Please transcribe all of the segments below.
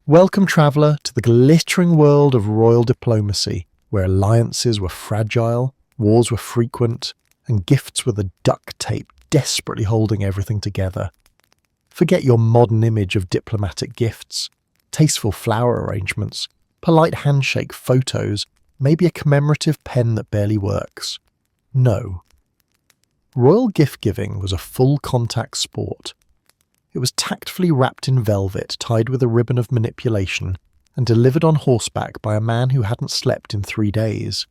Welcome, traveller, to the glittering world of royal diplomacy, where alliances were fragile, wars were frequent, and gifts were the duct tape desperately holding everything together. Forget your modern image of diplomatic gifts, tasteful flower arrangements, polite handshake photos, maybe a commemorative pen that barely works. No. Royal gift-giving was a full-contact sport. It was tactfully wrapped in velvet, tied with a ribbon of manipulation, and delivered on horseback by a man who hadn't slept in 3 days.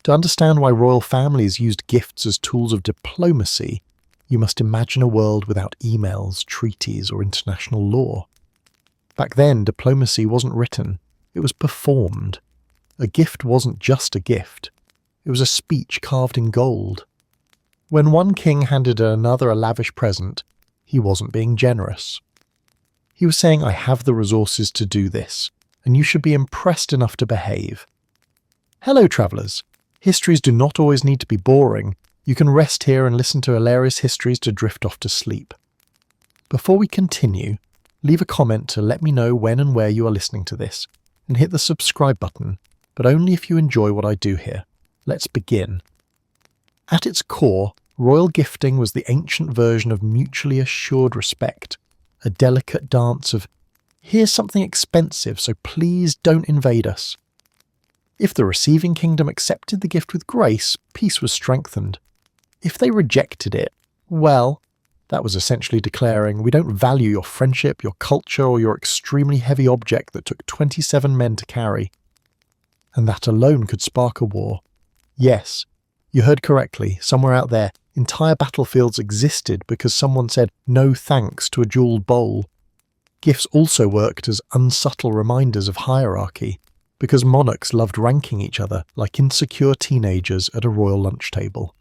To understand why royal families used gifts as tools of diplomacy, you must imagine a world without emails, treaties, or international law. Back then, diplomacy wasn't written, it was performed. A gift wasn't just a gift, it was a speech carved in gold. When one king handed another a lavish present, he wasn't being generous. He was saying, I have the resources to do this, and you should be impressed enough to behave. Hello, travellers. Histories do not always need to be boring. You can rest here and listen to hilarious histories to drift off to sleep. Before we continue, leave a comment to let me know when and where you are listening to this, and hit the subscribe button, but only if you enjoy what I do here. Let's begin. At its core, royal gifting was the ancient version of mutually assured respect, a delicate dance of, here's something expensive, so please don't invade us. If the receiving kingdom accepted the gift with grace, peace was strengthened. If they rejected it, well, that was essentially declaring, we don't value your friendship, your culture, or your extremely heavy object that took 27 men to carry. And that alone could spark a war. Yes, you heard correctly, somewhere out there, entire battlefields existed because someone said no thanks to a jeweled bowl. Gifts also worked as unsubtle reminders of hierarchy, because monarchs loved ranking each other like insecure teenagers at a royal lunch table.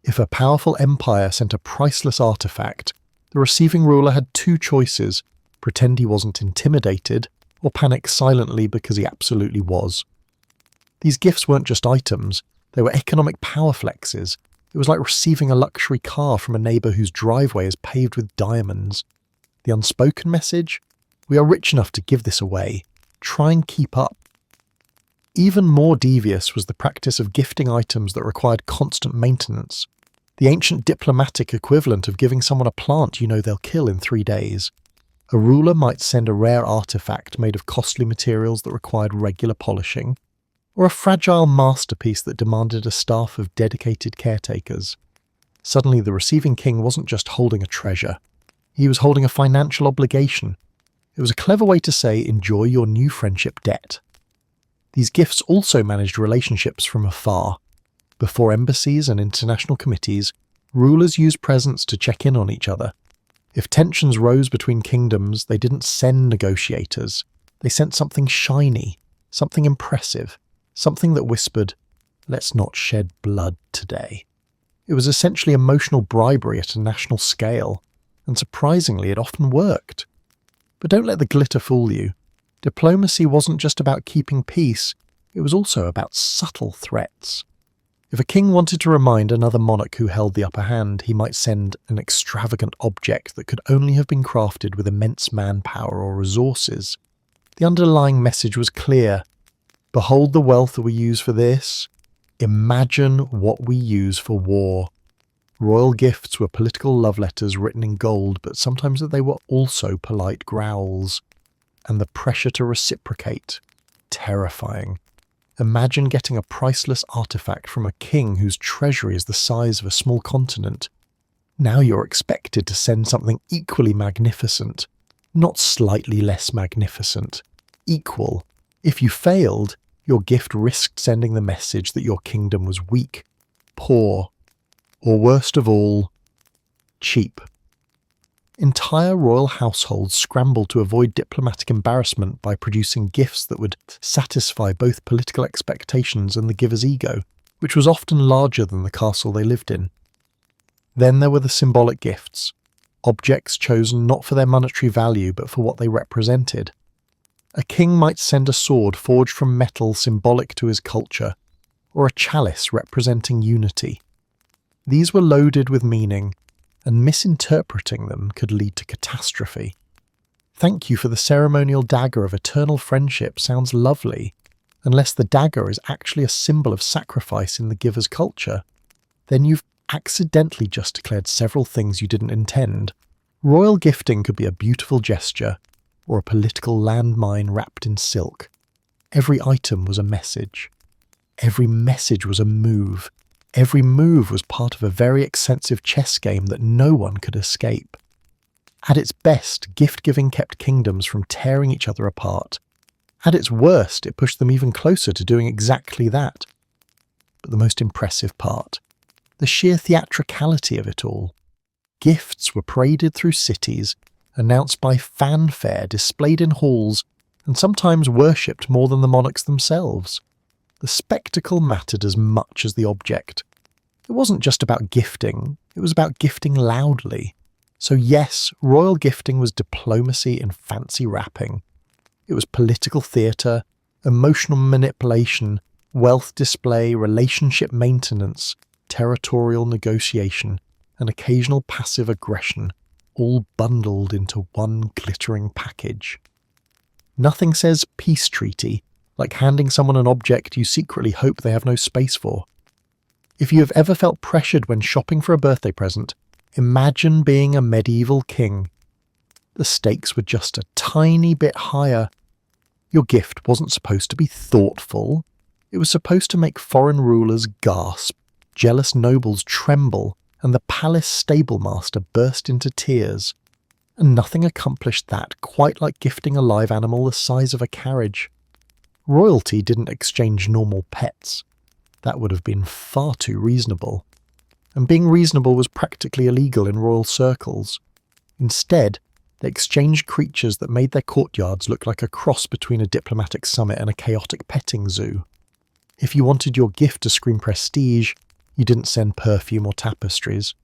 If a powerful empire sent a priceless artifact, the receiving ruler had 2 choices: pretend he wasn't intimidated, or panic silently because he absolutely was. These gifts weren't just items, they were economic power flexes. It was like receiving a luxury car from a neighbour whose driveway is paved with diamonds. The unspoken message? We are rich enough to give this away. Try and keep up. Even more devious was the practice of gifting items that required constant maintenance. The ancient diplomatic equivalent of giving someone a plant you know they'll kill in 3 days. A ruler might send a rare artifact made of costly materials that required regular polishing, or a fragile masterpiece that demanded a staff of dedicated caretakers. Suddenly the receiving king wasn't just holding a treasure, he was holding a financial obligation. It was a clever way to say, enjoy your new friendship debt. These gifts also managed relationships from afar. Before embassies and international committees, rulers used presents to check in on each other. If tensions rose between kingdoms, they didn't send negotiators. They sent something shiny, something impressive. Something that whispered, let's not shed blood today. It was essentially emotional bribery at a national scale, and surprisingly it often worked. But don't let the glitter fool you. Diplomacy wasn't just about keeping peace, it was also about subtle threats. If a king wanted to remind another monarch who held the upper hand, he might send an extravagant object that could only have been crafted with immense manpower or resources. The underlying message was clear. Behold the wealth that we use for this. Imagine what we use for war. Royal gifts were political love letters written in gold, but sometimes they were also polite growls. And the pressure to reciprocate. Terrifying. Imagine getting a priceless artifact from a king whose treasury is the size of a small continent. Now you're expected to send something equally magnificent. Not slightly less magnificent. Equal. If you failed, your gift risked sending the message that your kingdom was weak, poor, or worst of all, cheap. Entire royal households scrambled to avoid diplomatic embarrassment by producing gifts that would satisfy both political expectations and the giver's ego, which was often larger than the castle they lived in. Then there were the symbolic gifts, objects chosen not for their monetary value but for what they represented. A king might send a sword forged from metal symbolic to his culture, or a chalice representing unity. These were loaded with meaning, and misinterpreting them could lead to catastrophe. Thank you for the ceremonial dagger of eternal friendship sounds lovely, unless the dagger is actually a symbol of sacrifice in the giver's culture. Then you've accidentally just declared several things you didn't intend. Royal gifting could be a beautiful gesture, or a political landmine wrapped in silk. Every item was a message. Every message was a move. Every move was part of a very extensive chess game that no one could escape. At its best, gift-giving kept kingdoms from tearing each other apart. At its worst, it pushed them even closer to doing exactly that. But the most impressive part, the sheer theatricality of it all. Gifts were paraded through cities, announced by fanfare, displayed in halls, and sometimes worshipped more than the monarchs themselves. The spectacle mattered as much as the object. It wasn't just about gifting, it was about gifting loudly. So yes, royal gifting was diplomacy in fancy wrapping. It was political theatre, emotional manipulation, wealth display, relationship maintenance, territorial negotiation, and occasional passive aggression, all bundled into one glittering package. Nothing says peace treaty like handing someone an object you secretly hope they have no space for. If you have ever felt pressured when shopping for a birthday present, imagine being a medieval king. The stakes were just a tiny bit higher. Your gift wasn't supposed to be thoughtful. It was supposed to make foreign rulers gasp, jealous nobles tremble, and the palace stablemaster burst into tears. And nothing accomplished that quite like gifting a live animal the size of a carriage. Royalty didn't exchange normal pets. That would have been far too reasonable. And being reasonable was practically illegal in royal circles. Instead, they exchanged creatures that made their courtyards look like a cross between a diplomatic summit and a chaotic petting zoo. If you wanted your gift to scream prestige, you didn't send Perfume or Tapestries.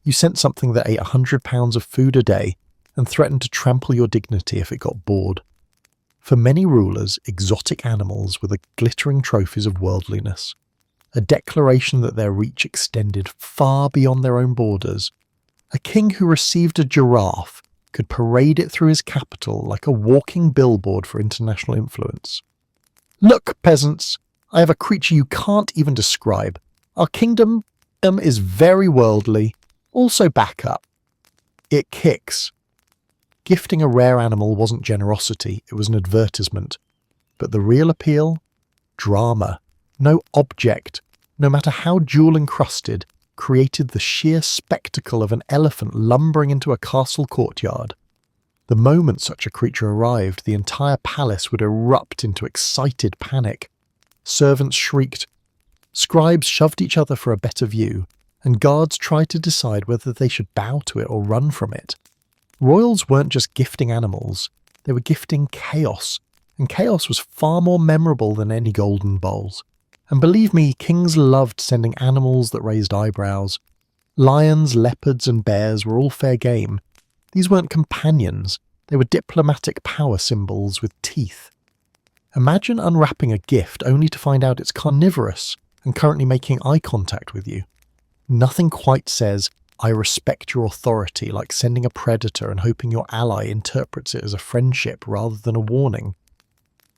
You sent something that ate 100 pounds of food a day and threatened to trample your dignity if it got bored. For many rulers, exotic animals were the glittering trophies of worldliness, a declaration that their reach extended far beyond their own borders. A king who received a giraffe could parade it through his capital like a walking billboard for international influence. Look, peasants, I have a creature you can't even describe. Our kingdom is very worldly. Also back up. It kicks. Gifting a rare animal wasn't generosity, it was an advertisement. But the real appeal? Drama. No object, no matter how jewel-encrusted, created the sheer spectacle of an elephant lumbering into a castle courtyard. The moment such a creature arrived, the entire palace would erupt into excited panic. Servants shrieked. Scribes shoved each other for a better view, and guards tried to decide whether they should bow to it or run from it. Royals weren't just gifting animals, they were gifting chaos, and chaos was far more memorable than any golden bowls. And believe me, kings loved sending animals that raised eyebrows. Lions, leopards, and bears were all fair game. These weren't companions, they were diplomatic power symbols with teeth. Imagine unwrapping a gift only to find out it's carnivorous and currently making eye contact with you. Nothing quite says, I respect your authority, like sending a predator and hoping your ally interprets it as a friendship rather than a warning.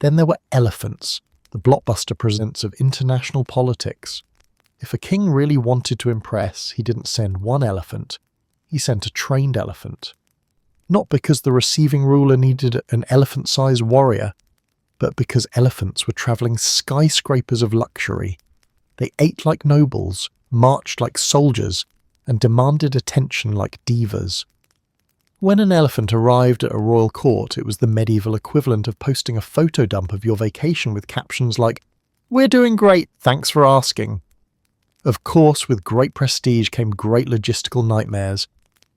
Then there were elephants, the blockbuster presents of international politics. If a king really wanted to impress, he didn't send one elephant, he sent a trained elephant. Not because the receiving ruler needed an elephant-sized warrior, but because elephants were travelling skyscrapers of luxury. They ate like nobles, marched like soldiers, and demanded attention like divas. When an elephant arrived at a royal court, it was the medieval equivalent of posting a photo dump of your vacation with captions like, "We're doing great, thanks for asking." Of course, with great prestige came great logistical nightmares.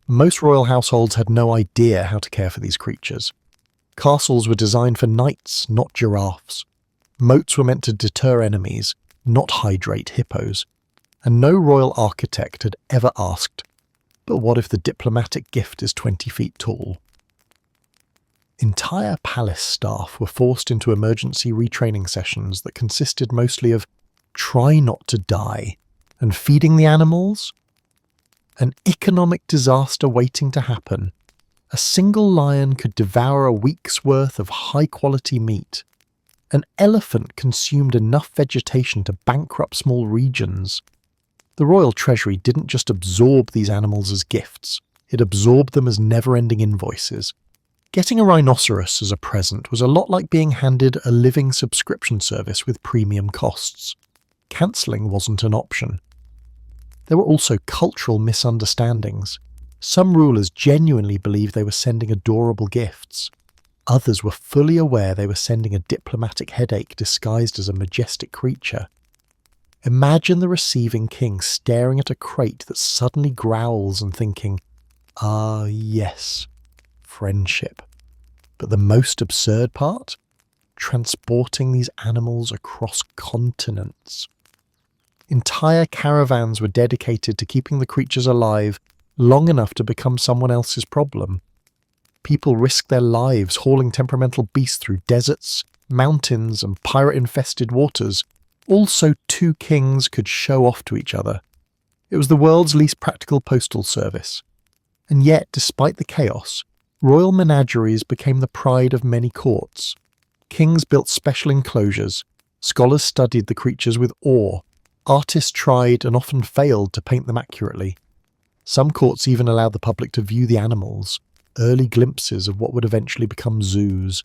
Most royal households had no idea how to care for these creatures. Castles were designed for knights, not giraffes. Moats were meant to deter enemies, not hydrate hippos. And no royal architect had ever asked, but what if the diplomatic gift is 20 feet tall? Entire palace staff were forced into emergency retraining sessions that consisted mostly of try not to die and feeding the animals. An economic disaster waiting to happen. A single lion could devour a week's worth of high-quality meat. An elephant consumed enough vegetation to bankrupt small regions. The royal treasury didn't just absorb these animals as gifts, it absorbed them as never-ending invoices. Getting a rhinoceros as a present was a lot like being handed a living subscription service with premium costs. Cancelling wasn't an option. There were also cultural misunderstandings. Some rulers genuinely believed they were sending adorable gifts. Others were fully aware they were sending a diplomatic headache disguised as a majestic creature. Imagine the receiving king staring at a crate that suddenly growls and thinking, "Ah, yes, friendship." But the most absurd part? Transporting these animals across continents. Entire caravans were dedicated to keeping the creatures alive long enough to become someone else's problem. People risked their lives hauling temperamental beasts through deserts, mountains, and pirate-infested waters, all so two kings could show off to each other. It was the world's least practical postal service. And yet, despite the chaos, royal menageries became the pride of many courts. Kings built special enclosures, scholars studied the creatures with awe, artists tried and often failed to paint them accurately. Some courts even allowed the public to view the animals, early glimpses of what would eventually become zoos.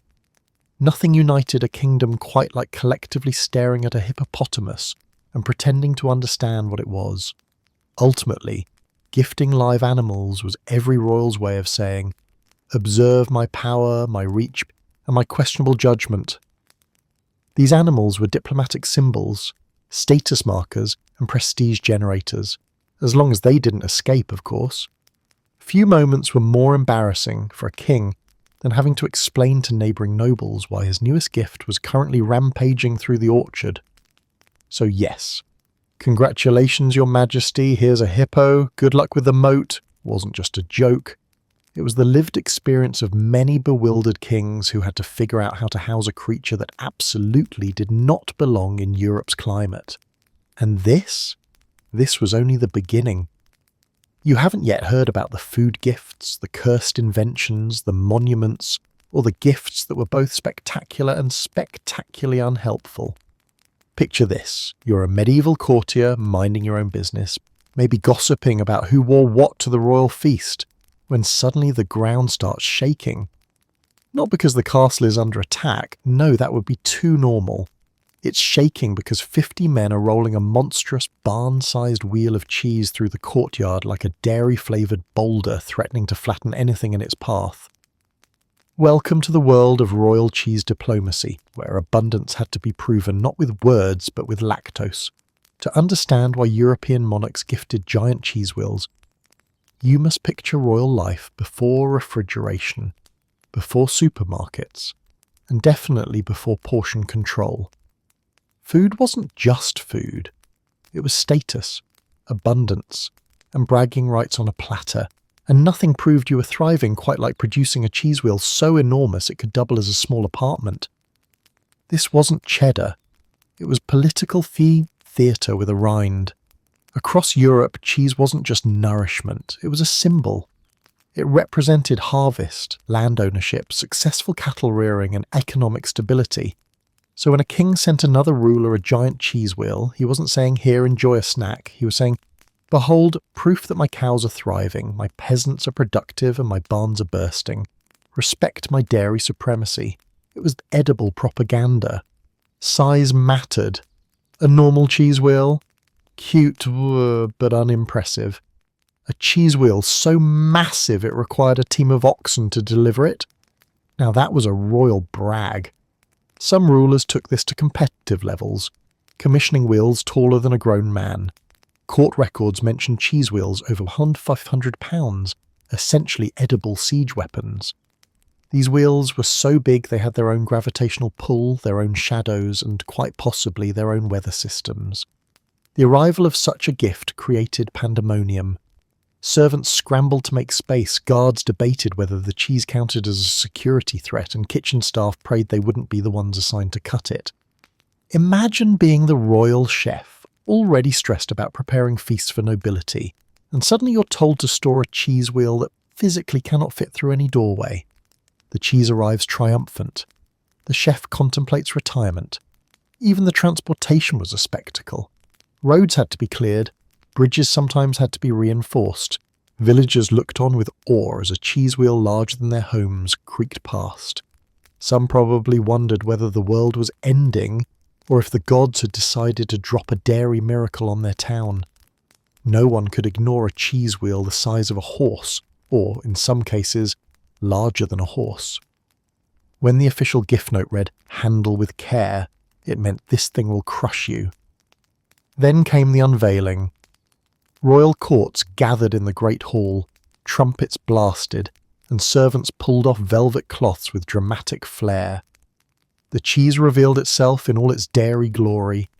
Nothing united a kingdom quite like collectively staring at a hippopotamus and pretending to understand what it was. Ultimately, gifting live animals was every royal's way of saying, "Observe my power, my reach, and my questionable judgment." These animals were diplomatic symbols, status markers, and prestige generators, as long as they didn't escape, of course. Few moments were more embarrassing for a king than having to explain to neighbouring nobles why his newest gift was currently rampaging through the orchard. So yes, "Congratulations, your majesty, here's a hippo, good luck with the moat," wasn't just a joke. It was the lived experience of many bewildered kings who had to figure out how to house a creature that absolutely did not belong in Europe's climate. And this was only the beginning. You haven't yet heard about the food gifts, the cursed inventions, the monuments, or the gifts that were both spectacular and spectacularly unhelpful. Picture this. You're a medieval courtier minding your own business, maybe gossiping about who wore what to the royal feast, when suddenly the ground starts shaking. Not because the castle is under attack, no, that would be too normal. It's shaking because 50 men are rolling a monstrous barn-sized wheel of cheese through the courtyard like a dairy-flavoured boulder threatening to flatten anything in its path. Welcome to the world of royal cheese diplomacy, where abundance had to be proven not with words but with lactose. To understand why European monarchs gifted giant cheese wheels, you must picture royal life before refrigeration, before supermarkets, and definitely before portion control. Food wasn't just food. It was status, abundance, and bragging rights on a platter, and nothing proved you were thriving quite like producing a cheese wheel so enormous it could double as a small apartment. This wasn't cheddar. It was political theatre with a rind. Across Europe, cheese wasn't just nourishment, it was a symbol. It represented harvest, land ownership, successful cattle rearing, and economic stability. So when a king sent another ruler a giant cheese wheel, he wasn't saying, "Here, enjoy a snack." He was saying, "Behold, proof that my cows are thriving, my peasants are productive, and my barns are bursting. Respect my dairy supremacy." It was edible propaganda. Size mattered. A normal cheese wheel? Cute, but unimpressive. A cheese wheel so massive it required a team of oxen to deliver it? Now that was a royal brag. Some rulers took this to competitive levels, commissioning wheels taller than a grown man. Court records mention cheese wheels over 500 pounds, essentially edible siege weapons. These wheels were so big they had their own gravitational pull, their own shadows, and quite possibly their own weather systems. The arrival of such a gift created pandemonium. Servants scrambled to make space, guards debated whether the cheese counted as a security threat, and kitchen staff prayed they wouldn't be the ones assigned to cut it. Imagine being the royal chef, already stressed about preparing feasts for nobility, and suddenly you're told to store a cheese wheel that physically cannot fit through any doorway. The cheese arrives triumphant. The chef contemplates retirement. Even the transportation was a spectacle. Roads had to be cleared. Bridges sometimes had to be reinforced. Villagers looked on with awe as a cheese wheel larger than their homes creaked past. Some probably wondered whether the world was ending or if the gods had decided to drop a dairy miracle on their town. No one could ignore a cheese wheel the size of a horse, or, in some cases, larger than a horse. When the official gift note read, "Handle with care," it meant this thing will crush you. Then came the unveiling. Royal courts gathered in the great hall, trumpets blasted, and servants pulled off velvet cloths with dramatic flair. The cheese revealed itself in all its dairy glory,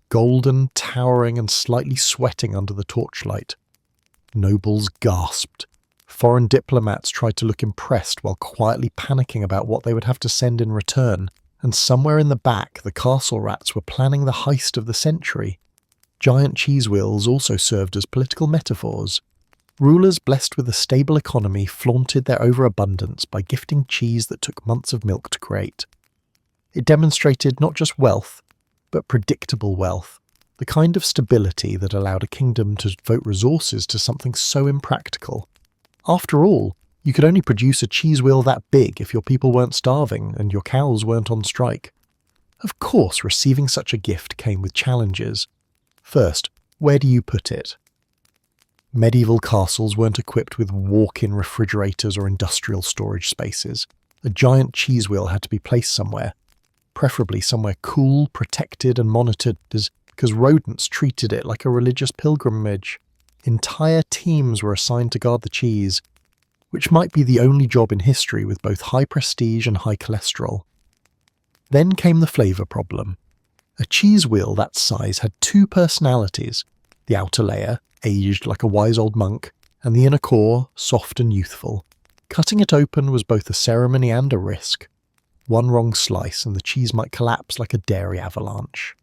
golden, towering, and slightly sweating under the torchlight. Nobles gasped. Foreign diplomats tried to look impressed while quietly panicking about what they would have to send in return, and somewhere in the back the castle rats were planning the heist of the century. Giant cheese wheels also served as political metaphors. Rulers blessed with a stable economy flaunted their overabundance by gifting cheese that took months of milk to create. It demonstrated not just wealth, but predictable wealth, the kind of stability that allowed a kingdom to devote resources to something so impractical. After all, you could only produce a cheese wheel that big if your people weren't starving and your cows weren't on strike. Of course, receiving such a gift came with challenges. First, where do you put it? Medieval castles weren't equipped with walk-in refrigerators or industrial storage spaces. A giant cheese wheel had to be placed somewhere, preferably somewhere cool, protected and monitored, because rodents treated it like a religious pilgrimage. Entire teams were assigned to guard the cheese, which might be the only job in history with both high prestige and high cholesterol. Then came the flavour problem. A cheese wheel that size had two personalities, the outer layer, aged like a wise old monk, and the inner core, soft and youthful. Cutting it open was both a ceremony and a risk. One wrong slice and the cheese might collapse like a dairy avalanche.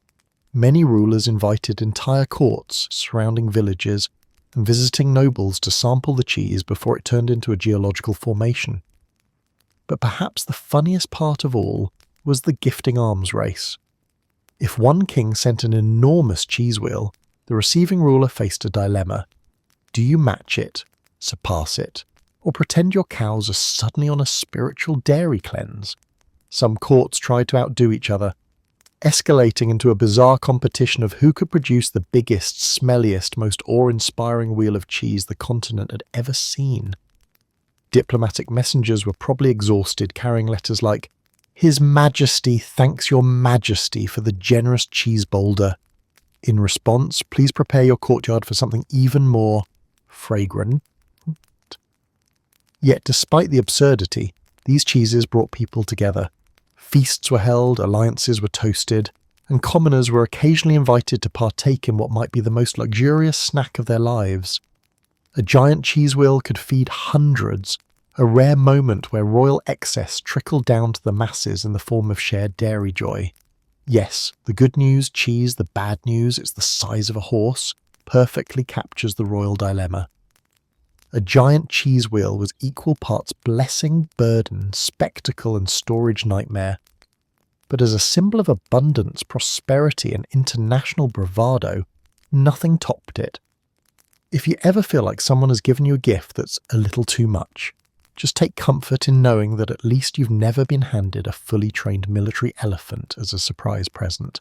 Many rulers invited entire courts surrounding villages and visiting nobles to sample the cheese before it turned into a geological formation. But perhaps the funniest part of all was the gifting arms race. If one king sent an enormous cheese wheel, the receiving ruler faced a dilemma. Do you match it, surpass it, or pretend your cows are suddenly on a spiritual dairy cleanse? Some courts tried to outdo each other, escalating into a bizarre competition of who could produce the biggest, smelliest, most awe-inspiring wheel of cheese the continent had ever seen. Diplomatic messengers were probably exhausted carrying letters like, "His Majesty thanks your Majesty for the generous cheese boulder. In response, please prepare your courtyard for something even more fragrant." Yet despite the absurdity, these cheeses brought people together. Feasts were held, alliances were toasted, and commoners were occasionally invited to partake in what might be the most luxurious snack of their lives. A giant cheese wheel could feed hundreds, a rare moment where royal excess trickled down to the masses in the form of shared dairy joy. Yes, the good news, cheese, the bad news, it's the size of a horse, perfectly captures the royal dilemma. A giant cheese wheel was equal parts blessing, burden, spectacle and storage nightmare. But as a symbol of abundance, prosperity and international bravado, nothing topped it. If you ever feel like someone has given you a gift that's a little too much, just take comfort in knowing that at least you've never been handed a fully trained military elephant as a surprise present.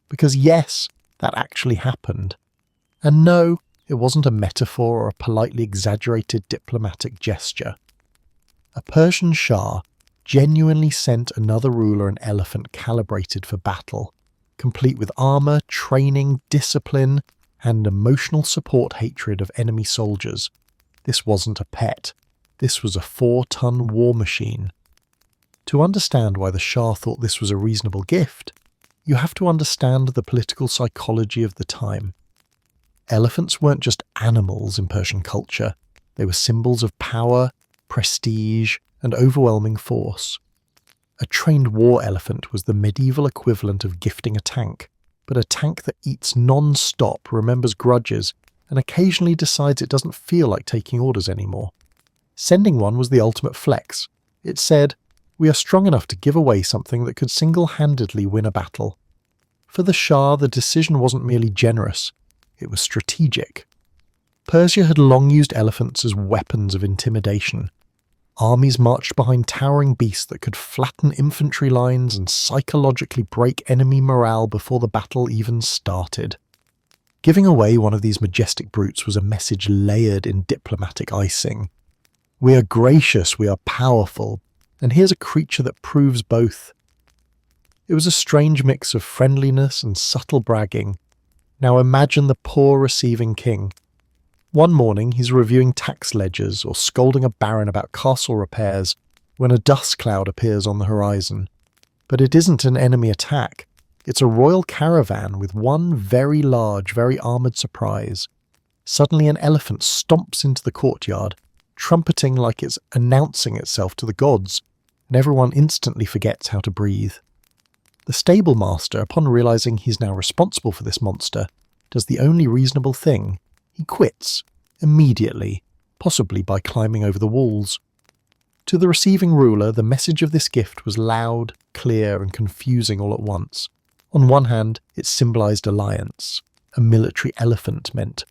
Because yes, that actually happened. And no, it wasn't a metaphor or a politely exaggerated diplomatic gesture. A Persian Shah genuinely sent another ruler an elephant calibrated for battle, complete with armour, training, discipline, and emotional support hatred of enemy soldiers. This wasn't a pet. This was a 4-ton war machine. To understand why the Shah thought this was a reasonable gift, you have to understand the political psychology of the time. Elephants weren't just animals in Persian culture. They were symbols of power, prestige, and overwhelming force. A trained war elephant was the medieval equivalent of gifting a tank, but a tank that eats non-stop, remembers grudges, and occasionally decides it doesn't feel like taking orders anymore. Sending one was the ultimate flex. It said, "We are strong enough to give away something that could single-handedly win a battle." For the Shah, the decision wasn't merely generous, it was strategic. Persia had long used elephants as weapons of intimidation. Armies marched behind towering beasts that could flatten infantry lines and psychologically break enemy morale before the battle even started. Giving away one of these majestic brutes was a message layered in diplomatic icing. We are gracious, we are powerful, and here's a creature that proves both. It was a strange mix of friendliness and subtle bragging. Now imagine the poor receiving king. One morning he's reviewing tax ledgers or scolding a baron about castle repairs when a dust cloud appears on the horizon. But it isn't an enemy attack. It's a royal caravan with one very large, very armoured surprise. Suddenly an elephant stomps into the courtyard, trumpeting like it's announcing itself to the gods, and everyone instantly forgets how to breathe. The stable master, upon realising he's now responsible for this monster, does the only reasonable thing. He quits, immediately, possibly by climbing over the walls. To the receiving ruler, the message of this gift was loud, clear, and confusing all at once. On one hand, it symbolised alliance. A military elephant meant,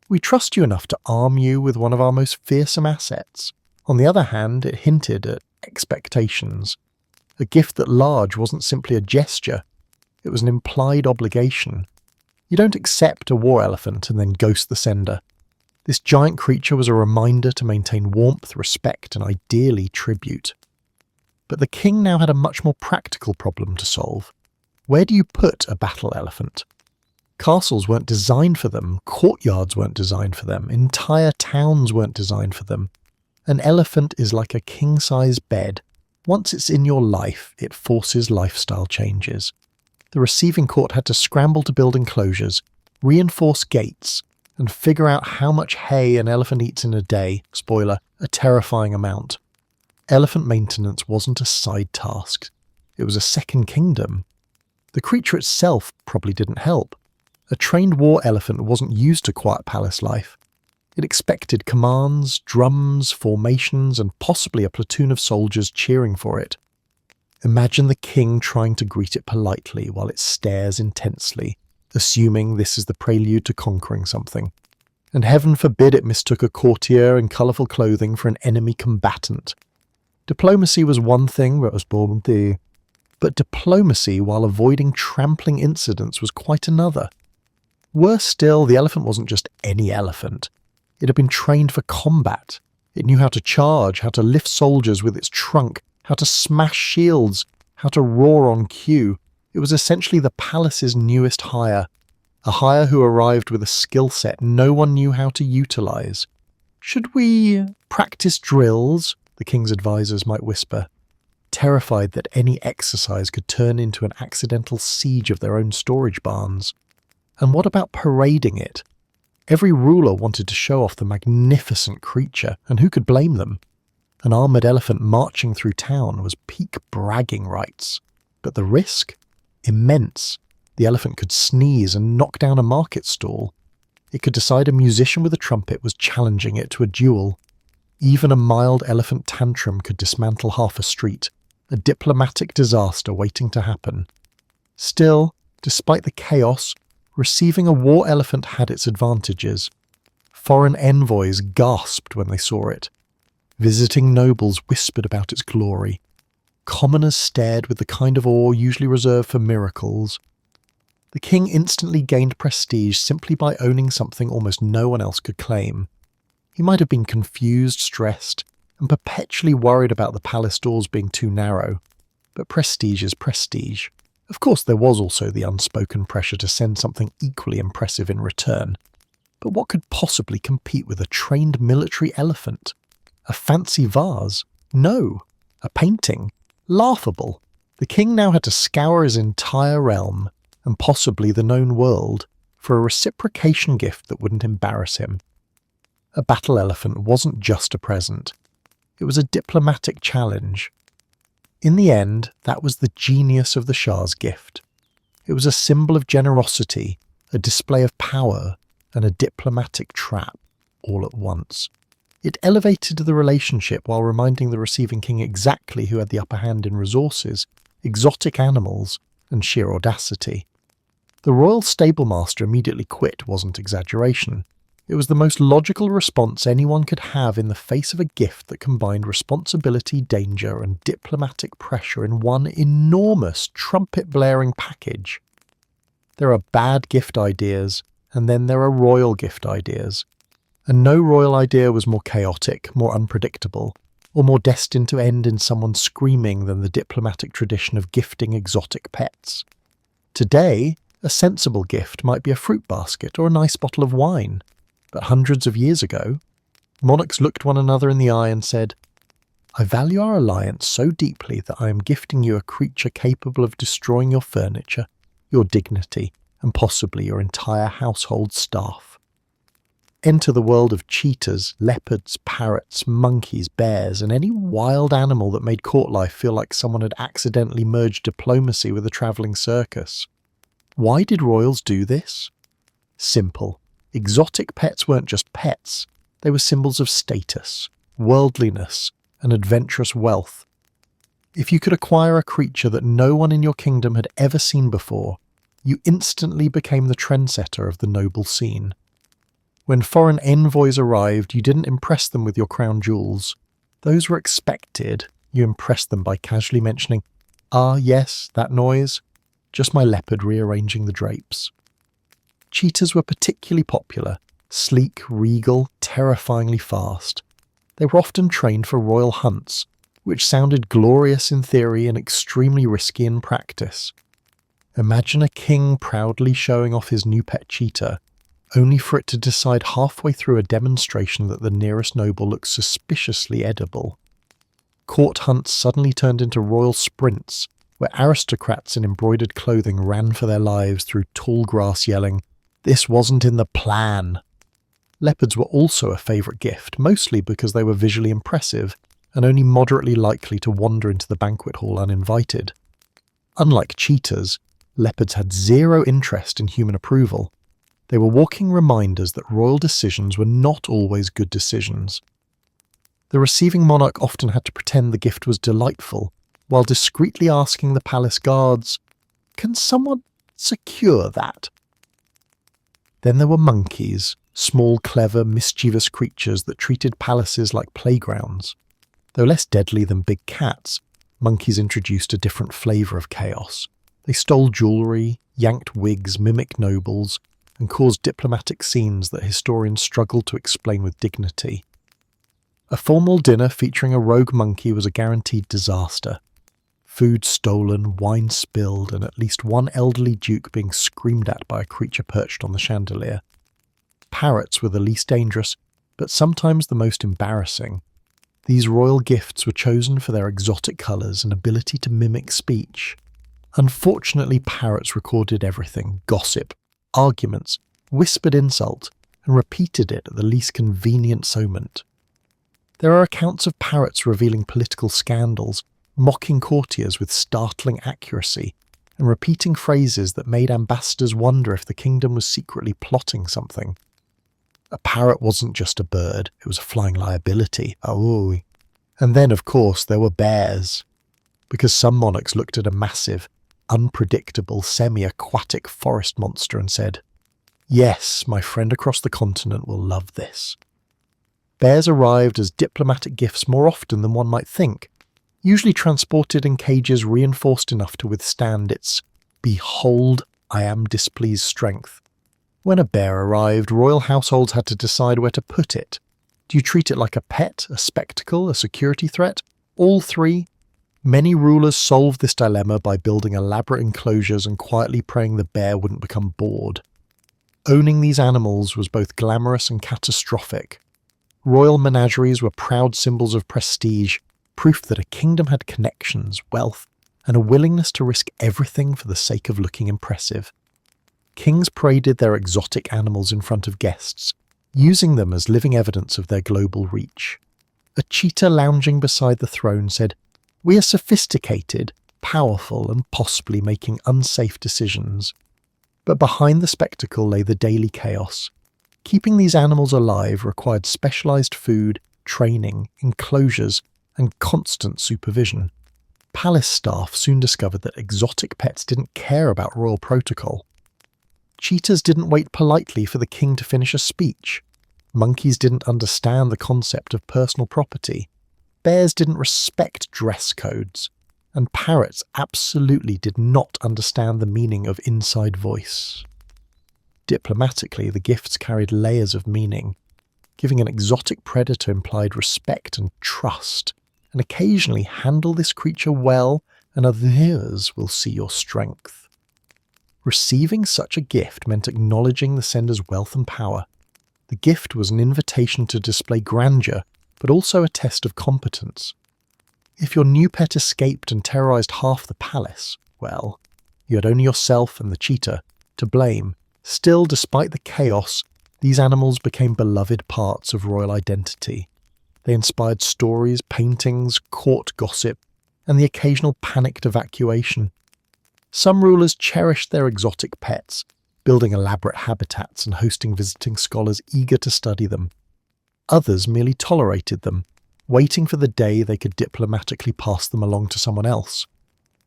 "We trust you enough to arm you with one of our most fearsome assets." On the other hand, it hinted at expectations. A gift that large wasn't simply a gesture, it was an implied obligation. You don't accept a war elephant and then ghost the sender. This giant creature was a reminder to maintain warmth, respect, and ideally tribute. But the king now had a much more practical problem to solve. Where do you put a battle elephant? Castles weren't designed for them, courtyards weren't designed for them, entire towns weren't designed for them. An elephant is like a king-size bed. Once it's in your life, it forces lifestyle changes. The receiving court had to scramble to build enclosures, reinforce gates, and figure out how much hay an elephant eats in a day. Spoiler, a terrifying amount. Elephant maintenance wasn't a side task. It was a second kingdom. The creature itself probably didn't help. A trained war elephant wasn't used to quiet palace life. It expected commands, drums, formations, and possibly a platoon of soldiers cheering for it. Imagine the king trying to greet it politely while it stares intensely, assuming this is the prelude to conquering something. And heaven forbid it mistook a courtier in colourful clothing for an enemy combatant. Diplomacy was one thing, but diplomacy while avoiding trampling incidents was quite another. Worse still, the elephant wasn't just any elephant. It had been trained for combat. It knew how to charge, how to lift soldiers with its trunk, how to smash shields, how to roar on cue. It was essentially the palace's newest hire, a hire who arrived with a skill set no one knew how to utilise. "Should we practice drills?" the king's advisors might whisper, terrified that any exercise could turn into an accidental siege of their own storage barns. And what about parading it? Every ruler wanted to show off the magnificent creature, and who could blame them? An armoured elephant marching through town was peak bragging rights. But the risk? Immense. The elephant could sneeze and knock down a market stall. It could decide a musician with a trumpet was challenging it to a duel. Even a mild elephant tantrum could dismantle half a street, a diplomatic disaster waiting to happen. Still, despite the chaos, receiving a war elephant had its advantages. Foreign envoys gasped when they saw it. Visiting nobles whispered about its glory. Commoners stared with the kind of awe usually reserved for miracles. The king instantly gained prestige simply by owning something almost no one else could claim. He might have been confused, stressed, and perpetually worried about the palace doors being too narrow. But prestige is prestige. Of course, there was also the unspoken pressure to send something equally impressive in return. But what could possibly compete with a trained military elephant? A fancy vase? No. A painting? Laughable. The king now had to scour his entire realm, and possibly the known world, for a reciprocation gift that wouldn't embarrass him. A battle elephant wasn't just a present. It was a diplomatic challenge. In the end, that was the genius of the Shah's gift. It was a symbol of generosity, a display of power, and a diplomatic trap, all at once. It elevated the relationship while reminding the receiving king exactly who had the upper hand in resources, exotic animals, and sheer audacity. The royal stablemaster immediately quit wasn't exaggeration. It was the most logical response anyone could have in the face of a gift that combined responsibility, danger, and diplomatic pressure in one enormous, trumpet-blaring package. There are bad gift ideas, and then there are royal gift ideas. And no royal idea was more chaotic, more unpredictable, or more destined to end in someone screaming than the diplomatic tradition of gifting exotic pets. Today, a sensible gift might be a fruit basket or a nice bottle of wine. But hundreds of years ago, monarchs looked one another in the eye and said, "I value our alliance so deeply that I am gifting you a creature capable of destroying your furniture, your dignity, and possibly your entire household staff." Enter the world of cheetahs, leopards, parrots, monkeys, bears, and any wild animal that made court life feel like someone had accidentally merged diplomacy with a travelling circus. Why did royals do this? Simple. Exotic pets weren't just pets, they were symbols of status, worldliness, and adventurous wealth. If you could acquire a creature that no one in your kingdom had ever seen before, you instantly became the trendsetter of the noble scene. When foreign envoys arrived, you didn't impress them with your crown jewels. Those were expected. You impressed them by casually mentioning, "Ah, yes, that noise? Just my leopard rearranging the drapes." Cheetahs were particularly popular, sleek, regal, terrifyingly fast. They were often trained for royal hunts, which sounded glorious in theory and extremely risky in practice. Imagine a king proudly showing off his new pet cheetah, only for it to decide halfway through a demonstration that the nearest noble looked suspiciously edible. Court hunts suddenly turned into royal sprints, where aristocrats in embroidered clothing ran for their lives through tall grass yelling, "This wasn't in the plan." Leopards were also a favourite gift, mostly because they were visually impressive and only moderately likely to wander into the banquet hall uninvited. Unlike cheetahs, leopards had zero interest in human approval. They were walking reminders that royal decisions were not always good decisions. The receiving monarch often had to pretend the gift was delightful, while discreetly asking the palace guards, "Can someone secure that?" Then there were monkeys, small, clever, mischievous creatures that treated palaces like playgrounds. Though less deadly than big cats, monkeys introduced a different flavour of chaos. They stole jewellery, yanked wigs, mimicked nobles, and caused diplomatic scenes that historians struggle to explain with dignity. A formal dinner featuring a rogue monkey was a guaranteed disaster. Food stolen, wine spilled, and at least one elderly duke being screamed at by a creature perched on the chandelier. Parrots were the least dangerous, but sometimes the most embarrassing. These royal gifts were chosen for their exotic colours and ability to mimic speech. Unfortunately, parrots recorded everything: gossip, arguments, whispered insult, and repeated it at the least convenient moment. There are accounts of parrots revealing political scandals, mocking courtiers with startling accuracy, and repeating phrases that made ambassadors wonder if the kingdom was secretly plotting something. A parrot wasn't just a bird, it was a flying liability. Oh. And then, of course, there were bears. Because some monarchs looked at a massive, unpredictable, semi-aquatic forest monster and said, "Yes, my friend across the continent will love this." Bears arrived as diplomatic gifts more often than one might think, usually transported in cages reinforced enough to withstand its "behold, I am displeased" strength. When a bear arrived, royal households had to decide where to put it. Do you treat it like a pet, a spectacle, a security threat? All three? Many rulers solved this dilemma by building elaborate enclosures and quietly praying the bear wouldn't become bored. Owning these animals was both glamorous and catastrophic. Royal menageries were proud symbols of prestige, proof that a kingdom had connections, wealth, and a willingness to risk everything for the sake of looking impressive. Kings paraded their exotic animals in front of guests, using them as living evidence of their global reach. A cheetah lounging beside the throne said, "We are sophisticated, powerful, and possibly making unsafe decisions." But behind the spectacle lay the daily chaos. Keeping these animals alive required specialized food, training, enclosures, and constant supervision. Palace staff soon discovered that exotic pets didn't care about royal protocol. Cheetahs didn't wait politely for the king to finish a speech. Monkeys didn't understand the concept of personal property. Bears didn't respect dress codes. And parrots absolutely did not understand the meaning of inside voice. Diplomatically, the gifts carried layers of meaning. Giving an exotic predator implied respect and trust, and occasionally handle this creature well and others will see your strength. Receiving such a gift meant acknowledging the sender's wealth and power. The gift was an invitation to display grandeur, but also a test of competence. If your new pet escaped and terrorized half the palace, well, you had only yourself and the cheetah to blame. Still, despite the chaos, these animals became beloved parts of royal identity. They inspired stories, paintings, court gossip, and the occasional panicked evacuation. Some rulers cherished their exotic pets, building elaborate habitats and hosting visiting scholars eager to study them. Others merely tolerated them, waiting for the day they could diplomatically pass them along to someone else.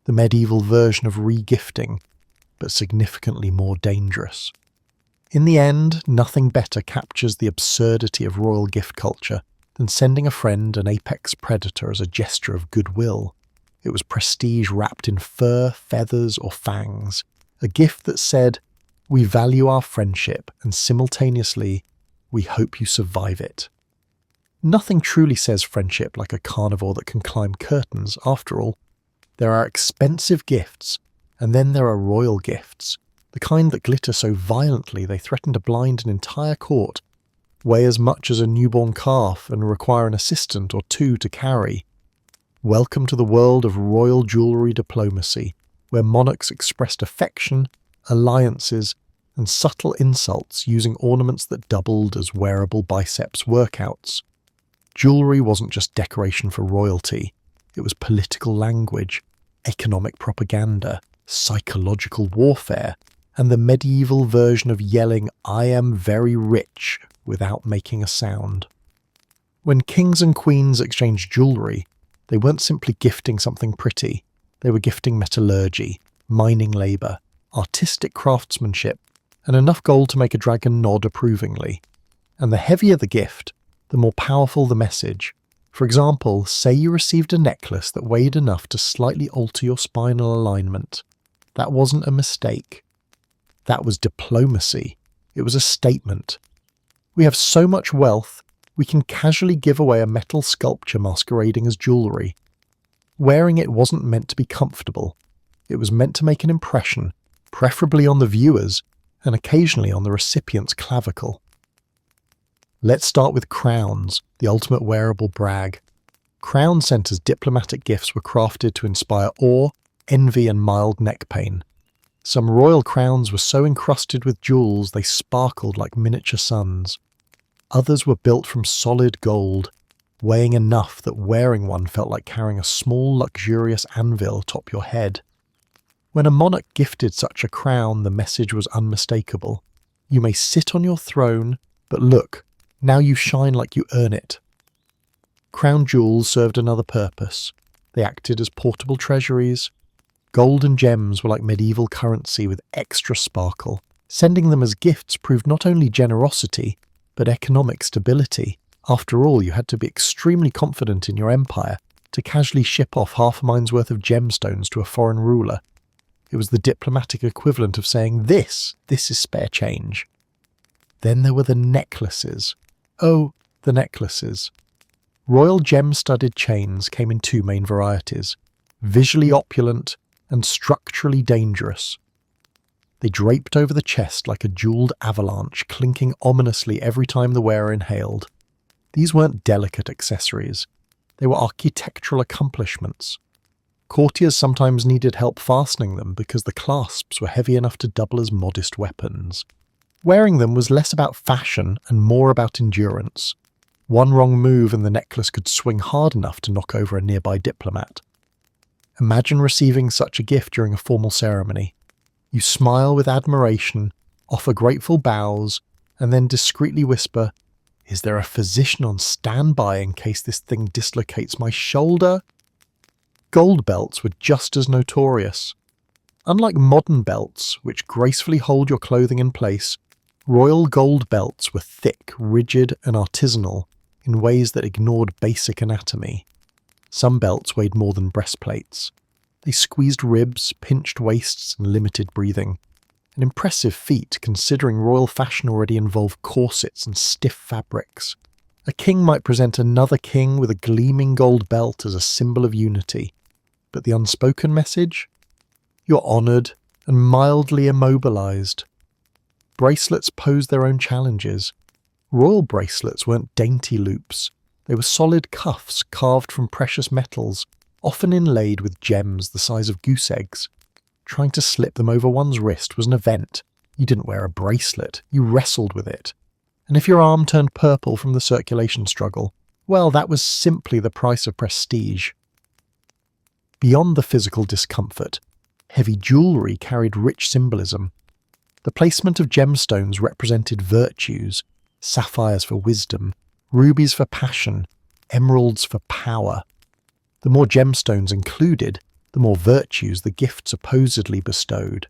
The medieval version of re-gifting, but significantly more dangerous. In the end, nothing better captures the absurdity of royal gift culture than sending a friend an apex predator as a gesture of goodwill. It was prestige wrapped in fur, feathers, or fangs, a gift that said, "We value our friendship, and simultaneously, we hope you survive it." Nothing truly says friendship like a carnivore that can climb curtains, after all. There are expensive gifts, and then there are royal gifts, the kind that glitter so violently they threaten to blind an entire court, weigh as much as a newborn calf, and require an assistant or two to carry. Welcome to the world of royal jewellery diplomacy, where monarchs expressed affection, alliances, and subtle insults using ornaments that doubled as wearable biceps workouts. Jewellery wasn't just decoration for royalty, it was political language, economic propaganda, psychological warfare, and the medieval version of yelling, "I am very rich," without making a sound. When kings and queens exchanged jewellery, they weren't simply gifting something pretty, they were gifting metallurgy, mining labour, artistic craftsmanship, and enough gold to make a dragon nod approvingly. And the heavier the gift, the more powerful the message. For example, say you received a necklace that weighed enough to slightly alter your spinal alignment. That wasn't a mistake. That was diplomacy. It was a statement. We have so much wealth, we can casually give away a metal sculpture masquerading as jewellery. Wearing it wasn't meant to be comfortable. It was meant to make an impression, preferably on the viewers, and occasionally on the recipient's clavicle. Let's start with crowns, the ultimate wearable brag. Crown centres' diplomatic gifts were crafted to inspire awe, envy, and mild neck pain. Some royal crowns were so encrusted with jewels they sparkled like miniature suns. Others were built from solid gold, weighing enough that wearing one felt like carrying a small, luxurious anvil atop your head. When a monarch gifted such a crown, the message was unmistakable. You may sit on your throne, but look, now you shine like you earn it. Crown jewels served another purpose. They acted as portable treasuries. Gold and gems were like medieval currency with extra sparkle. Sending them as gifts proved not only generosity, but economic stability. After all, you had to be extremely confident in your empire to casually ship off half a mine's worth of gemstones to a foreign ruler. It was the diplomatic equivalent of saying, this is spare change. Then there were the necklaces. Oh, the necklaces. Royal gem-studded chains came in two main varieties, visually opulent and structurally dangerous. They draped over the chest like a jewelled avalanche, clinking ominously every time the wearer inhaled. These weren't delicate accessories. They were architectural accomplishments. Courtiers sometimes needed help fastening them because the clasps were heavy enough to double as modest weapons. Wearing them was less about fashion and more about endurance. One wrong move and the necklace could swing hard enough to knock over a nearby diplomat. Imagine receiving such a gift during a formal ceremony. You smile with admiration, offer grateful bows, and then discreetly whisper, Is there a physician on standby in case this thing dislocates my shoulder? Gold belts were just as notorious. Unlike modern belts, which gracefully hold your clothing in place, royal gold belts were thick, rigid, and artisanal in ways that ignored basic anatomy. Some belts weighed more than breastplates. They squeezed ribs, pinched waists, and limited breathing. An impressive feat, considering royal fashion already involved corsets and stiff fabrics. A king might present another king with a gleaming gold belt as a symbol of unity. But the unspoken message? You're honoured and mildly immobilised. Bracelets posed their own challenges. Royal bracelets weren't dainty loops. They were solid cuffs carved from precious metals, often inlaid with gems the size of goose eggs. Trying to slip them over one's wrist was an event. You didn't wear a bracelet, you wrestled with it. And if your arm turned purple from the circulation struggle, well, that was simply the price of prestige. Beyond the physical discomfort, heavy jewellery carried rich symbolism. The placement of gemstones represented virtues, sapphires for wisdom, rubies for passion, emeralds for power. The more gemstones included, the more virtues the gift supposedly bestowed.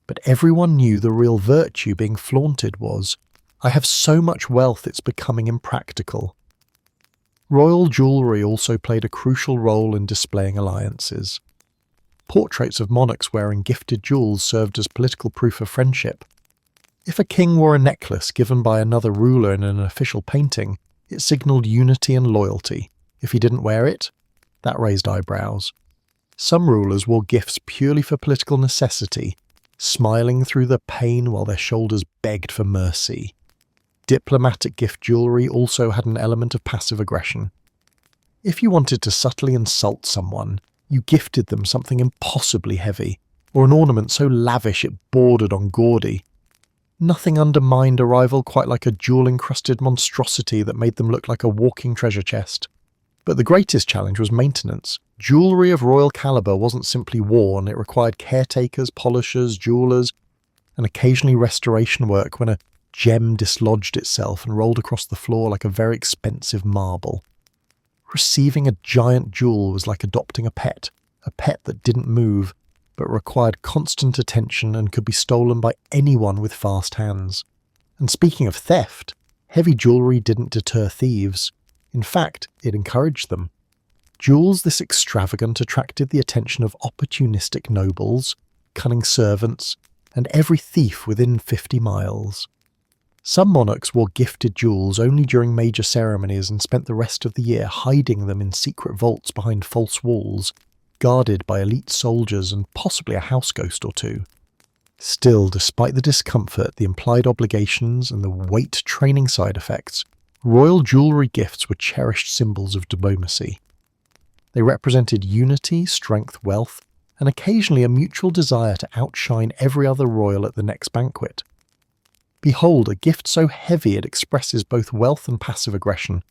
But everyone knew the real virtue being flaunted was, I have so much wealth it's becoming impractical. Royal jewellery also played a crucial role in displaying alliances. Portraits of monarchs wearing gifted jewels served as political proof of friendship. If a king wore a necklace given by another ruler in an official painting, it signalled unity and loyalty. If he didn't wear it, that raised eyebrows. Some rulers wore gifts purely for political necessity, smiling through the pain while their shoulders begged for mercy. Diplomatic gift jewellery also had an element of passive aggression. If you wanted to subtly insult someone, you gifted them something impossibly heavy, or an ornament so lavish it bordered on gaudy. Nothing undermined a rival quite like a jewel-encrusted monstrosity that made them look like a walking treasure chest. But the greatest challenge was maintenance. Jewellery of royal calibre wasn't simply worn, it required caretakers, polishers, jewellers, and occasionally restoration work when a gem dislodged itself and rolled across the floor like a very expensive marble. Receiving a giant jewel was like adopting a pet that didn't move, but required constant attention and could be stolen by anyone with fast hands. And speaking of theft, heavy jewellery didn't deter thieves. In fact, it encouraged them. Jewels this extravagant attracted the attention of opportunistic nobles, cunning servants, and every thief within 50 miles. Some monarchs wore gifted jewels only during major ceremonies and spent the rest of the year hiding them in secret vaults behind false walls, guarded by elite soldiers and possibly a house ghost or two. Still, despite the discomfort, the implied obligations, and the weight training side effects, royal jewellery gifts were cherished symbols of diplomacy. They represented unity, strength, wealth, and occasionally a mutual desire to outshine every other royal at the next banquet. Behold, a gift so heavy it expresses both wealth and passive aggression,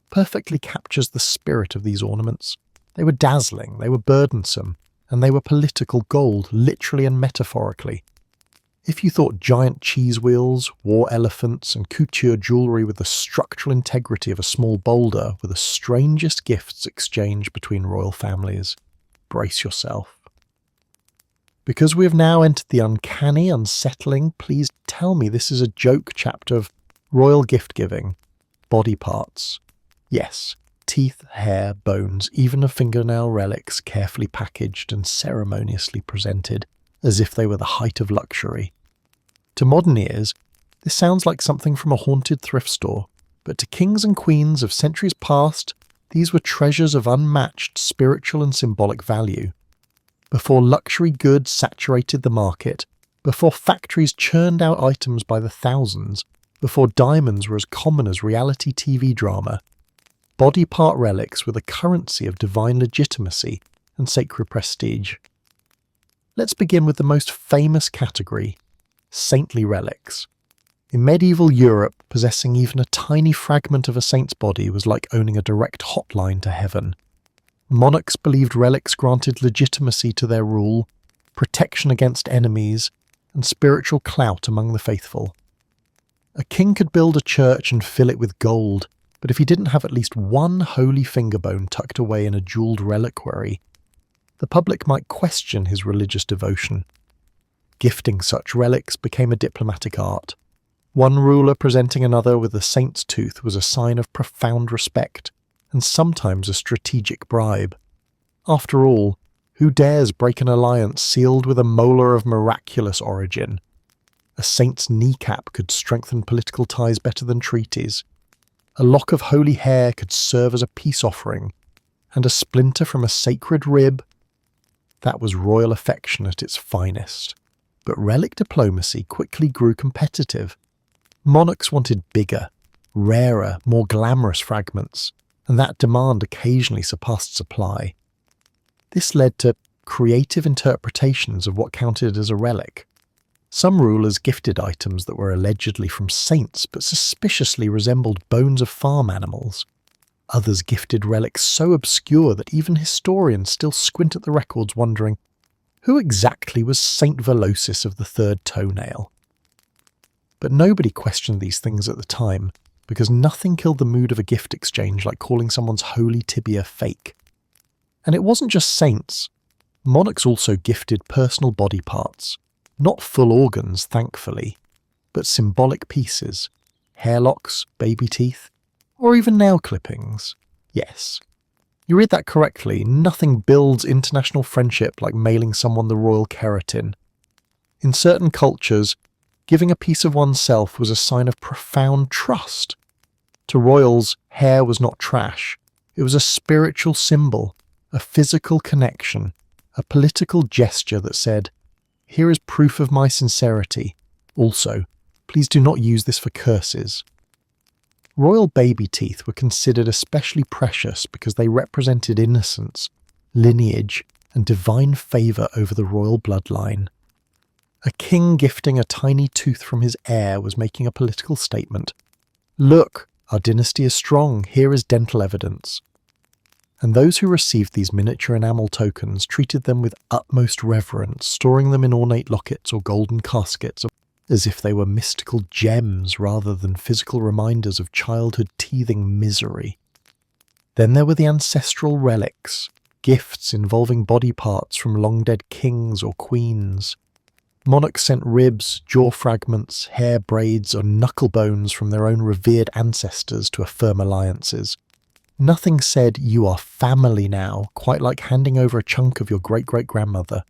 perfectly captures the spirit of these ornaments. They were dazzling, they were burdensome, and they were political gold, literally and metaphorically. If you thought giant cheese wheels, war elephants, and couture jewellery with the structural integrity of a small boulder were the strangest gifts exchanged between royal families, brace yourself. Because we have now entered the uncanny, unsettling, please tell me this is a joke chapter of royal gift-giving. Body parts. Yes, teeth, hair, bones, even a fingernail relics carefully packaged and ceremoniously presented, as if they were the height of luxury. To modern ears, this sounds like something from a haunted thrift store, but to kings and queens of centuries past, these were treasures of unmatched spiritual and symbolic value. Before luxury goods saturated the market, before factories churned out items by the thousands, before diamonds were as common as reality TV drama, body part relics were the currency of divine legitimacy and sacred prestige. Let's begin with the most famous category, saintly relics. In medieval Europe, possessing even a tiny fragment of a saint's body was like owning a direct hotline to heaven. Monarchs believed relics granted legitimacy to their rule, protection against enemies, and spiritual clout among the faithful. A king could build a church and fill it with gold, but if he didn't have at least one holy finger bone tucked away in a jewelled reliquary, the public might question his religious devotion. Gifting such relics became a diplomatic art. One ruler presenting another with a saint's tooth was a sign of profound respect, and sometimes a strategic bribe. After all, who dares break an alliance sealed with a molar of miraculous origin? A saint's kneecap could strengthen political ties better than treaties. A lock of holy hair could serve as a peace offering, and a splinter from a sacred rib. That was royal affection at its finest. But relic diplomacy quickly grew competitive. Monarchs wanted bigger, rarer, more glamorous fragments, and that demand occasionally surpassed supply. This led to creative interpretations of what counted as a relic. Some rulers gifted items that were allegedly from saints but suspiciously resembled bones of farm animals. Others gifted relics so obscure that even historians still squint at the records wondering, who exactly was Saint Velocis of the third toenail? But nobody questioned these things at the time, because nothing killed the mood of a gift exchange like calling someone's holy tibia fake. And it wasn't just saints. Monarchs also gifted personal body parts. Not full organs, thankfully, but symbolic pieces. Hair locks, baby teeth, or even nail clippings. Yes. You read that correctly, nothing builds international friendship like mailing someone the royal keratin. In certain cultures, giving a piece of oneself was a sign of profound trust. To royals, hair was not trash. It was a spiritual symbol, a physical connection, a political gesture that said, "Here is proof of my sincerity. Also, please do not use this for curses." Royal baby teeth were considered especially precious because they represented innocence, lineage, and divine favour over the royal bloodline. A king gifting a tiny tooth from his heir was making a political statement. Look, our dynasty is strong, here is dental evidence. And those who received these miniature enamel tokens treated them with utmost reverence, storing them in ornate lockets or golden caskets, as if they were mystical gems rather than physical reminders of childhood teething misery. Then there were the ancestral relics, gifts involving body parts from long-dead kings or queens. Monarchs sent ribs, jaw fragments, hair braids, or knuckle bones from their own revered ancestors to affirm alliances. Nothing said, "You are family now," quite like handing over a chunk of your great-great-grandmother.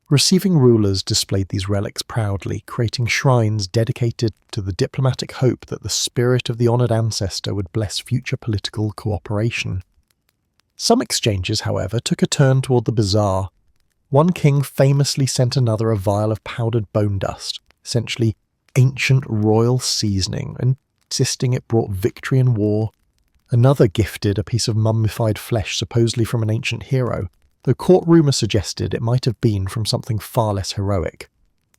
Receiving rulers displayed these relics proudly, creating shrines dedicated to the diplomatic hope that the spirit of the honoured ancestor would bless future political cooperation. Some exchanges, however, took a turn toward the bizarre. One king famously sent another a vial of powdered bone dust, essentially ancient royal seasoning, insisting it brought victory in war. Another gifted a piece of mummified flesh supposedly from an ancient hero, though court rumour suggested it might have been from something far less heroic.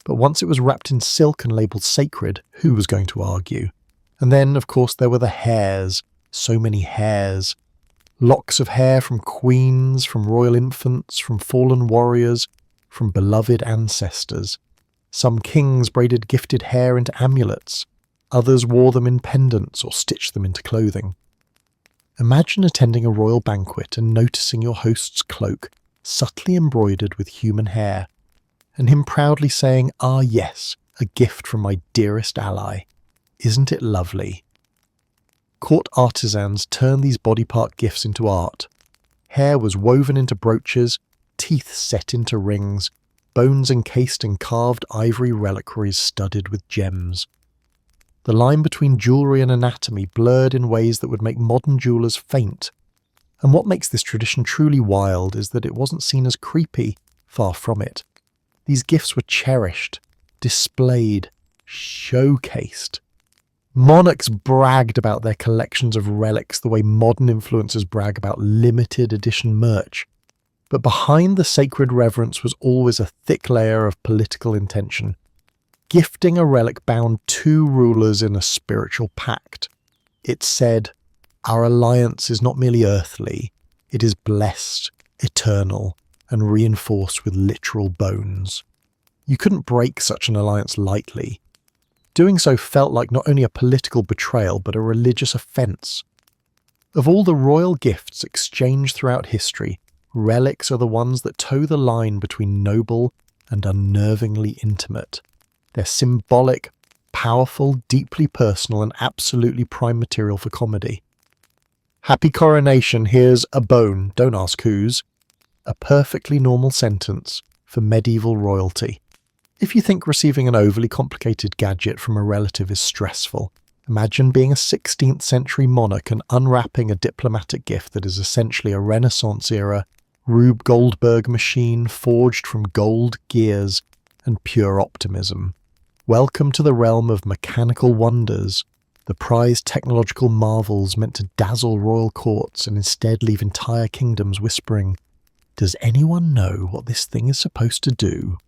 But once it was wrapped in silk and labelled sacred, who was going to argue? And then, of course, there were the hairs. So many hairs. Locks of hair from queens, from royal infants, from fallen warriors, from beloved ancestors. Some kings braided gifted hair into amulets. Others wore them in pendants or stitched them into clothing. Imagine attending a royal banquet and noticing your host's cloak subtly embroidered with human hair, and him proudly saying, "Ah yes, a gift from my dearest ally. Isn't it lovely?" Court artisans turned these body part gifts into art. Hair was woven into brooches, teeth set into rings, bones encased in carved ivory reliquaries studded with gems. The line between jewellery and anatomy blurred in ways that would make modern jewellers faint. And what makes this tradition truly wild is that it wasn't seen as creepy, far from it. These gifts were cherished, displayed, showcased. Monarchs bragged about their collections of relics the way modern influencers brag about limited edition merch. But behind the sacred reverence was always a thick layer of political intention. Gifting a relic bound two rulers in a spiritual pact. It said, "Our alliance is not merely earthly, it is blessed, eternal, and reinforced with literal bones." You couldn't break such an alliance lightly. Doing so felt like not only a political betrayal but a religious offence. Of all the royal gifts exchanged throughout history, relics are the ones that toe the line between noble and unnervingly intimate. They're symbolic, powerful, deeply personal, and absolutely prime material for comedy. Happy coronation, here's a bone, don't ask whose. A perfectly normal sentence for medieval royalty. If you think receiving an overly complicated gadget from a relative is stressful, imagine being a 16th century monarch and unwrapping a diplomatic gift that is essentially a Renaissance-era Rube Goldberg machine forged from gold gears and pure optimism. Welcome to the realm of mechanical wonders, the prized technological marvels meant to dazzle royal courts and instead leave entire kingdoms whispering, "Does anyone know what this thing is supposed to do?"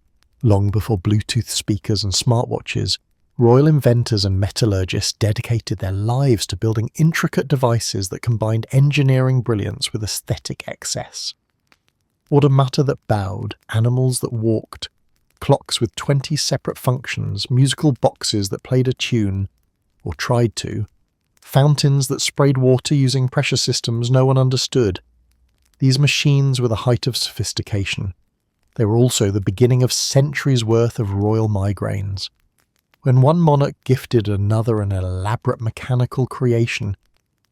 Long before Bluetooth speakers and smartwatches, royal inventors and metallurgists dedicated their lives to building intricate devices that combined engineering brilliance with aesthetic excess. Automata that bowed, animals that walked, clocks with 20 separate functions, musical boxes that played a tune, or tried to, fountains that sprayed water using pressure systems no one understood. These machines were the height of sophistication. They were also the beginning of centuries' worth of royal migraines. When one monarch gifted another an elaborate mechanical creation,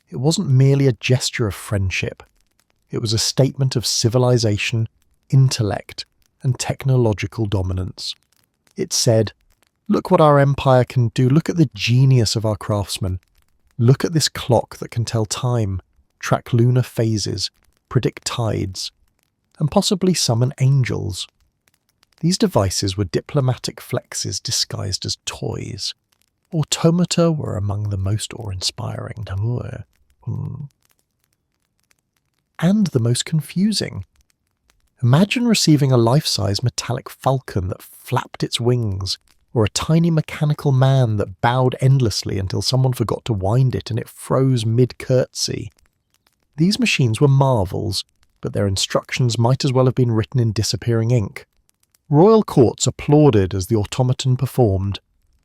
it wasn't merely a gesture of friendship. It was a statement of civilization, intellect, and technological dominance. It said, "Look what our empire can do, look at the genius of our craftsmen. Look at this clock that can tell time, track lunar phases, predict tides, and possibly summon angels." These devices were diplomatic flexes disguised as toys. Automata were among the most awe-inspiring. And the most confusing. Imagine receiving a life-size metallic falcon that flapped its wings, or a tiny mechanical man that bowed endlessly until someone forgot to wind it and it froze mid-curtsy. These machines were marvels, but their instructions might as well have been written in disappearing ink. Royal courts applauded as the automaton performed,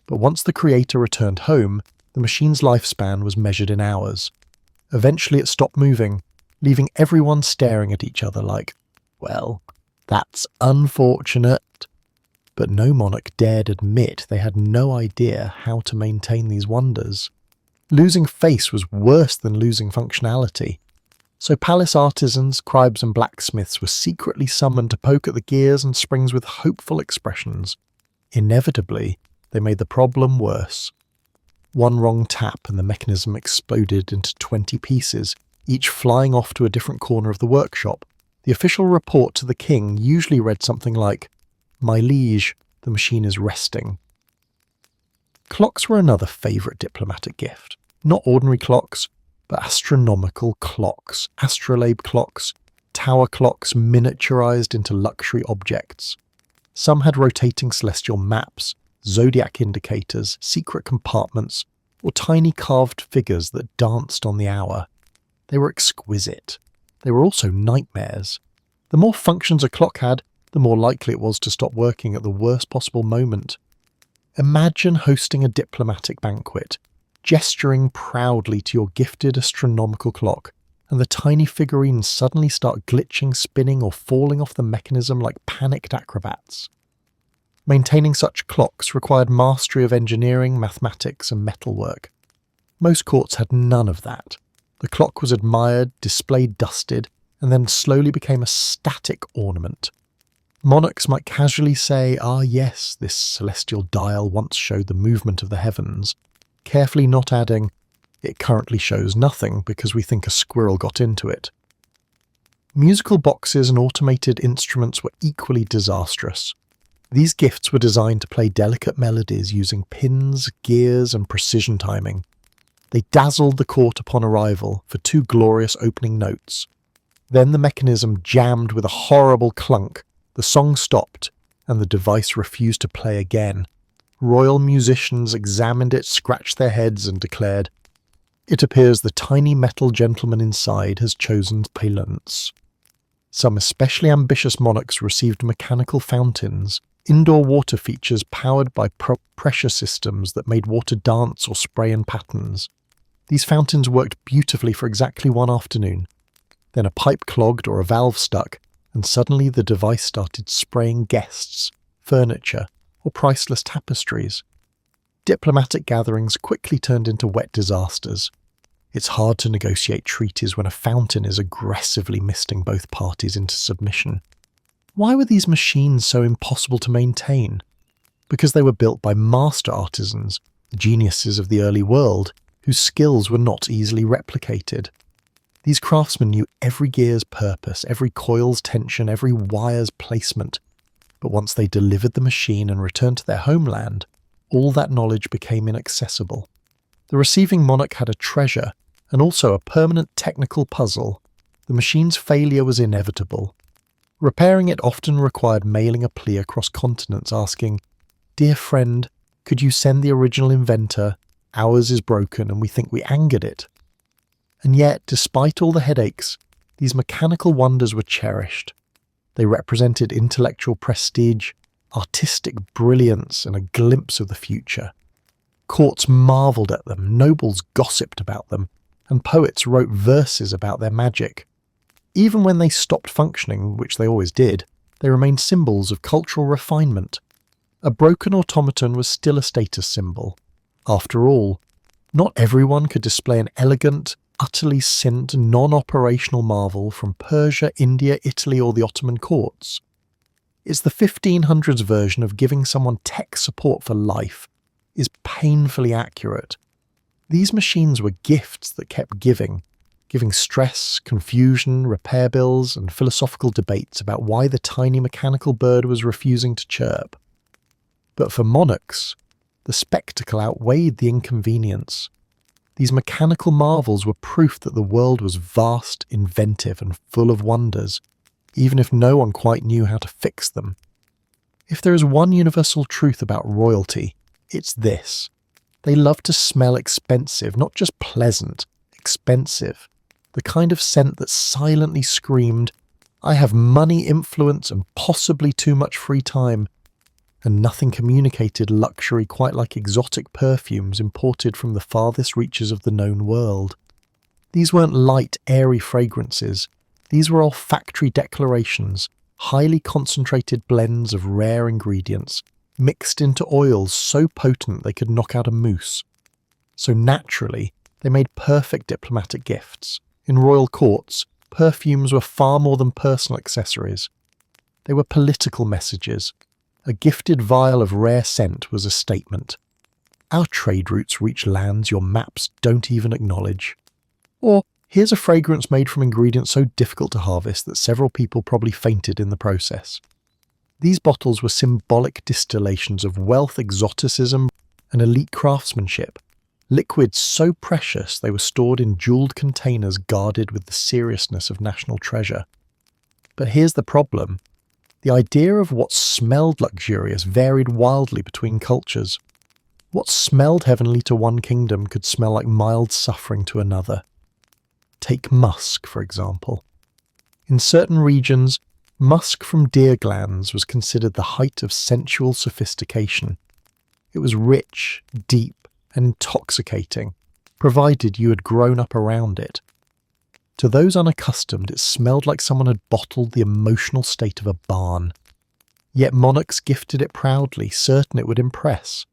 but once the creator returned home, the machine's lifespan was measured in hours. Eventually it stopped moving, leaving everyone staring at each other like, "Well, that's unfortunate." But no monarch dared admit they had no idea how to maintain these wonders. Losing face was worse than losing functionality. So palace artisans, scribes and blacksmiths were secretly summoned to poke at the gears and springs with hopeful expressions. Inevitably, they made the problem worse. One wrong tap and the mechanism exploded into 20 pieces, each flying off to a different corner of the workshop. The official report to the king usually read something like, "My liege, the machine is resting." Clocks were another favourite diplomatic gift. Not ordinary clocks, but astronomical clocks, astrolabe clocks, tower clocks miniaturized into luxury objects. Some had rotating celestial maps, zodiac indicators, secret compartments, or tiny carved figures that danced on the hour. They were exquisite. They were also nightmares. The more functions a clock had, the more likely it was to stop working at the worst possible moment. Imagine hosting a diplomatic banquet, gesturing proudly to your gifted astronomical clock, and the tiny figurines suddenly start glitching, spinning, or falling off the mechanism like panicked acrobats. Maintaining such clocks required mastery of engineering, mathematics, and metalwork. Most courts had none of that. The clock was admired, displayed, dusted, and then slowly became a static ornament. Monarchs might casually say, "Ah yes, this celestial dial once showed the movement of the heavens," carefully not adding, "It currently shows nothing because we think a squirrel got into it." Musical boxes and automated instruments were equally disastrous. These gifts were designed to play delicate melodies using pins, gears, and precision timing. They dazzled the court upon arrival for 2 glorious opening notes. Then the mechanism jammed with a horrible clunk, the song stopped, and the device refused to play again. Royal musicians examined it, scratched their heads, and declared, "It appears the tiny metal gentleman inside has chosen silence." Some especially ambitious monarchs received mechanical fountains, indoor water features powered by pressure systems that made water dance or spray in patterns. These fountains worked beautifully for exactly one afternoon. Then a pipe clogged or a valve stuck, and suddenly the device started spraying guests, furniture, or priceless tapestries. Diplomatic gatherings quickly turned into wet disasters. It's hard to negotiate treaties when a fountain is aggressively misting both parties into submission. Why were these machines so impossible to maintain? Because they were built by master artisans, the geniuses of the early world, whose skills were not easily replicated. These craftsmen knew every gear's purpose, every coil's tension, every wire's placement. But once they delivered the machine and returned to their homeland, all that knowledge became inaccessible. The receiving monarch had a treasure, and also a permanent technical puzzle. The machine's failure was inevitable. Repairing it often required mailing a plea across continents asking, "Dear friend, could you send the original inventor? Ours is broken and we think we angered it." And yet, despite all the headaches, these mechanical wonders were cherished. They represented intellectual prestige, artistic brilliance, and a glimpse of the future. Courts marvelled at them, nobles gossiped about them, and poets wrote verses about their magic. Even when they stopped functioning, which they always did, they remained symbols of cultural refinement. A broken automaton was still a status symbol. After all, not everyone could display an elegant, utterly synced, non-operational marvel from Persia, India, Italy, or the Ottoman courts. It's the 1500s version of giving someone tech support for life is painfully accurate. These machines were gifts that kept giving stress, confusion, repair bills, and philosophical debates about why the tiny mechanical bird was refusing to chirp. But for monarchs, the spectacle outweighed the inconvenience. These mechanical marvels were proof that the world was vast, inventive, and full of wonders, even if no one quite knew how to fix them. If there is one universal truth about royalty, it's this. They love to smell expensive, not just pleasant, expensive. The kind of scent that silently screamed, "I have money, influence, and possibly too much free time." And nothing communicated luxury quite like exotic perfumes imported from the farthest reaches of the known world. These weren't light, airy fragrances. These were olfactory declarations, highly concentrated blends of rare ingredients, mixed into oils so potent they could knock out a moose. So naturally, they made perfect diplomatic gifts. In royal courts, perfumes were far more than personal accessories. They were political messages. A gifted vial of rare scent was a statement. Our trade routes reach lands your maps don't even acknowledge. Or, here's a fragrance made from ingredients so difficult to harvest that several people probably fainted in the process. These bottles were symbolic distillations of wealth, exoticism, and elite craftsmanship. Liquids so precious they were stored in jeweled containers guarded with the seriousness of national treasure. But here's the problem. The idea of what smelled luxurious varied wildly between cultures. What smelled heavenly to one kingdom could smell like mild suffering to another. Take musk, for example. In certain regions, musk from deer glands was considered the height of sensual sophistication. It was rich, deep, and intoxicating, provided you had grown up around it. To those unaccustomed, it smelled like someone had bottled the emotional state of a barn. Yet monarchs gifted it proudly, certain it would impress.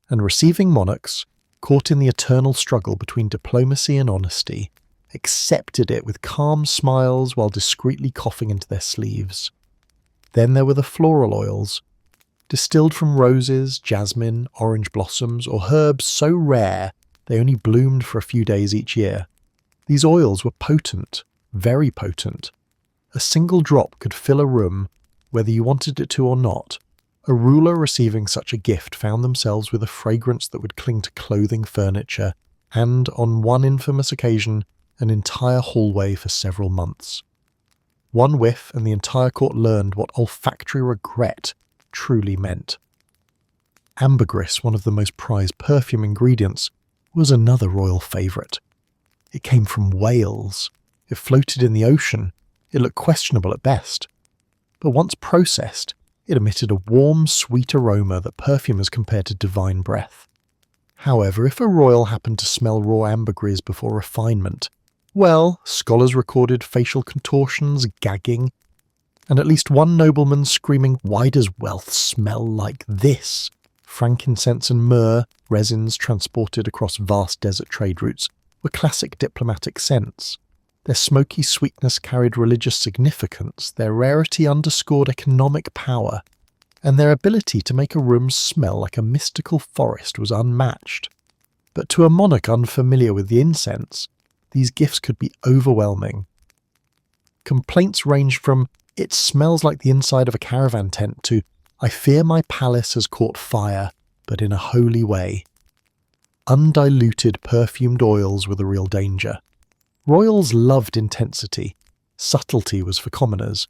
And receiving monarchs, caught in the eternal struggle between diplomacy and honesty, accepted it with calm smiles while discreetly coughing into their sleeves. Then there were the floral oils, distilled from roses, jasmine, orange blossoms, or herbs so rare they only bloomed for a few days each year. These oils were potent, very potent. A single drop could fill a room, whether you wanted it to or not. A ruler receiving such a gift found themselves with a fragrance that would cling to clothing, furniture, and, on one infamous occasion, an entire hallway for several months. One whiff and the entire court learned what olfactory regret truly meant. Ambergris, one of the most prized perfume ingredients, was another royal favourite. It came from Wales. It floated in the ocean. It looked questionable at best. But once processed, It emitted a warm, sweet aroma that perfumers compared to divine breath. However, if a royal happened to smell raw ambergris before refinement, well, scholars recorded facial contortions, gagging, and at least one nobleman screaming, "Why does wealth smell like this?" Frankincense and myrrh, resins transported across vast desert trade routes, were classic diplomatic scents. Their smoky sweetness carried religious significance, their rarity underscored economic power, and their ability to make a room smell like a mystical forest was unmatched. But to a monarch unfamiliar with the incense, these gifts could be overwhelming. Complaints ranged from, "It smells like the inside of a caravan tent," to, "I fear my palace has caught fire, but in a holy way." Undiluted perfumed oils were the real danger. Royals loved intensity. Subtlety was for commoners.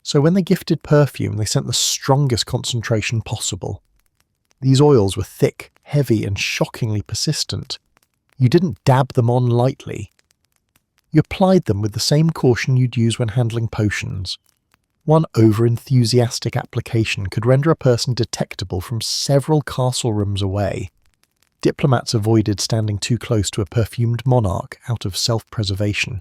So when they gifted perfume, they sent the strongest concentration possible. These oils were thick, heavy, and shockingly persistent. You didn't dab them on lightly. You applied them with the same caution you'd use when handling potions. One over-enthusiastic application could render a person detectable from several castle rooms away. Diplomats avoided standing too close to a perfumed monarch out of self-preservation.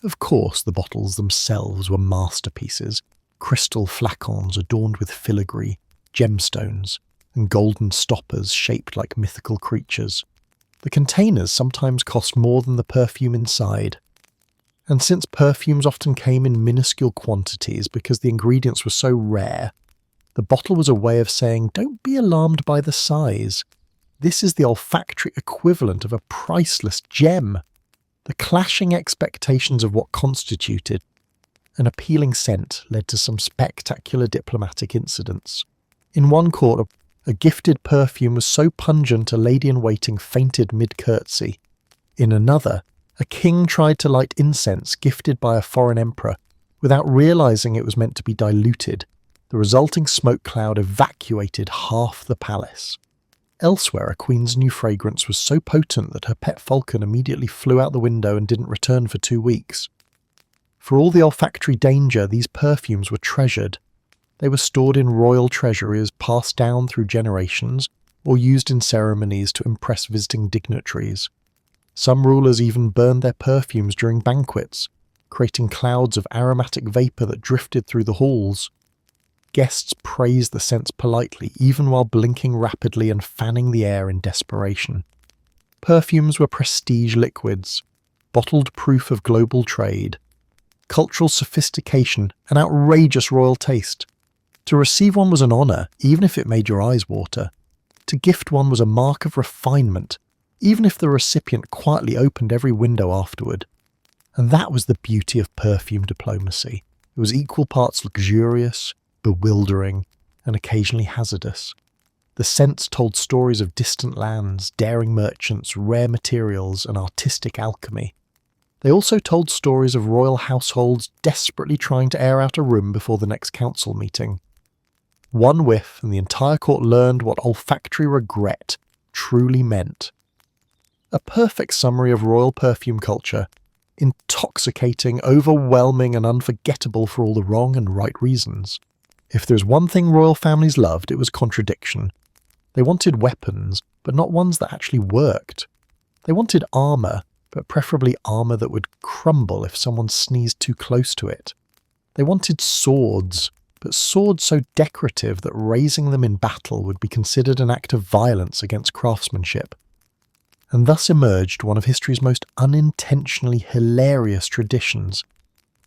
Of course, the bottles themselves were masterpieces, crystal flacons adorned with filigree, gemstones, and golden stoppers shaped like mythical creatures. The containers sometimes cost more than the perfume inside. And since perfumes often came in minuscule quantities because the ingredients were so rare, the bottle was a way of saying, "Don't be alarmed by the size. This is the olfactory equivalent of a priceless gem." The clashing expectations of what constituted an appealing scent led to some spectacular diplomatic incidents. In one court, a gifted perfume was so pungent a lady-in-waiting fainted mid-curtsy. In another, a king tried to light incense gifted by a foreign emperor without realizing it was meant to be diluted. The resulting smoke cloud evacuated half the palace. Elsewhere, a queen's new fragrance was so potent that her pet falcon immediately flew out the window and didn't return for 2 weeks. For all the olfactory danger, these perfumes were treasured. They were stored in royal treasuries, passed down through generations, or used in ceremonies to impress visiting dignitaries. Some rulers even burned their perfumes during banquets, creating clouds of aromatic vapour that drifted through the halls. Guests praised the scents politely, even while blinking rapidly and fanning the air in desperation. Perfumes were prestige liquids, bottled proof of global trade, cultural sophistication, and outrageous royal taste. To receive one was an honour, even if it made your eyes water. To gift one was a mark of refinement, even if the recipient quietly opened every window afterward. And that was the beauty of perfume diplomacy. It was equal parts luxurious, bewildering, and occasionally hazardous. The scents told stories of distant lands, daring merchants, rare materials, and artistic alchemy. They also told stories of royal households desperately trying to air out a room before the next council meeting. One whiff and the entire court learned what olfactory regret truly meant. A perfect summary of royal perfume culture: intoxicating, overwhelming, and unforgettable for all the wrong and right reasons. If there's one thing royal families loved, it was contradiction. They wanted weapons, but not ones that actually worked. They wanted armour, but preferably armour that would crumble if someone sneezed too close to it. They wanted swords, but swords so decorative that raising them in battle would be considered an act of violence against craftsmanship. And thus emerged one of history's most unintentionally hilarious traditions: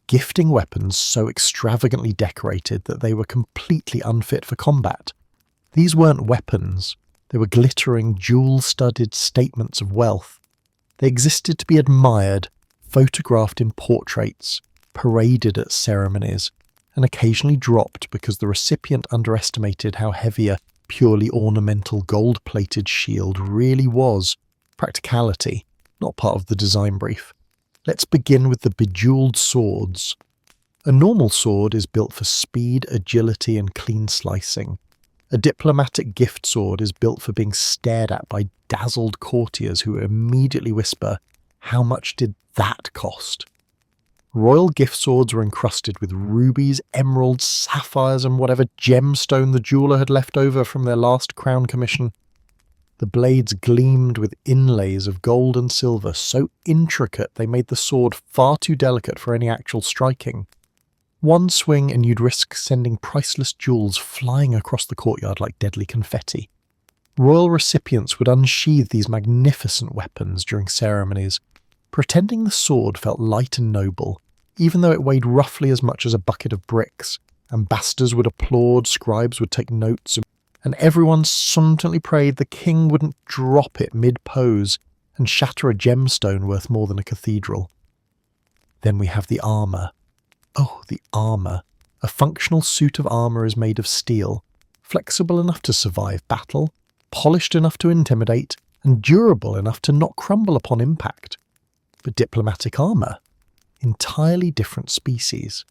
gifting weapons so extravagantly decorated that they were completely unfit for combat. These weren't weapons, they were glittering, jewel-studded statements of wealth. They existed to be admired, photographed in portraits, paraded at ceremonies, and occasionally dropped because the recipient underestimated how heavy a purely ornamental gold-plated shield really was. Practicality, not part of the design brief. Let's begin with the bejeweled swords. A normal sword is built for speed, agility, and clean slicing. A diplomatic gift sword is built for being stared at by dazzled courtiers who immediately whisper, "How much did that cost?" Royal gift swords were encrusted with rubies, emeralds, sapphires, and whatever gemstone the jeweller had left over from their last crown commission. The blades gleamed with inlays of gold and silver, so intricate they made the sword far too delicate for any actual striking. One swing and you'd risk sending priceless jewels flying across the courtyard like deadly confetti. Royal recipients would unsheathe these magnificent weapons during ceremonies, pretending the sword felt light and noble, even though it weighed roughly as much as a bucket of bricks. Ambassadors would applaud, scribes would take notes, and everyone somnolently prayed the king wouldn't drop it mid-pose and shatter a gemstone worth more than a cathedral. Then we have the armour. Oh, the armour. A functional suit of armour is made of steel, flexible enough to survive battle, polished enough to intimidate, and durable enough to not crumble upon impact. But diplomatic armour? Entirely different species.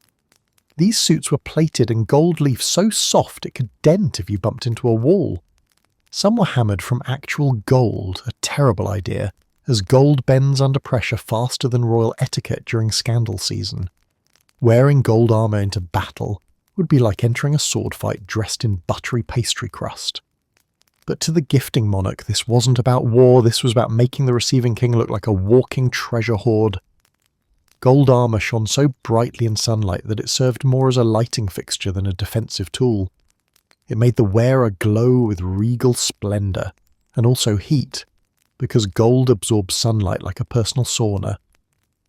These suits were plated in gold leaf so soft it could dent if you bumped into a wall. Some were hammered from actual gold, a terrible idea, as gold bends under pressure faster than royal etiquette during scandal season. Wearing gold armour into battle would be like entering a sword fight dressed in buttery pastry crust. But to the gifting monarch, this wasn't about war, this was about making the receiving king look like a walking treasure hoard. Gold armour shone so brightly in sunlight that it served more as a lighting fixture than a defensive tool. It made the wearer glow with regal splendour, and also heat, because gold absorbs sunlight like a personal sauna.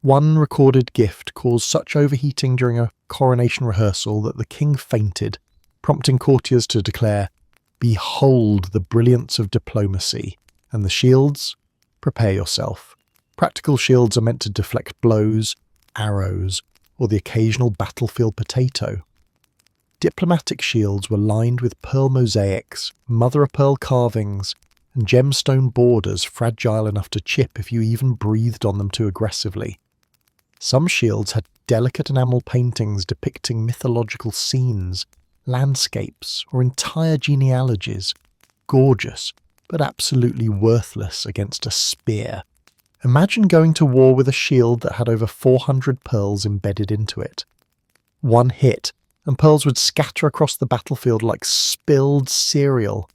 One recorded gift caused such overheating during a coronation rehearsal that the king fainted, prompting courtiers to declare, "Behold the brilliance of diplomacy," and the shields? Prepare yourself. Practical shields are meant to deflect blows, arrows, or the occasional battlefield potato. Diplomatic shields were lined with pearl mosaics, mother-of-pearl carvings, and gemstone borders fragile enough to chip if you even breathed on them too aggressively. Some shields had delicate enamel paintings depicting mythological scenes, landscapes, or entire genealogies, gorgeous, but absolutely worthless against a spear. Imagine going to war with a shield that had over 400 pearls embedded into it. One hit, and pearls would scatter across the battlefield like spilled cereal.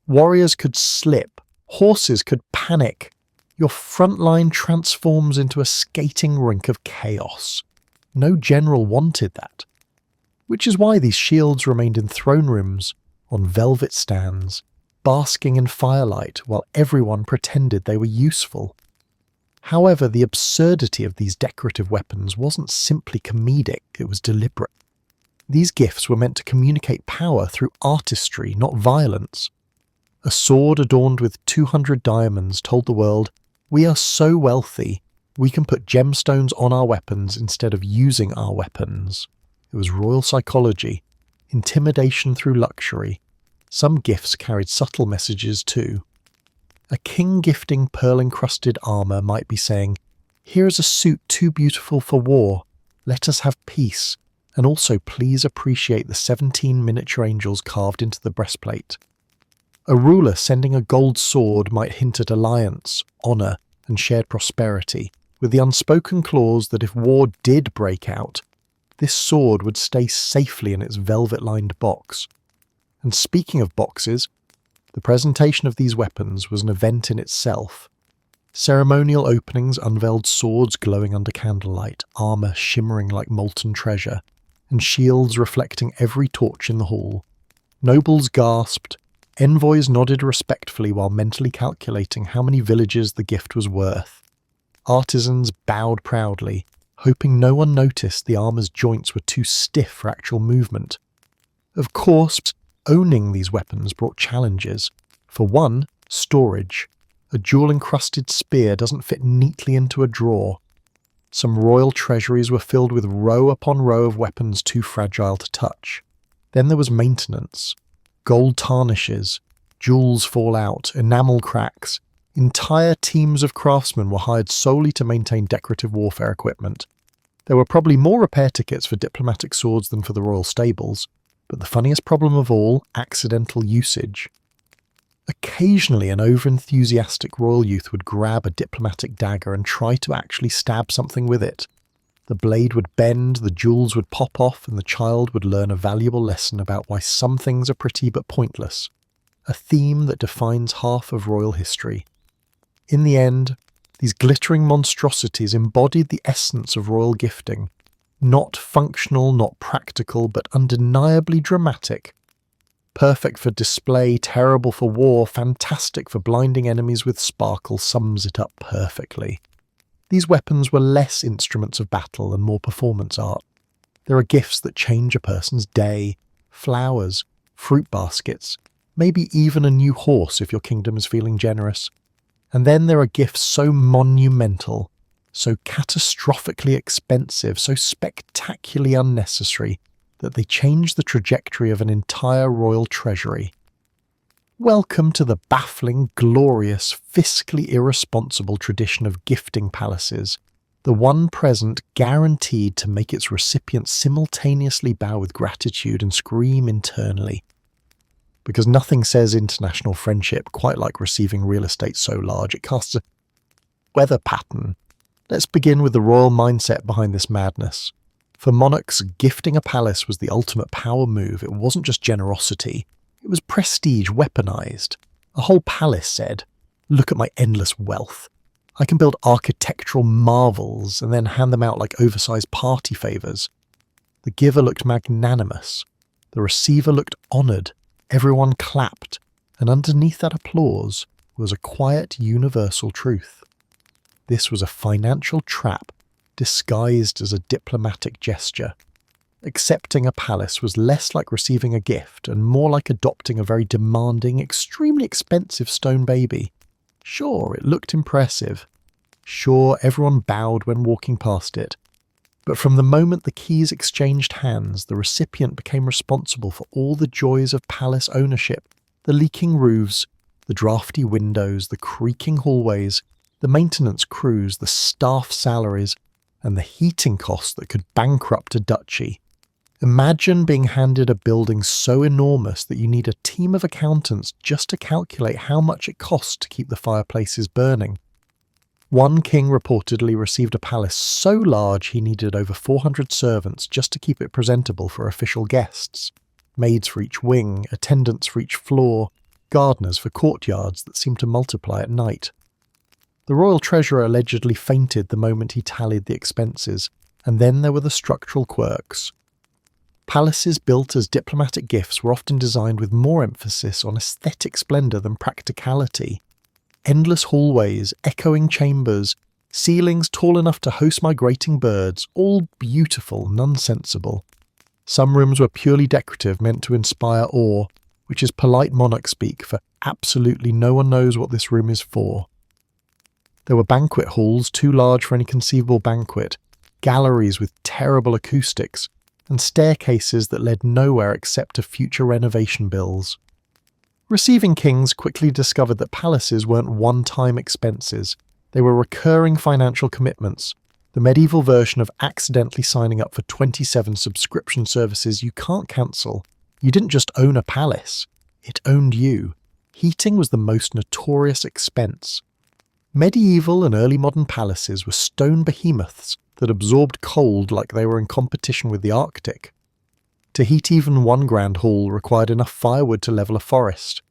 Warriors could slip, horses could panic. Your front line transforms into a skating rink of chaos. No general wanted that. Which is why these shields remained in throne rooms, on velvet stands, basking in firelight while everyone pretended they were useful. However, the absurdity of these decorative weapons wasn't simply comedic, it was deliberate. These gifts were meant to communicate power through artistry, not violence. A sword adorned with 200 diamonds told the world, "We are so wealthy, we can put gemstones on our weapons instead of using our weapons." It was royal psychology, intimidation through luxury. Some gifts carried subtle messages too. A king gifting pearl-encrusted armour might be saying, "Here is a suit too beautiful for war, let us have peace, and also please appreciate the 17 miniature angels carved into the breastplate." A ruler sending a gold sword might hint at alliance, honour, and shared prosperity, with the unspoken clause that if war did break out, this sword would stay safely in its velvet-lined box. And speaking of boxes, the presentation of these weapons was an event in itself. Ceremonial openings unveiled swords glowing under candlelight, armour shimmering like molten treasure, and shields reflecting every torch in the hall. Nobles gasped, envoys nodded respectfully while mentally calculating how many villages the gift was worth. Artisans bowed proudly, hoping no one noticed the armour's joints were too stiff for actual movement. Of course, owning these weapons brought challenges. For one, storage. A jewel-encrusted spear doesn't fit neatly into a drawer. Some royal treasuries were filled with row upon row of weapons too fragile to touch. Then there was maintenance. Gold tarnishes, jewels fall out, enamel cracks. Entire teams of craftsmen were hired solely to maintain decorative warfare equipment. There were probably more repair tickets for diplomatic swords than for the royal stables, but the funniest problem of all, accidental usage. Occasionally an over-enthusiastic royal youth would grab a diplomatic dagger and try to actually stab something with it. The blade would bend, the jewels would pop off, and the child would learn a valuable lesson about why some things are pretty but pointless, a theme that defines half of royal history. In the end, these glittering monstrosities embodied the essence of royal gifting, not functional, not practical, but undeniably dramatic. Perfect for display, terrible for war, fantastic for blinding enemies with sparkle sums it up perfectly. These weapons were less instruments of battle and more performance art. There are gifts that change a person's day, flowers, fruit baskets, maybe even a new horse if your kingdom is feeling generous. And then there are gifts so monumental, so catastrophically expensive, so spectacularly unnecessary, that they change the trajectory of an entire royal treasury. Welcome to the baffling, glorious, fiscally irresponsible tradition of gifting palaces, the one present guaranteed to make its recipient simultaneously bow with gratitude and scream internally. Because nothing says international friendship quite like receiving real estate so large it casts a weather pattern. Let's begin with the royal mindset behind this madness. For monarchs, gifting a palace was the ultimate power move. It wasn't just generosity. It was prestige weaponized. A whole palace said, "Look at my endless wealth. I can build architectural marvels and then hand them out like oversized party favors." The giver looked magnanimous. The receiver looked honored. Everyone clapped. And underneath that applause was a quiet, universal truth. This was a financial trap disguised as a diplomatic gesture. Accepting a palace was less like receiving a gift and more like adopting a very demanding, extremely expensive stone baby. Sure, it looked impressive. Sure, everyone bowed when walking past it. But from the moment the keys exchanged hands, the recipient became responsible for all the joys of palace ownership, the leaking roofs, the drafty windows, the creaking hallways, the maintenance crews, the staff salaries, and the heating costs that could bankrupt a duchy. Imagine being handed a building so enormous that you need a team of accountants just to calculate how much it costs to keep the fireplaces burning. One king reportedly received a palace so large he needed over 400 servants just to keep it presentable for official guests. Maids for each wing, attendants for each floor, gardeners for courtyards that seemed to multiply at night. The royal treasurer allegedly fainted the moment he tallied the expenses, and then there were the structural quirks. Palaces built as diplomatic gifts were often designed with more emphasis on aesthetic splendour than practicality. Endless hallways, echoing chambers, ceilings tall enough to host migrating birds, all beautiful, nonsensible. Some rooms were purely decorative, meant to inspire awe, which is polite monarch speak for absolutely no one knows what this room is for. There were banquet halls too large for any conceivable banquet, galleries with terrible acoustics, and staircases that led nowhere except to future renovation bills. Receiving kings quickly discovered that palaces weren't one-time expenses. They were recurring financial commitments, the medieval version of accidentally signing up for 27 subscription services you can't cancel. You didn't just own a palace, it owned you. Heating was the most notorious expense. Medieval and early modern palaces were stone behemoths that absorbed cold like they were in competition with the Arctic. To heat even one grand hall required enough firewood to level a forest.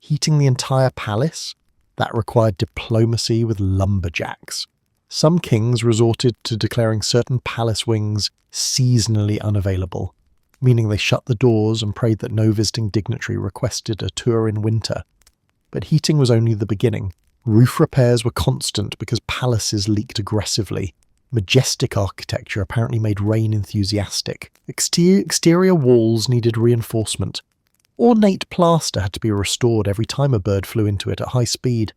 Heating the entire palace? That required diplomacy with lumberjacks. Some kings resorted to declaring certain palace wings seasonally unavailable, meaning they shut the doors and prayed that no visiting dignitary requested a tour in winter. But heating was only the beginning. Roof repairs were constant because palaces leaked aggressively. Majestic architecture apparently made rain enthusiastic. Exterior walls needed reinforcement. Ornate plaster had to be restored every time a bird flew into it at high speed.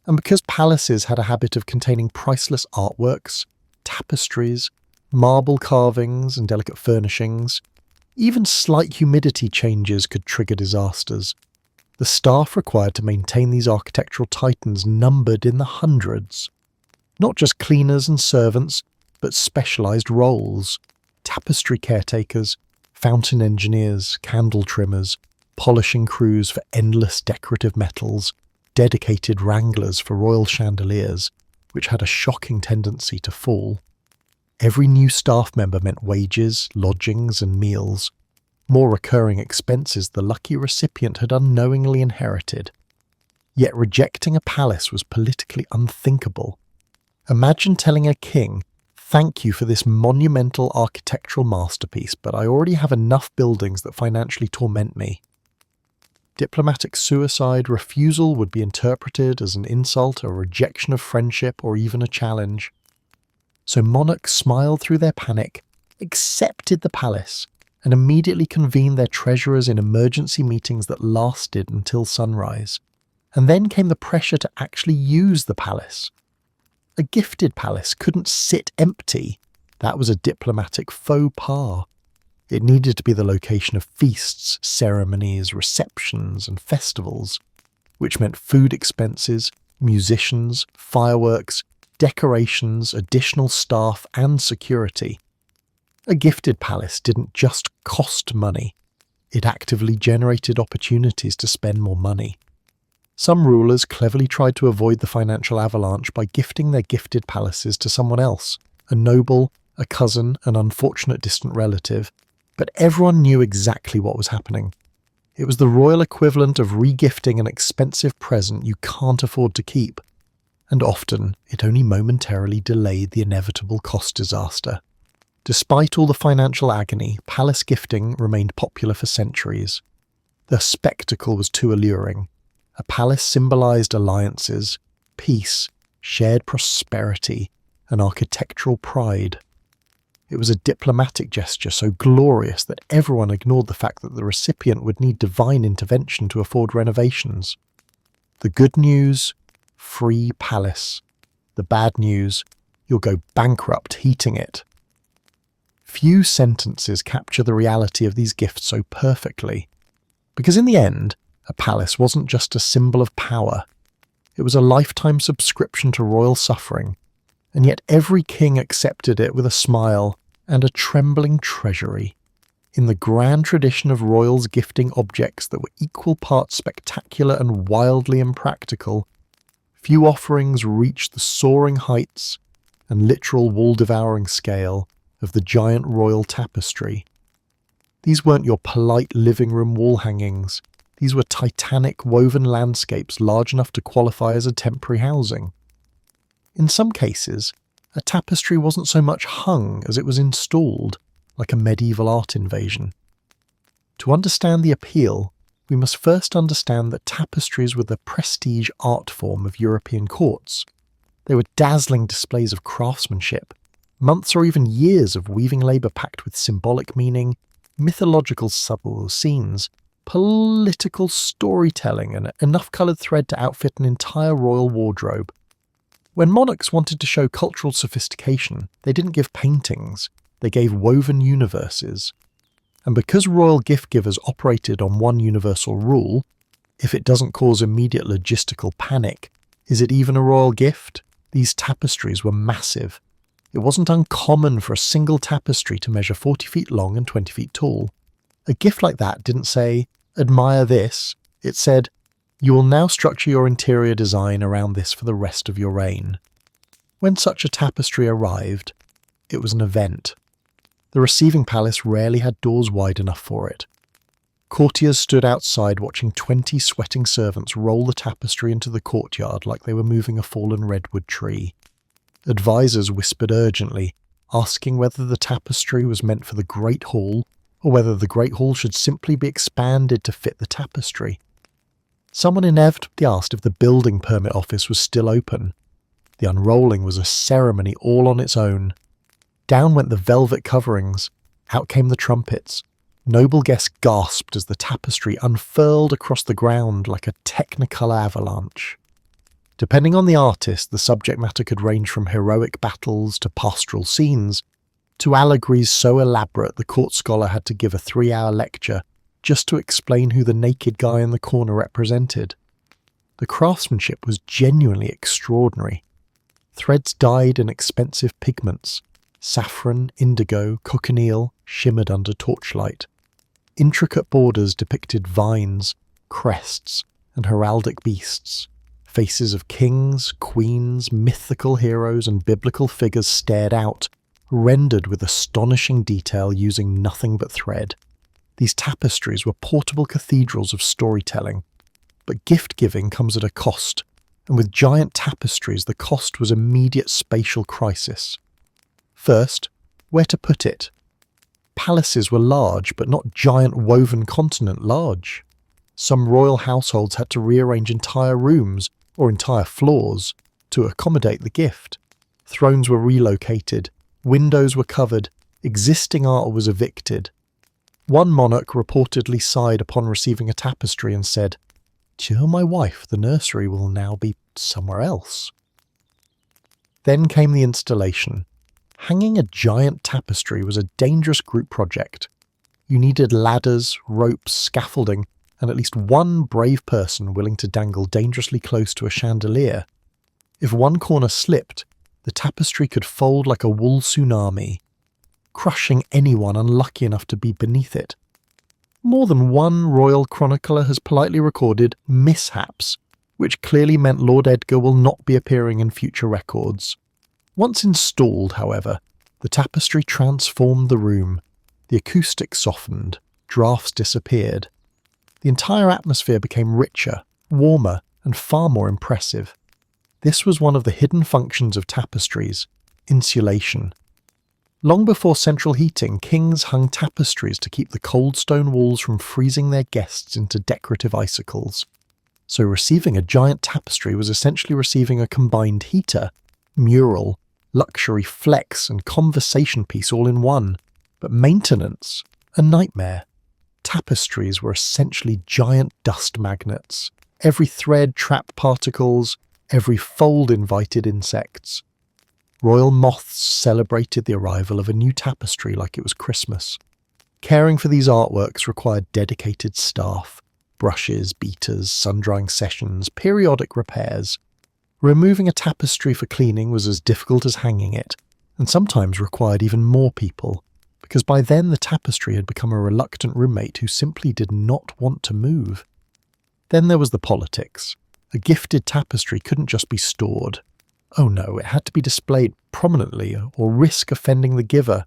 And because palaces had a habit of containing priceless artworks, tapestries, marble carvings, and delicate furnishings, even slight humidity changes could trigger disasters. The staff required to maintain these architectural titans numbered in the hundreds. Not just cleaners and servants, but specialised roles. Tapestry caretakers, fountain engineers, candle trimmers, polishing crews for endless decorative metals, dedicated wranglers for royal chandeliers, which had a shocking tendency to fall. Every new staff member meant wages, lodgings, and meals, more recurring expenses the lucky recipient had unknowingly inherited. Yet rejecting a palace was politically unthinkable. Imagine telling a king, "Thank you for this monumental architectural masterpiece, but I already have enough buildings that financially torment me." Diplomatic suicide, refusal would be interpreted as an insult, a rejection of friendship, or even a challenge. So monarchs smiled through their panic, accepted the palace, and immediately convened their treasurers in emergency meetings that lasted until sunrise. And then came the pressure to actually use the palace. A gifted palace couldn't sit empty. That was a diplomatic faux pas. It needed to be the location of feasts, ceremonies, receptions, and festivals, which meant food expenses, musicians, fireworks, decorations, additional staff, and security. A gifted palace didn't just cost money. It actively generated opportunities to spend more money. Some rulers cleverly tried to avoid the financial avalanche by gifting their gifted palaces to someone else, a noble, a cousin, an unfortunate distant relative, but everyone knew exactly what was happening. It was the royal equivalent of regifting an expensive present you can't afford to keep, and often it only momentarily delayed the inevitable cost disaster. Despite all the financial agony, palace gifting remained popular for centuries. The spectacle was too alluring. A palace symbolized alliances, peace, shared prosperity, and architectural pride. It was a diplomatic gesture so glorious that everyone ignored the fact that the recipient would need divine intervention to afford renovations. The good news, free palace. The bad news, you'll go bankrupt heating it. Few sentences capture the reality of these gifts so perfectly, because in the end, a palace wasn't just a symbol of power. It was a lifetime subscription to royal suffering, and yet every king accepted it with a smile and a trembling treasury. In the grand tradition of royals gifting objects that were equal parts spectacular and wildly impractical, few offerings reached the soaring heights and literal wall-devouring scale of the giant royal tapestry. These weren't your polite living room wall hangings. These were titanic woven landscapes large enough to qualify as a temporary housing. In some cases, a tapestry wasn't so much hung as it was installed, like a medieval art invasion. To understand the appeal, we must first understand that tapestries were the prestige art form of European courts. They were dazzling displays of craftsmanship, months or even years of weaving labour packed with symbolic meaning, mythological subtle scenes, political storytelling, and enough coloured thread to outfit an entire royal wardrobe. When monarchs wanted to show cultural sophistication, they didn't give paintings, they gave woven universes. And because royal gift givers operated on one universal rule, if it doesn't cause immediate logistical panic, is it even a royal gift? These tapestries were massive. It wasn't uncommon for a single tapestry to measure 40 feet long and 20 feet tall. A gift like that didn't say, "Admire this." It said, "You will now structure your interior design around this for the rest of your reign." When such a tapestry arrived, it was an event. The receiving palace rarely had doors wide enough for it. Courtiers stood outside watching 20 sweating servants roll the tapestry into the courtyard like they were moving a fallen redwood tree. Advisors whispered urgently, asking whether the tapestry was meant for the Great Hall or whether the Great Hall should simply be expanded to fit the tapestry. Someone inevitably asked if the building permit office was still open. The unrolling was a ceremony all on its own. Down went the velvet coverings, out came the trumpets. Noble guests gasped as the tapestry unfurled across the ground like a technicolor avalanche. Depending on the artist, the subject matter could range from heroic battles to pastoral scenes, to allegories so elaborate the court scholar had to give a 3-hour lecture just to explain who the naked guy in the corner represented. The craftsmanship was genuinely extraordinary. Threads dyed in expensive pigments. Saffron, indigo, cochineal shimmered under torchlight. Intricate borders depicted vines, crests, and heraldic beasts. Faces of kings, queens, mythical heroes, and biblical figures stared out, rendered with astonishing detail using nothing but thread. These tapestries were portable cathedrals of storytelling. But gift-giving comes at a cost, and with giant tapestries the cost was immediate spatial crisis. First, where to put it? Palaces were large, but not giant woven continent large. Some royal households had to rearrange entire rooms, or entire floors, to accommodate the gift. Thrones were relocated, windows were covered, existing art was evicted. One monarch reportedly sighed upon receiving a tapestry and said, "To my wife, the nursery will now be somewhere else." Then came the installation. Hanging a giant tapestry was a dangerous group project. You needed ladders, ropes, scaffolding, and at least one brave person willing to dangle dangerously close to a chandelier. If one corner slipped, the tapestry could fold like a wool tsunami, crushing anyone unlucky enough to be beneath it. More than one royal chronicler has politely recorded mishaps, which clearly meant Lord Edgar will not be appearing in future records. Once installed, however, the tapestry transformed the room. The acoustics softened, drafts disappeared. The entire atmosphere became richer, warmer, and far more impressive. This was one of the hidden functions of tapestries: insulation. Long before central heating, kings hung tapestries to keep the cold stone walls from freezing their guests into decorative icicles. So receiving a giant tapestry was essentially receiving a combined heater, mural, luxury flex, and conversation piece all in one. But maintenance? A nightmare. Tapestries were essentially giant dust magnets. Every thread trapped particles, every fold invited insects. Royal moths celebrated the arrival of a new tapestry like it was Christmas. Caring for these artworks required dedicated staff, brushes, beaters, sun-drying sessions, periodic repairs. Removing a tapestry for cleaning was as difficult as hanging it, and sometimes required even more people, because by then the tapestry had become a reluctant roommate who simply did not want to move. Then there was the politics. A gifted tapestry couldn't just be stored. Oh no, it had to be displayed prominently or risk offending the giver.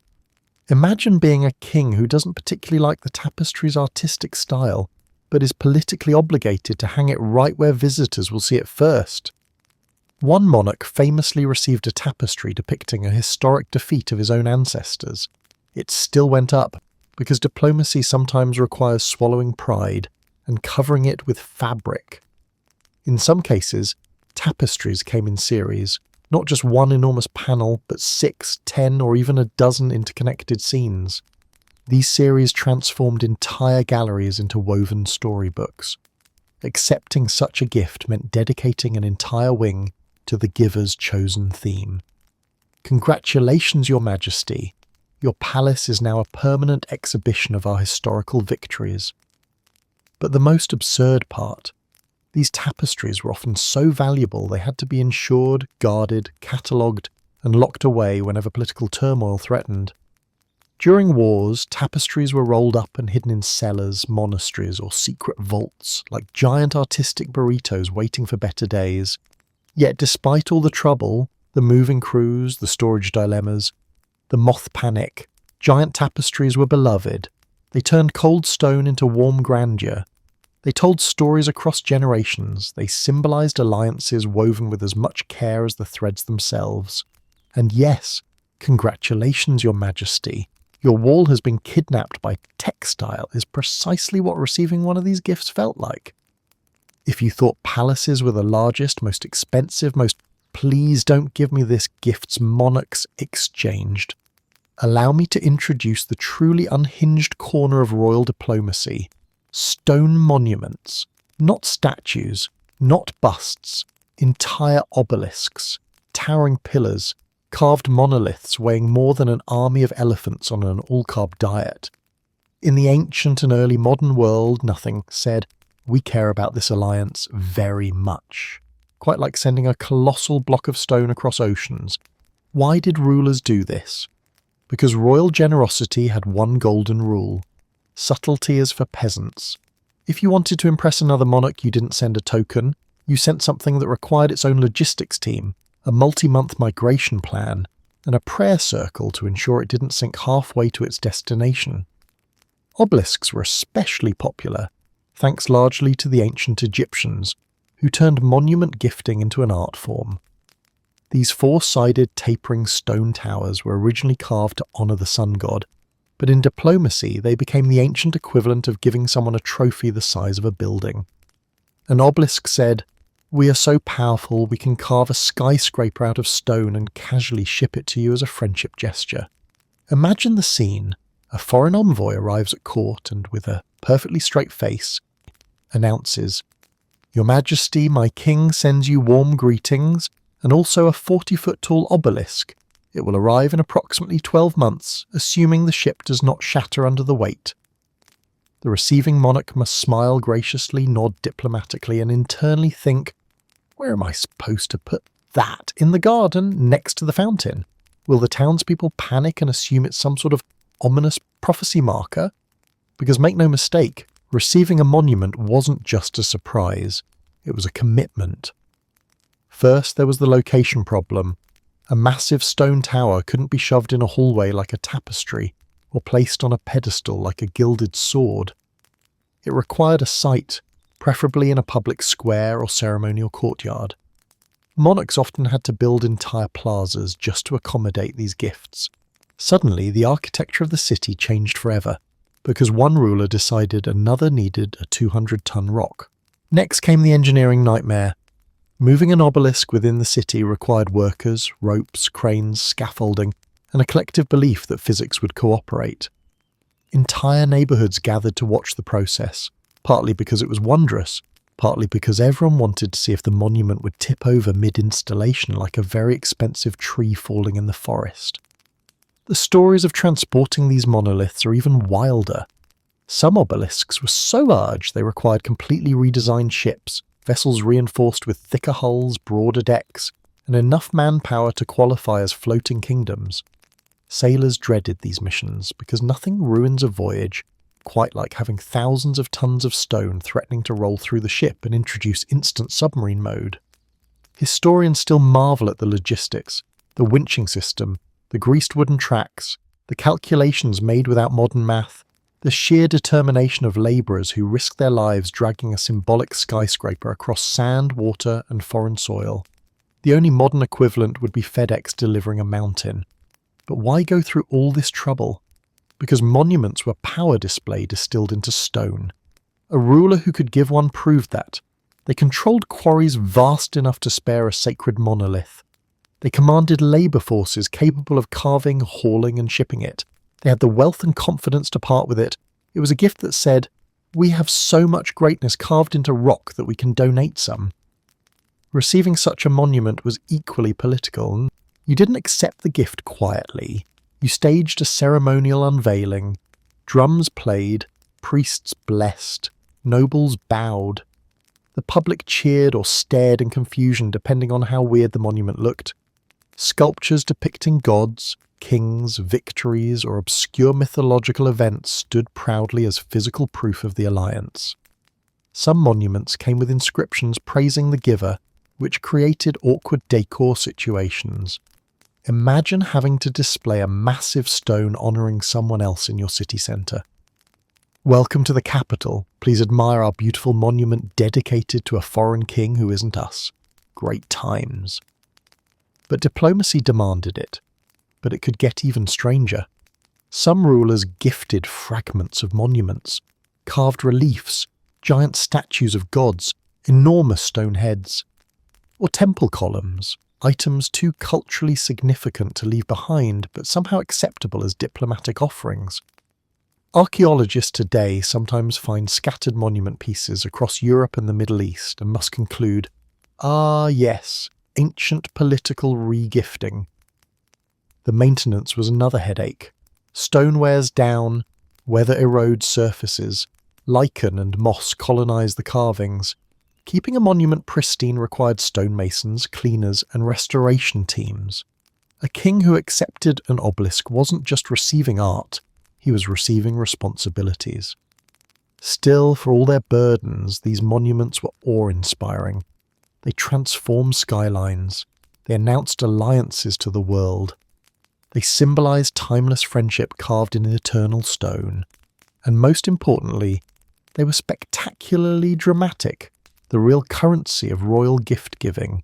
Imagine being a king who doesn't particularly like the tapestry's artistic style, but is politically obligated to hang it right where visitors will see it first. One monarch famously received a tapestry depicting a historic defeat of his own ancestors. It still went up, because diplomacy sometimes requires swallowing pride and covering it with fabric. In some cases, tapestries came in series, not just one enormous panel, but 6, 10, or even a dozen interconnected scenes. These series transformed entire galleries into woven storybooks. Accepting such a gift meant dedicating an entire wing to the giver's chosen theme. Congratulations, Your Majesty. Your palace is now a permanent exhibition of our historical victories. But the most absurd part, these tapestries were often so valuable they had to be insured, guarded, catalogued, and locked away whenever political turmoil threatened. During wars, tapestries were rolled up and hidden in cellars, monasteries, or secret vaults, like giant artistic burritos waiting for better days. Yet despite all the trouble, the moving crews, the storage dilemmas, the moth panic, giant tapestries were beloved. They turned cold stone into warm grandeur. They told stories across generations. They symbolized alliances woven with as much care as the threads themselves. And yes, congratulations, Your Majesty. Your wall has been kidnapped by textile is precisely what receiving one of these gifts felt like. If you thought palaces were the largest, most expensive, most please don't give me this gifts monarchs exchanged, allow me to introduce the truly unhinged corner of royal diplomacy. Stone monuments, not statues, not busts, entire obelisks, towering pillars, carved monoliths weighing more than an army of elephants on an all-carb diet. In the ancient and early modern world, nothing said, "We care about this alliance very much." Quite like sending a colossal block of stone across oceans. Why did rulers do this? Because royal generosity had one golden rule. Subtlety is for peasants. If you wanted to impress another monarch, you didn't send a token. You sent something that required its own logistics team, a multi-month migration plan, and a prayer circle to ensure it didn't sink halfway to its destination. Obelisks were especially popular, thanks largely to the ancient Egyptians, who turned monument gifting into an art form. These four-sided tapering stone towers were originally carved to honour the sun god, but in diplomacy they became the ancient equivalent of giving someone a trophy the size of a building. An obelisk said, "We are so powerful we can carve a skyscraper out of stone and casually ship it to you as a friendship gesture." Imagine the scene. A foreign envoy arrives at court and, with a perfectly straight face, announces, "Your Majesty, my king sends you warm greetings, and also a 40-foot-tall obelisk. It will arrive in approximately 12 months, assuming the ship does not shatter under the weight." The receiving monarch must smile graciously, nod diplomatically, and internally think, "Where am I supposed to put that? In the garden, next to the fountain? Will the townspeople panic and assume it's some sort of ominous prophecy marker?" Because make no mistake, receiving a monument wasn't just a surprise, it was a commitment. First, there was the location problem. A massive stone tower couldn't be shoved in a hallway like a tapestry, or placed on a pedestal like a gilded sword. It required a site, preferably in a public square or ceremonial courtyard. Monarchs often had to build entire plazas just to accommodate these gifts. Suddenly, the architecture of the city changed forever, because one ruler decided another needed a 200-ton rock. Next came the engineering nightmare. Moving an obelisk within the city required workers, ropes, cranes, scaffolding, and a collective belief that physics would cooperate. Entire neighbourhoods gathered to watch the process, partly because it was wondrous, partly because everyone wanted to see if the monument would tip over mid-installation like a very expensive tree falling in the forest. The stories of transporting these monoliths are even wilder. Some obelisks were so large they required completely redesigned ships, vessels reinforced with thicker hulls, broader decks, and enough manpower to qualify as floating kingdoms. Sailors dreaded these missions because nothing ruins a voyage quite like having thousands of tons of stone threatening to roll through the ship and introduce instant submarine mode. Historians still marvel at the logistics, the winching system, the greased wooden tracks, the calculations made without modern math, the sheer determination of labourers who risk their lives dragging a symbolic skyscraper across sand, water, and foreign soil. The only modern equivalent would be FedEx delivering a mountain. But why go through all this trouble? Because monuments were power display distilled into stone. A ruler who could give one proved that. They controlled quarries vast enough to spare a sacred monolith. They commanded labour forces capable of carving, hauling, and shipping it. They had the wealth and confidence to part with it. It was a gift that said, "We have so much greatness carved into rock that we can donate some." Receiving such a monument was equally political. You didn't accept the gift quietly. You staged a ceremonial unveiling. Drums played, priests blessed, nobles bowed. The public cheered or stared in confusion depending on how weird the monument looked. Sculptures depicting gods, kings, victories, or obscure mythological events stood proudly as physical proof of the alliance. Some monuments came with inscriptions praising the giver, which created awkward decor situations. Imagine having to display a massive stone honouring someone else in your city centre. "Welcome to the capital. Please admire our beautiful monument dedicated to a foreign king who isn't us." Great times. But diplomacy demanded it. But it could get even stranger. Some rulers gifted fragments of monuments, carved reliefs, giant statues of gods, enormous stone heads, or temple columns, items too culturally significant to leave behind but somehow acceptable as diplomatic offerings. Archaeologists today sometimes find scattered monument pieces across Europe and the Middle East and must conclude, yes, ancient political re-gifting. The maintenance was another headache. Stone wears down, weather erodes surfaces, lichen and moss colonise the carvings. Keeping a monument pristine required stonemasons, cleaners, and restoration teams. A king who accepted an obelisk wasn't just receiving art, he was receiving responsibilities. Still, for all their burdens, these monuments were awe-inspiring. They transformed skylines. They announced alliances to the world. They symbolised timeless friendship carved in eternal stone. And most importantly, they were spectacularly dramatic, the real currency of royal gift-giving.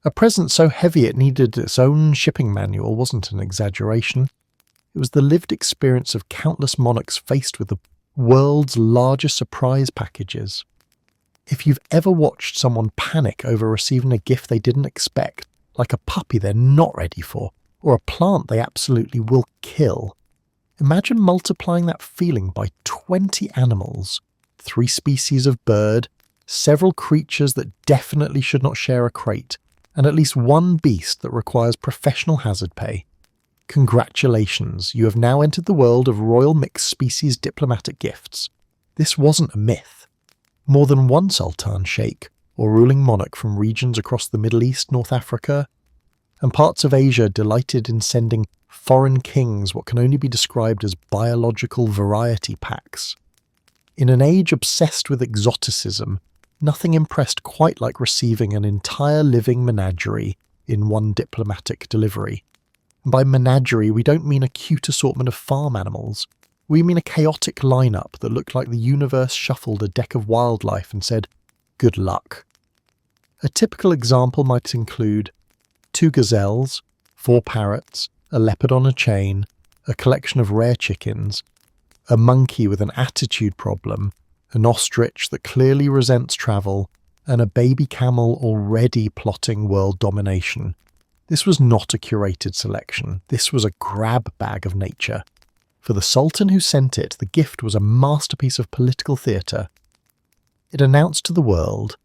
A present so heavy it needed its own shipping manual wasn't an exaggeration. It was the lived experience of countless monarchs faced with the world's largest surprise packages. If you've ever watched someone panic over receiving a gift they didn't expect, like a puppy they're not ready for, or a plant they absolutely will kill, imagine multiplying that feeling by 20 animals, 3 species of bird, several creatures that definitely should not share a crate, and at least one beast that requires professional hazard pay. Congratulations, you have now entered the world of royal mixed species diplomatic gifts. This wasn't a myth. More than one sultan sheikh, or ruling monarch from regions across the Middle East, North Africa, and parts of Asia delighted in sending foreign kings what can only be described as biological variety packs. In an age obsessed with exoticism, nothing impressed quite like receiving an entire living menagerie in one diplomatic delivery. And by menagerie, we don't mean a cute assortment of farm animals. We mean a chaotic lineup that looked like the universe shuffled a deck of wildlife and said, "Good luck." A typical example might include 2 gazelles, 4 parrots, a leopard on a chain, a collection of rare chickens, a monkey with an attitude problem, an ostrich that clearly resents travel, and a baby camel already plotting world domination. This was not a curated selection. This was a grab bag of nature. For the sultan who sent it, the gift was a masterpiece of political theatre. It announced to the world,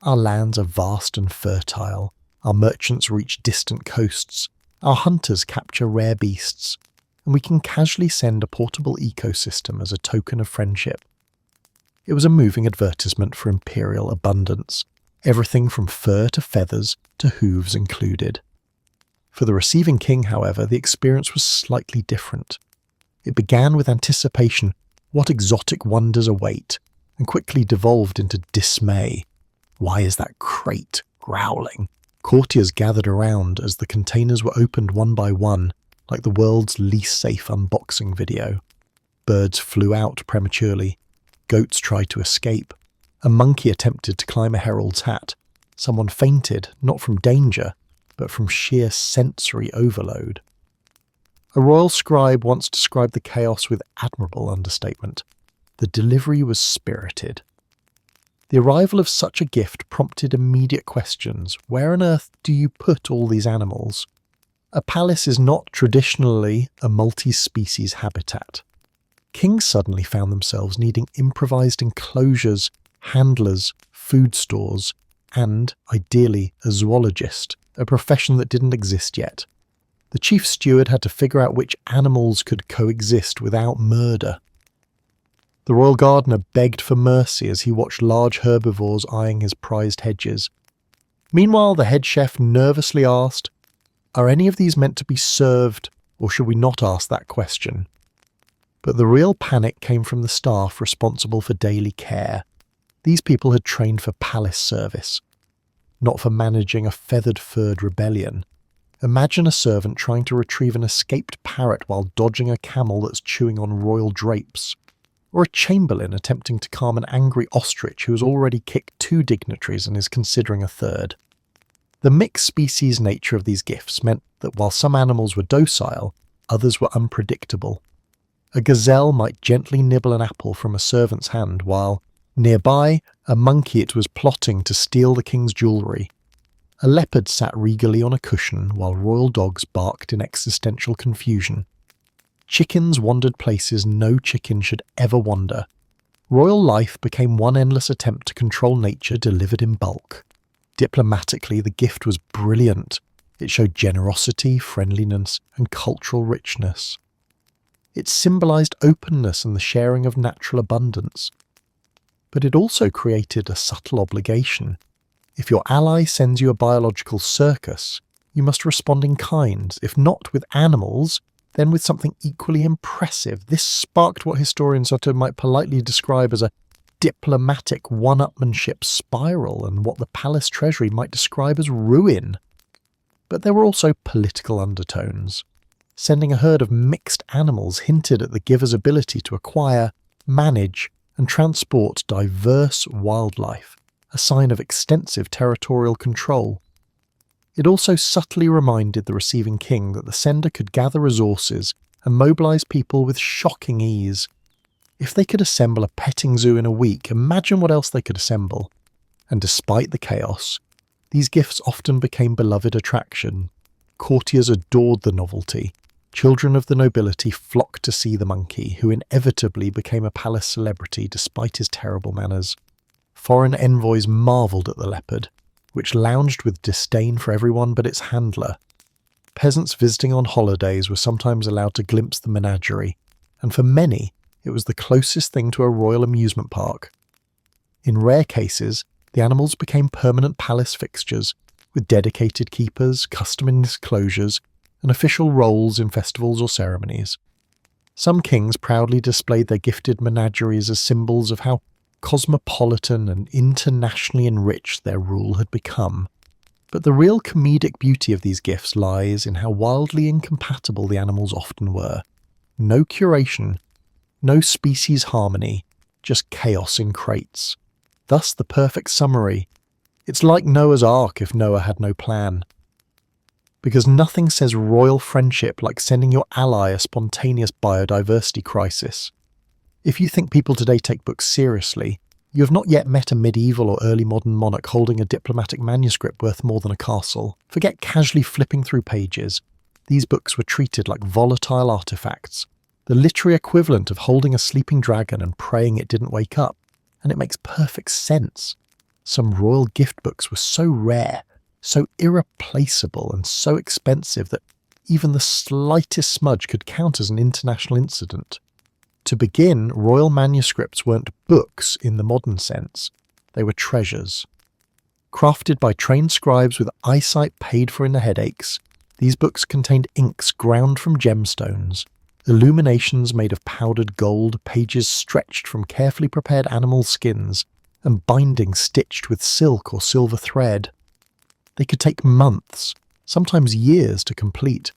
our lands are vast and fertile, our merchants reach distant coasts, our hunters capture rare beasts, and we can casually send a portable ecosystem as a token of friendship. It was a moving advertisement for imperial abundance, everything from fur to feathers to hooves included. For the receiving king, however, the experience was slightly different. It began with anticipation, what exotic wonders await, and quickly devolved into dismay. Why is that crate growling? Courtiers gathered around as the containers were opened one by one, like the world's least safe unboxing video. Birds flew out prematurely. Goats tried to escape. A monkey attempted to climb a herald's hat. Someone fainted, not from danger, but from sheer sensory overload. A royal scribe once described the chaos with admirable understatement. The delivery was spirited. The arrival of such a gift prompted immediate questions. Where on earth do you put all these animals? A palace is not traditionally a multi-species habitat. Kings suddenly found themselves needing improvised enclosures, handlers, food stores, and, ideally, a zoologist, a profession that didn't exist yet. The chief steward had to figure out which animals could coexist without murder. The royal gardener begged for mercy as he watched large herbivores eyeing his prized hedges. Meanwhile, the head chef nervously asked, "Are any of these meant to be served, or should we not ask that question?" But the real panic came from the staff responsible for daily care. These people had trained for palace service, not for managing a feathered-furred rebellion. Imagine a servant trying to retrieve an escaped parrot while dodging a camel that's chewing on royal drapes, or a chamberlain attempting to calm an angry ostrich who has already kicked 2 dignitaries and is considering a third. The mixed species nature of these gifts meant that while some animals were docile, others were unpredictable. A gazelle might gently nibble an apple from a servant's hand while, nearby, a monkey it was plotting to steal the king's jewellery. A leopard sat regally on a cushion while royal dogs barked in existential confusion. Chickens wandered places no chicken should ever wander. Royal life became one endless attempt to control nature delivered in bulk. Diplomatically, the gift was brilliant. It showed generosity, friendliness, and cultural richness. It symbolised openness and the sharing of natural abundance. But it also created a subtle obligation. If your ally sends you a biological circus, you must respond in kind, if not with animals, then with something equally impressive. This sparked what historians might politely describe as a diplomatic one-upmanship spiral and what the palace treasury might describe as ruin. But there were also political undertones. Sending a herd of mixed animals hinted at the giver's ability to acquire, manage, and transport diverse wildlife, a sign of extensive territorial control. It also subtly reminded the receiving king that the sender could gather resources and mobilize people with shocking ease. If they could assemble a petting zoo in a week, imagine what else they could assemble. And despite the chaos, these gifts often became beloved attraction. Courtiers adored the novelty. Children of the nobility flocked to see the monkey, who inevitably became a palace celebrity despite his terrible manners. Foreign envoys marvelled at the leopard, which lounged with disdain for everyone but its handler. Peasants visiting on holidays were sometimes allowed to glimpse the menagerie, and for many, it was the closest thing to a royal amusement park. In rare cases, the animals became permanent palace fixtures, with dedicated keepers, custom disclosures, and official roles in festivals or ceremonies. Some kings proudly displayed their gifted menageries as symbols of how cosmopolitan and internationally enriched their rule had become. But the real comedic beauty of these gifts lies in how wildly incompatible the animals often were. No curation, no species harmony, just chaos in crates. Thus the perfect summary: it's like Noah's Ark if Noah had no plan. Because nothing says royal friendship like sending your ally a spontaneous biodiversity crisis. If you think people today take books seriously, you have not yet met a medieval or early modern monarch holding a diplomatic manuscript worth more than a castle. Forget casually flipping through pages. These books were treated like volatile artifacts, the literary equivalent of holding a sleeping dragon and praying it didn't wake up. And it makes perfect sense. Some royal gift books were so rare, so irreplaceable, and so expensive that even the slightest smudge could count as an international incident. To begin, royal manuscripts weren't books in the modern sense. They were treasures. Crafted by trained scribes with eyesight paid for in the headaches, these books contained inks ground from gemstones, illuminations made of powdered gold, pages stretched from carefully prepared animal skins, and bindings stitched with silk or silver thread. They could take months, sometimes years, to complete.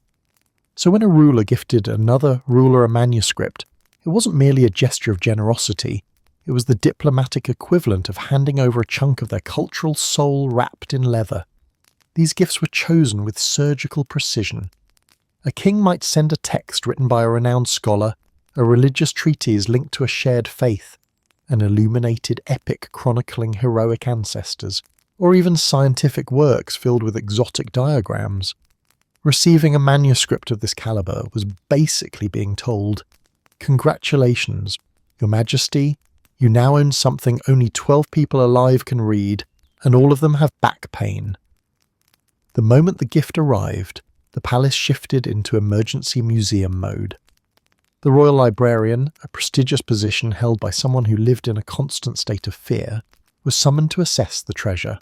So when a ruler gifted another ruler a manuscript, it wasn't merely a gesture of generosity, it was the diplomatic equivalent of handing over a chunk of their cultural soul wrapped in leather. These gifts were chosen with surgical precision. A king might send a text written by a renowned scholar, a religious treatise linked to a shared faith, an illuminated epic chronicling heroic ancestors, or even scientific works filled with exotic diagrams. Receiving a manuscript of this caliber was basically being told, "Congratulations, Your Majesty, you now own something only 12 people alive can read, and all of them have back pain." The moment the gift arrived, the palace shifted into emergency museum mode. The royal librarian, a prestigious position held by someone who lived in a constant state of fear, was summoned to assess the treasure.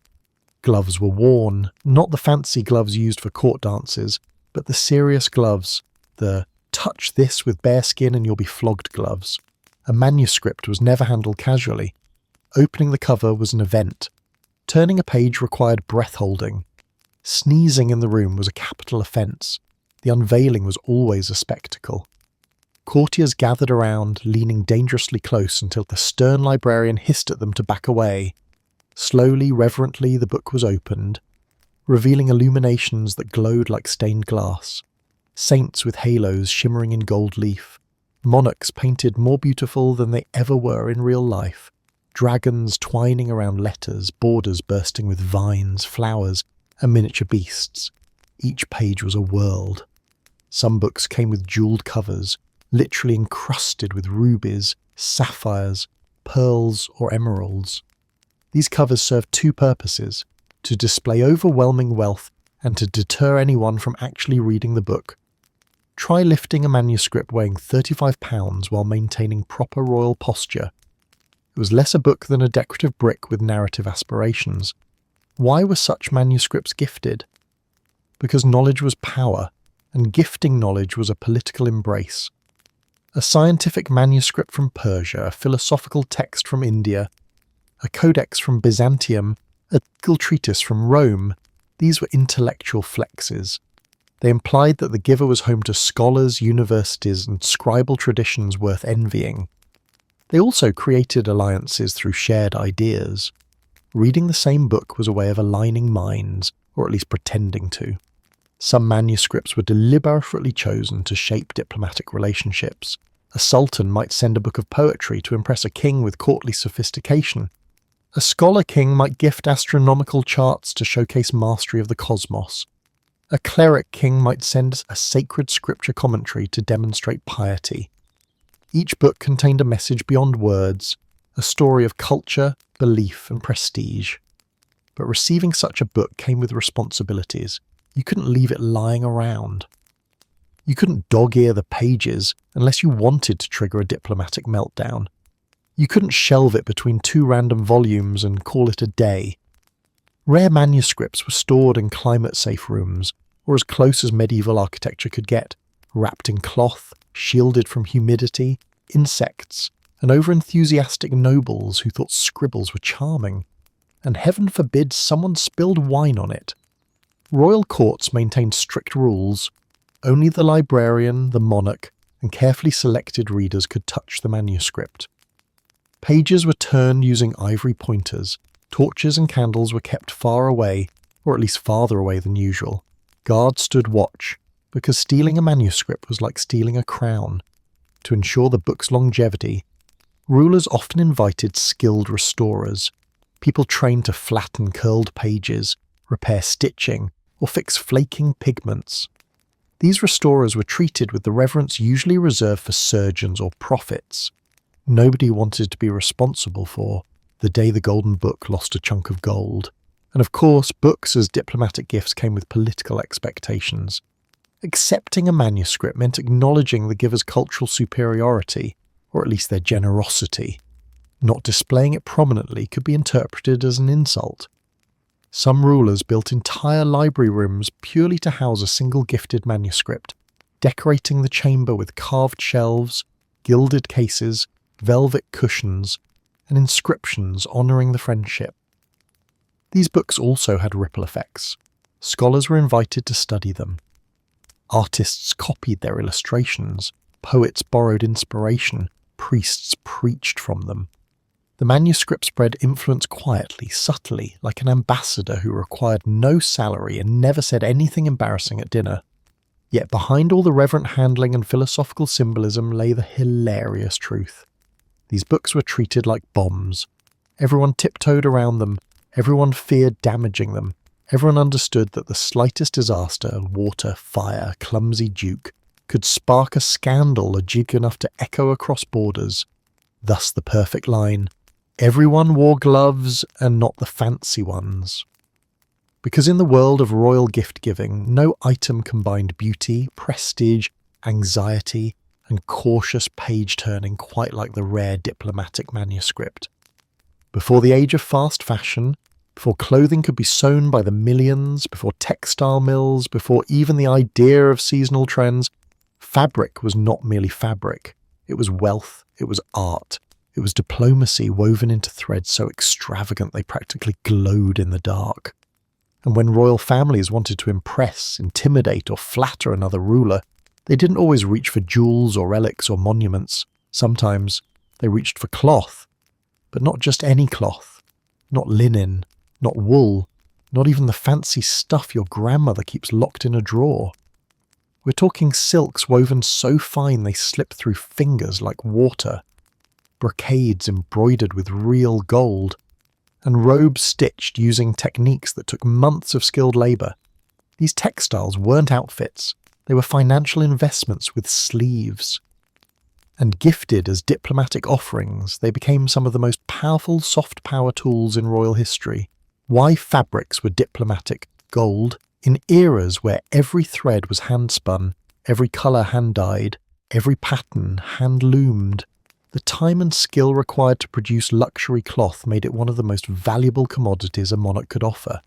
Gloves were worn, not the fancy gloves used for court dances, but the serious gloves, the touch this with bare skin and you'll be flogged gloves. A manuscript was never handled casually. Opening the cover was an event. Turning a page required breath-holding. Sneezing in the room was a capital offence. The unveiling was always a spectacle. Courtiers gathered around, leaning dangerously close until the stern librarian hissed at them to back away. Slowly, reverently, the book was opened, revealing illuminations that glowed like stained glass. Saints with halos shimmering in gold leaf. Monarchs painted more beautiful than they ever were in real life. Dragons twining around letters, borders bursting with vines, flowers, and miniature beasts. Each page was a world. Some books came with jewelled covers, literally encrusted with rubies, sapphires, pearls, or emeralds. These covers served two purposes: to display overwhelming wealth and to deter anyone from actually reading the book. Try lifting a manuscript weighing 35 pounds while maintaining proper royal posture. It was less a book than a decorative brick with narrative aspirations. Why were such manuscripts gifted? Because knowledge was power, and gifting knowledge was a political embrace. A scientific manuscript from Persia, a philosophical text from India, a codex from Byzantium, a legal treatise from Rome, these were intellectual flexes. They implied that the giver was home to scholars, universities, and scribal traditions worth envying. They also created alliances through shared ideas. Reading the same book was a way of aligning minds, or at least pretending to. Some manuscripts were deliberately chosen to shape diplomatic relationships. A sultan might send a book of poetry to impress a king with courtly sophistication. A scholar king might gift astronomical charts to showcase mastery of the cosmos. A cleric king might send a sacred scripture commentary to demonstrate piety. Each book contained a message beyond words, a story of culture, belief, and prestige. But receiving such a book came with responsibilities. You couldn't leave it lying around. You couldn't dog-ear the pages unless you wanted to trigger a diplomatic meltdown. You couldn't shelve it between two random volumes and call it a day. Rare manuscripts were stored in climate-safe rooms, or as close as medieval architecture could get, wrapped in cloth, shielded from humidity, insects, and over-enthusiastic nobles who thought scribbles were charming. And heaven forbid someone spilled wine on it. Royal courts maintained strict rules. Only the librarian, the monarch, and carefully selected readers could touch the manuscript. Pages were turned using ivory pointers. Torches and candles were kept far away, or at least farther away than usual. Guards stood watch, because stealing a manuscript was like stealing a crown. To ensure the book's longevity, rulers often invited skilled restorers, people trained to flatten curled pages, repair stitching, or fix flaking pigments. These restorers were treated with the reverence usually reserved for surgeons or prophets. Nobody wanted to be responsible for the day the Golden Book lost a chunk of gold. And of course, books as diplomatic gifts came with political expectations. Accepting a manuscript meant acknowledging the giver's cultural superiority, or at least their generosity. Not displaying it prominently could be interpreted as an insult. Some rulers built entire library rooms purely to house a single gifted manuscript, decorating the chamber with carved shelves, gilded cases, velvet cushions, and inscriptions honouring the friendship. These books also had ripple effects. Scholars were invited to study them. Artists copied their illustrations, poets borrowed inspiration, priests preached from them. The manuscript spread influence quietly, subtly, like an ambassador who required no salary and never said anything embarrassing at dinner. Yet behind all the reverent handling and philosophical symbolism lay the hilarious truth. These books were treated like bombs. Everyone tiptoed around them. Everyone feared damaging them. Everyone understood that the slightest disaster, water, fire, clumsy duke, could spark a scandal logic enough to echo across borders. Thus the perfect line, everyone wore gloves and not the fancy ones. Because in the world of royal gift-giving, no item combined beauty, prestige, anxiety, and cautious page-turning quite like the rare diplomatic manuscript. Before the age of fast fashion, before clothing could be sewn by the millions, before textile mills, before even the idea of seasonal trends, fabric was not merely fabric. It was wealth, it was art, it was diplomacy woven into threads so extravagant they practically glowed in the dark. And when royal families wanted to impress, intimidate, or flatter another ruler, they didn't always reach for jewels or relics or monuments. Sometimes they reached for cloth, but not just any cloth, not linen, not wool, not even the fancy stuff your grandmother keeps locked in a drawer. We're talking silks woven so fine they slip through fingers like water, brocades embroidered with real gold, and robes stitched using techniques that took months of skilled labour. These textiles weren't outfits, they were financial investments with sleeves. And gifted as diplomatic offerings, they became some of the most powerful soft power tools in royal history. Why fabrics were diplomatic gold in eras where every thread was hand-spun, every colour hand-dyed, every pattern hand-loomed. The time and skill required to produce luxury cloth made it one of the most valuable commodities a monarch could offer.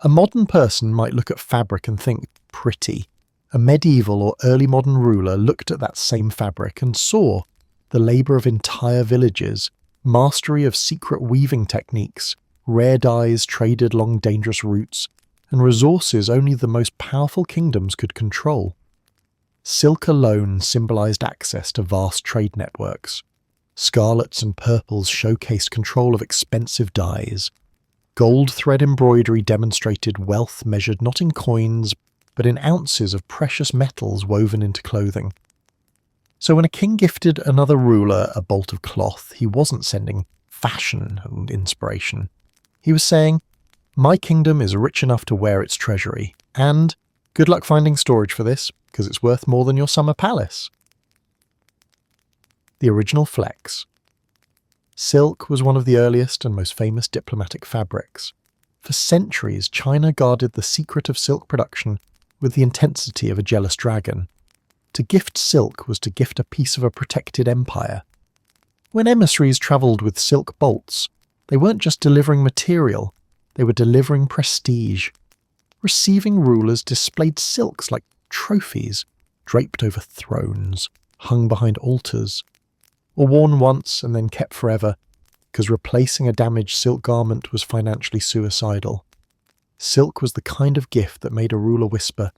A modern person might look at fabric and think, pretty. A medieval or early modern ruler looked at that same fabric and saw the labour of entire villages, mastery of secret weaving techniques, rare dyes traded along dangerous routes, and resources only the most powerful kingdoms could control. Silk alone symbolized access to vast trade networks. Scarlets and purples showcased control of expensive dyes. Gold thread embroidery demonstrated wealth measured not in coins, but in ounces of precious metals woven into clothing. So when a king gifted another ruler a bolt of cloth, he wasn't sending fashion and inspiration. He was saying, "My kingdom is rich enough to wear its treasury, and good luck finding storage for this, because it's worth more than your summer palace." The original flex. Silk was one of the earliest and most famous diplomatic fabrics. For centuries, China guarded the secret of silk production with the intensity of a jealous dragon. To gift silk was to gift a piece of a protected empire. When emissaries travelled with silk bolts, they weren't just delivering material, they were delivering prestige. Receiving rulers displayed silks like trophies, draped over thrones, hung behind altars, or worn once and then kept forever, because replacing a damaged silk garment was financially suicidal. Silk was the kind of gift that made a ruler whisper,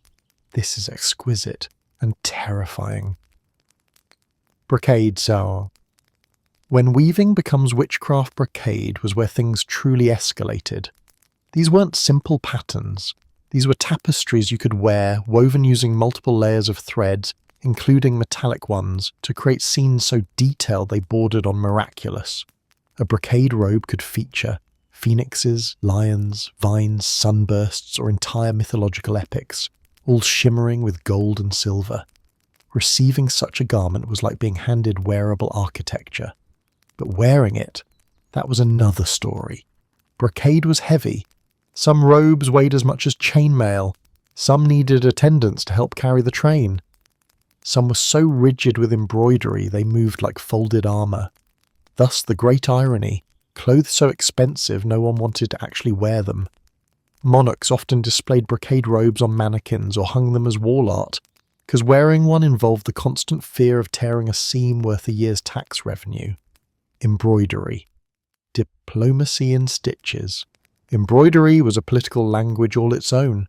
"This is exquisite and terrifying." Brocade sour. When weaving becomes witchcraft, brocade was where things truly escalated. These weren't simple patterns. These were tapestries you could wear, woven using multiple layers of threads, including metallic ones, to create scenes so detailed they bordered on miraculous. A brocade robe could feature phoenixes, lions, vines, sunbursts, or entire mythological epics, all shimmering with gold and silver. Receiving such a garment was like being handed wearable architecture. But wearing it, that was another story. Brocade was heavy. Some robes weighed as much as chainmail. Some needed attendants to help carry the train. Some were so rigid with embroidery they moved like folded armour. Thus the great irony, clothes so expensive no one wanted to actually wear them. Monarchs often displayed brocade robes on mannequins or hung them as wall art, because wearing one involved the constant fear of tearing a seam worth a year's tax revenue. Embroidery. Diplomacy in stitches. Embroidery was a political language all its own.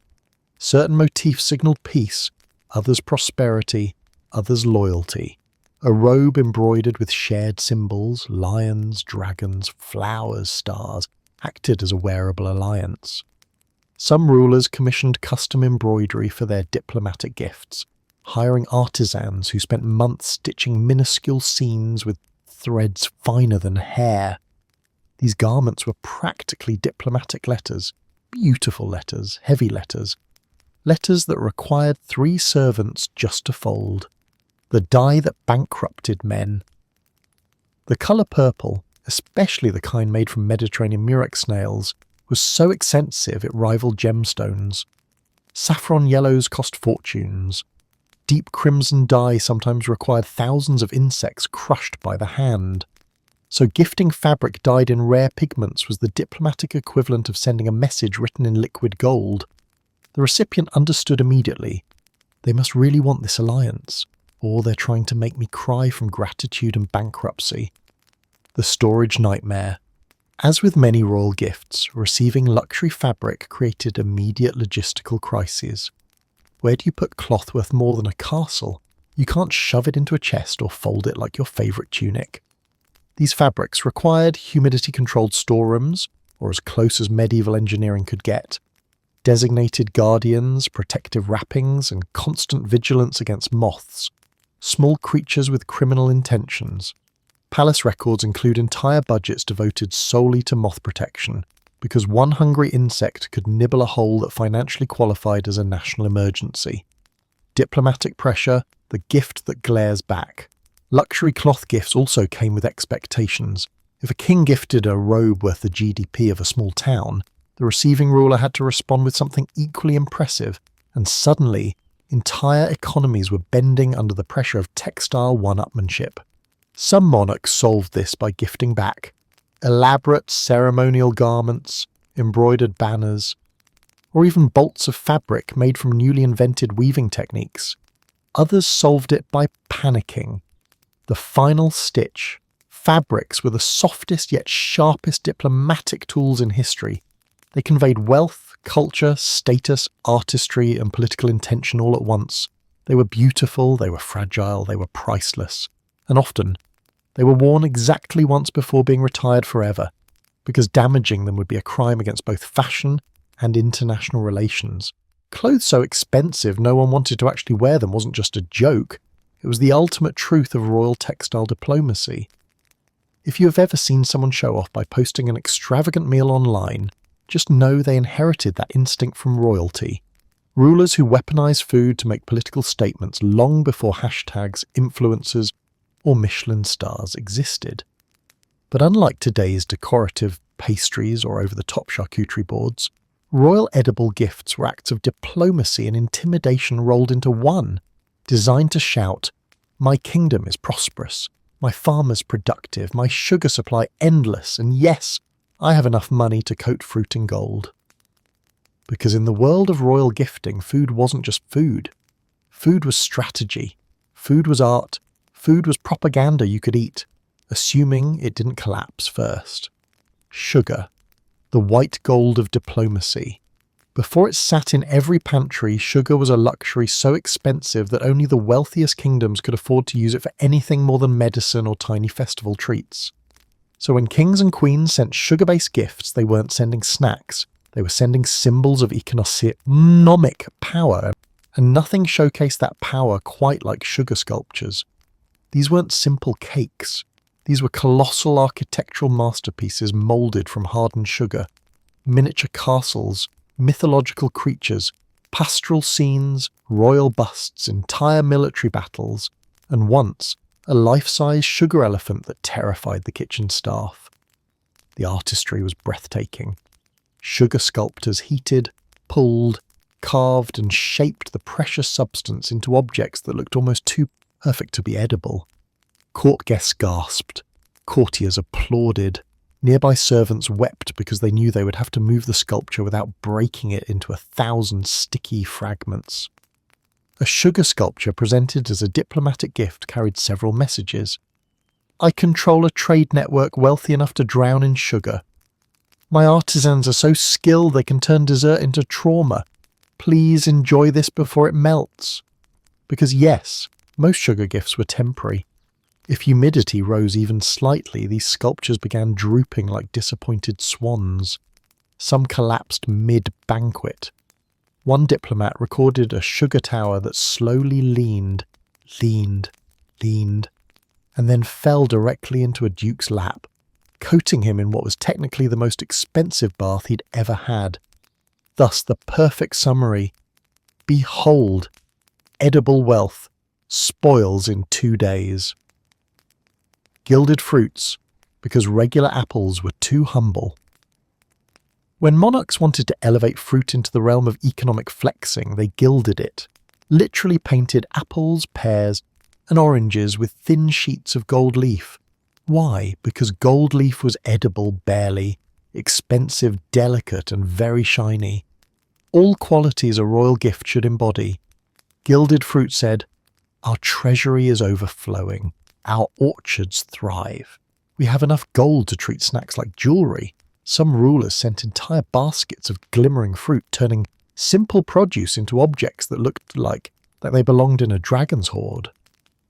Certain motifs signalled peace, others prosperity, others loyalty. A robe embroidered with shared symbols, lions, dragons, flowers, stars, acted as a wearable alliance. Some rulers commissioned custom embroidery for their diplomatic gifts, hiring artisans who spent months stitching minuscule scenes with threads finer than hair. These garments were practically diplomatic letters, beautiful letters, heavy letters that required 3 servants just to fold. The dye that bankrupted men. The colour purple, especially the kind made from Mediterranean murex snails, was so expensive it rivaled gemstones. Saffron yellows cost fortunes. Deep crimson dye sometimes required thousands of insects crushed by the hand. So gifting fabric dyed in rare pigments was the diplomatic equivalent of sending a message written in liquid gold. The recipient understood immediately. They must really want this alliance, or they're trying to make me cry from gratitude and bankruptcy. The storage nightmare. As with many royal gifts, receiving luxury fabric created immediate logistical crises. Where do you put cloth worth more than a castle? You can't shove it into a chest or fold it like your favourite tunic. These fabrics required humidity-controlled storerooms, or as close as medieval engineering could get, designated guardians, protective wrappings, and constant vigilance against moths, small creatures with criminal intentions. Palace records include entire budgets devoted solely to moth protection, because one hungry insect could nibble a hole that financially qualified as a national emergency. Diplomatic pressure, the gift that glares back. Luxury cloth gifts also came with expectations. If a king gifted a robe worth the GDP of a small town, the receiving ruler had to respond with something equally impressive, and suddenly, entire economies were bending under the pressure of textile one-upmanship. Some monarchs solved this by gifting back elaborate ceremonial garments, embroidered banners, or even bolts of fabric made from newly invented weaving techniques. Others solved it by panicking. The final stitch. Fabrics were the softest yet sharpest diplomatic tools in history. They conveyed wealth, culture, status, artistry, and political intention all at once. They were beautiful, they were fragile, they were priceless. And often, they were worn exactly once before being retired forever, because damaging them would be a crime against both fashion and international relations. Clothes so expensive no one wanted to actually wear them wasn't just a joke. It was the ultimate truth of royal textile diplomacy. If you have ever seen someone show off by posting an extravagant meal online, just know they inherited that instinct from royalty. Rulers who weaponize food to make political statements long before hashtags, influencers, or Michelin stars existed. But unlike today's decorative pastries or over-the-top charcuterie boards, royal edible gifts were acts of diplomacy and intimidation rolled into one, designed to shout, "My kingdom is prosperous, my farmers productive, my sugar supply endless, and yes, I have enough money to coat fruit in gold." Because in the world of royal gifting, food wasn't just food. Food was strategy. Food was art. Food was propaganda you could eat, assuming it didn't collapse first. Sugar, the white gold of diplomacy. Before it sat in every pantry, sugar was a luxury so expensive that only the wealthiest kingdoms could afford to use it for anything more than medicine or tiny festival treats. So when kings and queens sent sugar-based gifts, they weren't sending snacks. They were sending symbols of economic power, and nothing showcased that power quite like sugar sculptures. These weren't simple cakes. These were colossal architectural masterpieces moulded from hardened sugar, miniature castles, mythological creatures, pastoral scenes, royal busts, entire military battles, and once, a life-size sugar elephant that terrified the kitchen staff. The artistry was breathtaking. Sugar sculptors heated, pulled, carved, and shaped the precious substance into objects that looked almost too perfect to be edible. Court guests gasped. Courtiers applauded. Nearby servants wept because they knew they would have to move the sculpture without breaking it into 1,000 sticky fragments. A sugar sculpture presented as a diplomatic gift carried several messages. "I control a trade network wealthy enough to drown in sugar. My artisans are so skilled they can turn dessert into trauma. Please enjoy this before it melts." Because yes, most sugar gifts were temporary. If humidity rose even slightly, these sculptures began drooping like disappointed swans. Some collapsed mid-banquet. One diplomat recorded a sugar tower that slowly leaned, and then fell directly into a duke's lap, coating him in what was technically the most expensive bath he'd ever had. Thus the perfect summary: behold, edible wealth spoils in 2 days. Gilded fruits, because regular apples were too humble. When monarchs wanted to elevate fruit into the realm of economic flexing, they gilded it, literally painted apples, pears, and oranges with thin sheets of gold leaf. Why? Because gold leaf was edible barely, expensive, delicate, and very shiny. All qualities a royal gift should embody. Gilded fruit said, "Our treasury is overflowing. Our orchards thrive. We have enough gold to treat snacks like jewelry." Some rulers sent entire baskets of glimmering fruit, turning simple produce into objects that looked like they belonged in a dragon's hoard.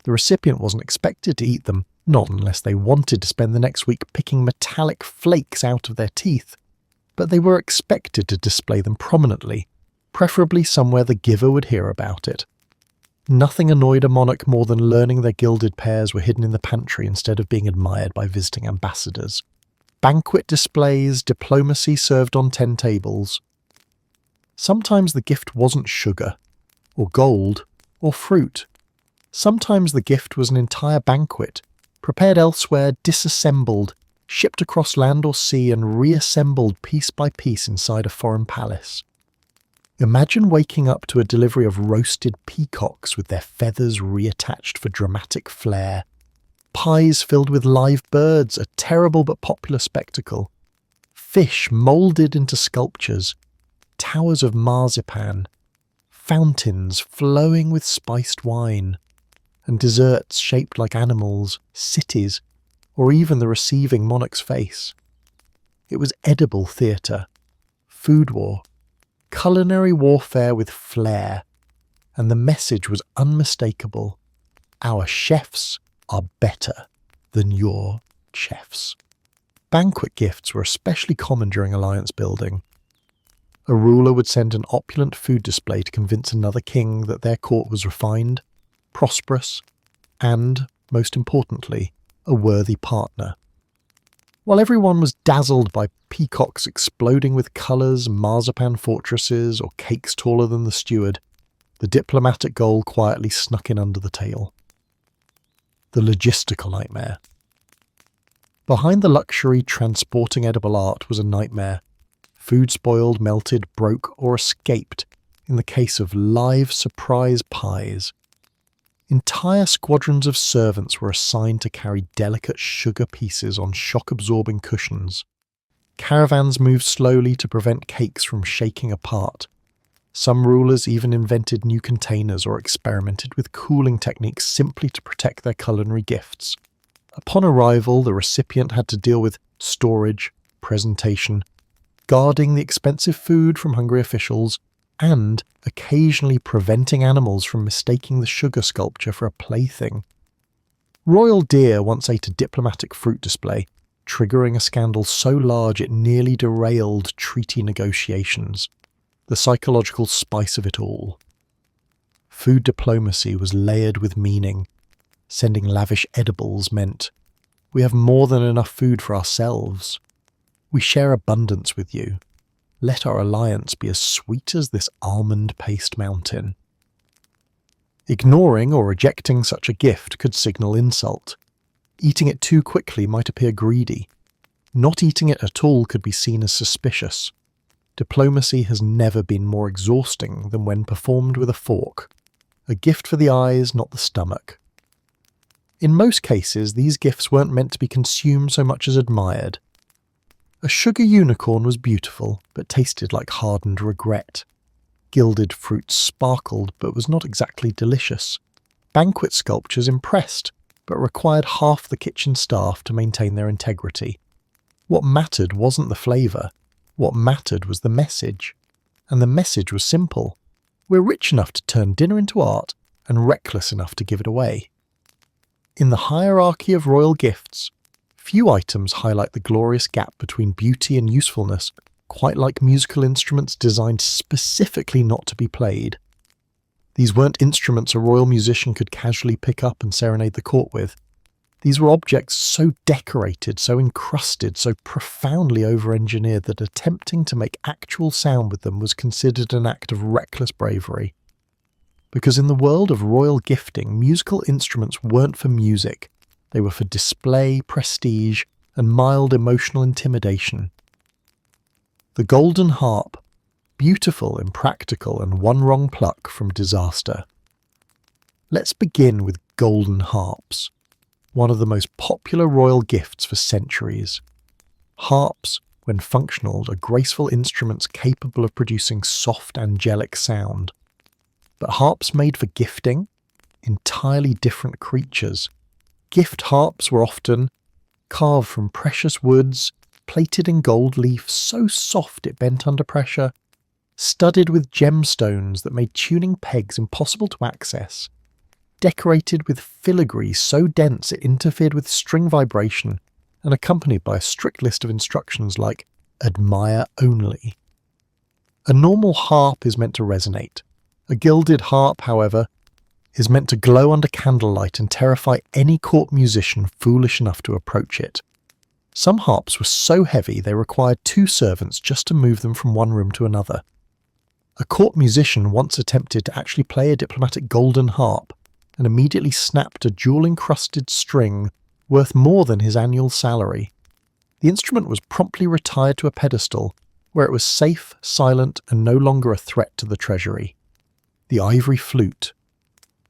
The recipient wasn't expected to eat them, not unless they wanted to spend the next week picking metallic flakes out of their teeth. But they were expected to display them prominently, preferably somewhere the giver would hear about it. Nothing annoyed a monarch more than learning their gilded pears were hidden in the pantry instead of being admired by visiting ambassadors. Banquet displays, diplomacy served on 10 tables. Sometimes the gift wasn't sugar, or gold, or fruit. Sometimes the gift was an entire banquet, prepared elsewhere, disassembled, shipped across land or sea, and reassembled piece by piece inside a foreign palace. Imagine waking up to a delivery of roasted peacocks with their feathers reattached for dramatic flair. Pies filled with live birds, a terrible but popular spectacle. Fish moulded into sculptures. Towers of marzipan. Fountains flowing with spiced wine. And desserts shaped like animals, cities, or even the receiving monarch's face. It was edible theatre. food war, culinary warfare with flair, and the message was unmistakable. Our chefs are better than your chefs. Banquet gifts were especially common during alliance building. A ruler would send an opulent food display to convince another king that their court was refined, prosperous, and, most importantly, a worthy partner. While everyone was dazzled by peacocks exploding with colours, marzipan fortresses, or cakes taller than the steward, the diplomatic goal quietly snuck in under the table. The logistical nightmare. Behind the luxury transporting edible art was a nightmare. Food spoiled, melted, broke, or escaped in the case of live surprise pies. Entire squadrons of servants were assigned to carry delicate sugar pieces on shock-absorbing cushions. Caravans moved slowly to prevent cakes from shaking apart. Some rulers even invented new containers or experimented with cooling techniques simply to protect their culinary gifts. Upon arrival, the recipient had to deal with storage, presentation, guarding the expensive food from hungry officials, and occasionally preventing animals from mistaking the sugar sculpture for a plaything. Royal deer once ate a diplomatic fruit display, triggering a scandal so large it nearly derailed treaty negotiations. The psychological spice of it all. Food diplomacy was layered with meaning. Sending lavish edibles meant, we have more than enough food for ourselves. We share abundance with you. Let our alliance be as sweet as this almond paste mountain. Ignoring or rejecting such a gift could signal insult. Eating it too quickly might appear greedy. Not eating it at all could be seen as suspicious. Diplomacy has never been more exhausting than when performed with a fork. A gift for the eyes, not the stomach. In most cases, these gifts weren't meant to be consumed so much as admired. A sugar unicorn was beautiful, but tasted like hardened regret. Gilded fruit sparkled, but was not exactly delicious. Banquet sculptures impressed, but required half the kitchen staff to maintain their integrity. What mattered wasn't the flavour. What mattered was the message. And the message was simple. We're rich enough to turn dinner into art, and reckless enough to give it away. In the hierarchy of royal gifts, few items highlight the glorious gap between beauty and usefulness, quite like musical instruments designed specifically not to be played. These weren't instruments a royal musician could casually pick up and serenade the court with. These were objects so decorated, so encrusted, so profoundly over-engineered that attempting to make actual sound with them was considered an act of reckless bravery. Because in the world of royal gifting, musical instruments weren't for music. They were for display, prestige, and mild emotional intimidation. The golden harp, beautiful, impractical, and one wrong pluck from disaster. Let's begin with golden harps, one of the most popular royal gifts for centuries. Harps, when functional, are graceful instruments capable of producing soft, angelic sound. But harps made for gifting? Entirely different creatures. Gift harps were often carved from precious woods, plated in gold leaf so soft it bent under pressure, studded with gemstones that made tuning pegs impossible to access, decorated with filigree so dense it interfered with string vibration, and accompanied by a strict list of instructions like, admire only. A normal harp is meant to resonate. A gilded harp, however, is meant to glow under candlelight and terrify any court musician foolish enough to approach it. Some harps were so heavy they required 2 servants just to move them from one room to another. A court musician once attempted to actually play a diplomatic golden harp and immediately snapped a jewel-encrusted string worth more than his annual salary. The instrument was promptly retired to a pedestal where it was safe, silent, and no longer a threat to the treasury. The ivory flute.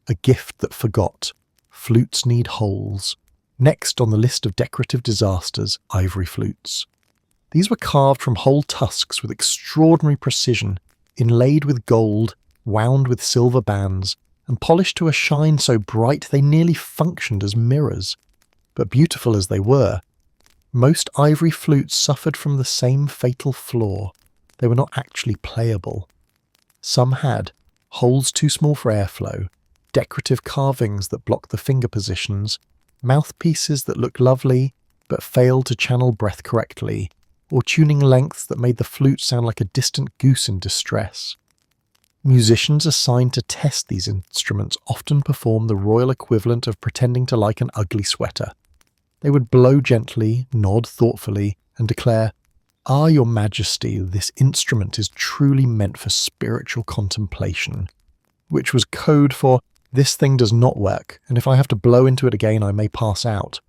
A gift that forgot. Flutes need holes. Next on the list of decorative disasters, ivory flutes. These were carved from whole tusks with extraordinary precision, inlaid with gold, wound with silver bands, and polished to a shine so bright they nearly functioned as mirrors. But beautiful as they were, most ivory flutes suffered from the same fatal flaw. they were not actually playable. Some had holes too small for airflow, decorative carvings that blocked the finger positions, mouthpieces that looked lovely but failed to channel breath correctly, or tuning lengths that made the flute sound like a distant goose in distress. Musicians assigned to test these instruments often performed the royal equivalent of pretending to like an ugly sweater. They would blow gently, nod thoughtfully, and declare, "Ah, Your Majesty, this instrument is truly meant for spiritual contemplation," which was code for, "This thing does not work, and if I have to blow into it again, I may pass out."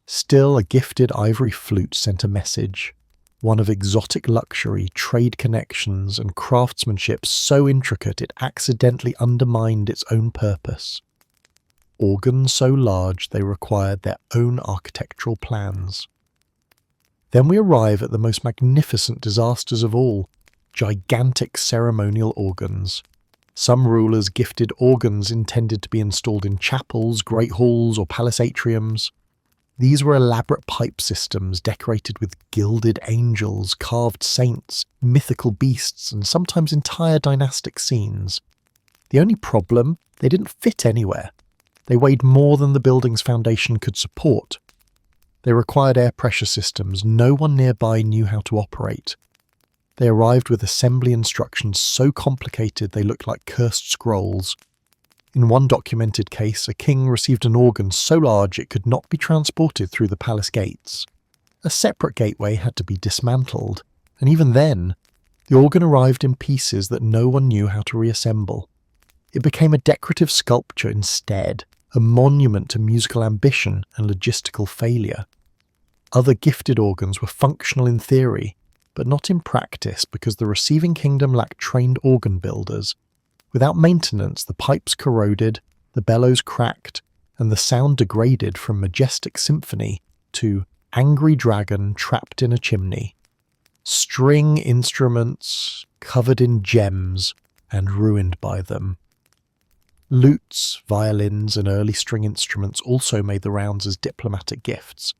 Still, a gifted ivory flute sent a message, one of exotic luxury, trade connections, and craftsmanship so intricate it accidentally undermined its own purpose. Organs so large they required their own architectural plans. Then we arrive at the most magnificent disasters of all, gigantic ceremonial organs. Some rulers gifted organs intended to be installed in chapels, great halls, or palace atriums. These were elaborate pipe systems decorated with gilded angels, carved saints, mythical beasts, and sometimes entire dynastic scenes. The only problem, they didn't fit anywhere. They weighed more than the building's foundation could support. They required air pressure systems no one nearby knew how to operate. They arrived with assembly instructions so complicated they looked like cursed scrolls. In one documented case, a king received an organ so large it could not be transported through the palace gates. A separate gateway had to be dismantled, and even then, the organ arrived in pieces that no one knew how to reassemble. It became a decorative sculpture instead, a monument to musical ambition and logistical failure. Other gifted organs were functional in theory, but not in practice because the receiving kingdom lacked trained organ builders. Without maintenance, the pipes corroded, the bellows cracked, and the sound degraded from majestic symphony to angry dragon trapped in a chimney. String instruments covered in gems and ruined by them. Lutes, violins, and early string instruments also made the rounds as diplomatic gifts,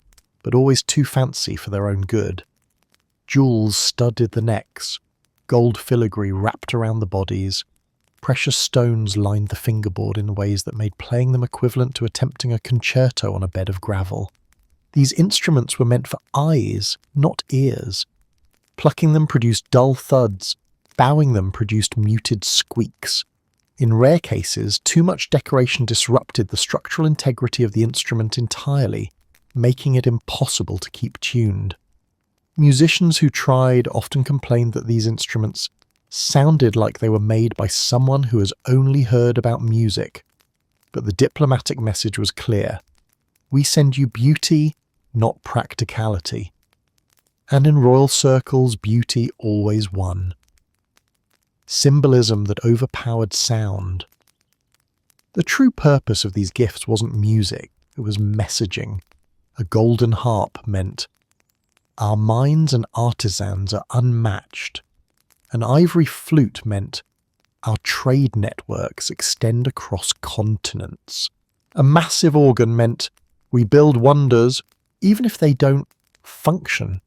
but always too fancy for their own good. Jewels studded the necks, gold filigree wrapped around the bodies, precious stones lined the fingerboard in ways that made playing them equivalent to attempting a concerto on a bed of gravel. These instruments were meant for eyes, not ears. Plucking them produced dull thuds, bowing them produced muted squeaks. In rare cases, too much decoration disrupted the structural integrity of the instrument entirely, making it impossible to keep tuned. Musicians who tried often complained that these instruments sounded like they were made by someone who has only heard about music. But the diplomatic message was clear. We send you beauty, not practicality. And in royal circles, beauty always won. Symbolism that overpowered sound. The true purpose of these gifts wasn't music, it was messaging. A golden harp meant, our minds and artisans are unmatched. An ivory flute meant, our trade networks extend across continents. A massive organ meant, we build wonders even if they don't function.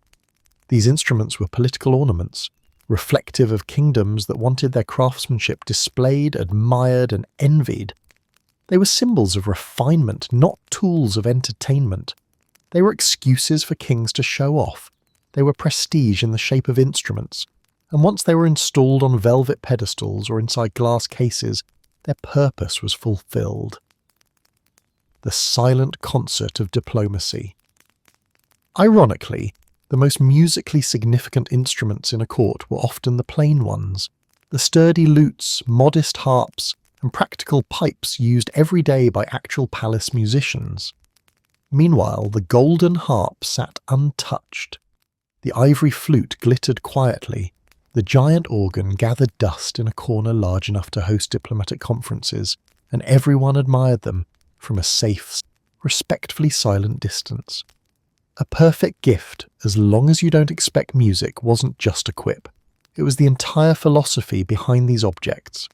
These instruments were political ornaments, reflective of kingdoms that wanted their craftsmanship displayed, admired, and envied. They were symbols of refinement, not tools of entertainment. They were excuses for kings to show off. They were prestige in the shape of instruments, and once they were installed on velvet pedestals or inside glass cases, their purpose was fulfilled. The silent concert of diplomacy. Ironically, the most musically significant instruments in a court were often the plain ones, the sturdy lutes, modest harps, and practical pipes used every day by actual palace musicians. Meanwhile, the golden harp sat untouched. The ivory flute glittered quietly. The giant organ gathered dust in a corner large enough to host diplomatic conferences, and everyone admired them from a safe, respectfully silent distance. A perfect gift, as long as you don't expect music, wasn't just a quip. It was the entire philosophy behind these objects.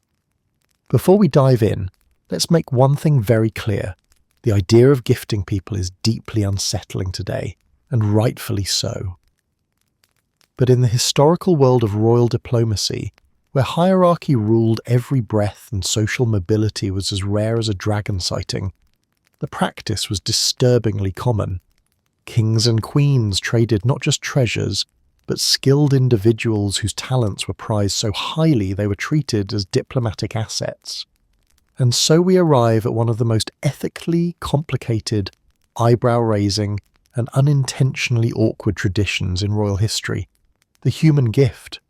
Before we dive in, let's make one thing very clear. The idea of gifting people is deeply unsettling today, and rightfully so. But in the historical world of royal diplomacy, where hierarchy ruled every breath and social mobility was as rare as a dragon sighting, the practice was disturbingly common. Kings and queens traded not just treasures, but skilled individuals whose talents were prized so highly they were treated as diplomatic assets. And so we arrive at one of the most ethically complicated, eyebrow-raising, and unintentionally awkward traditions in royal history: the human gift.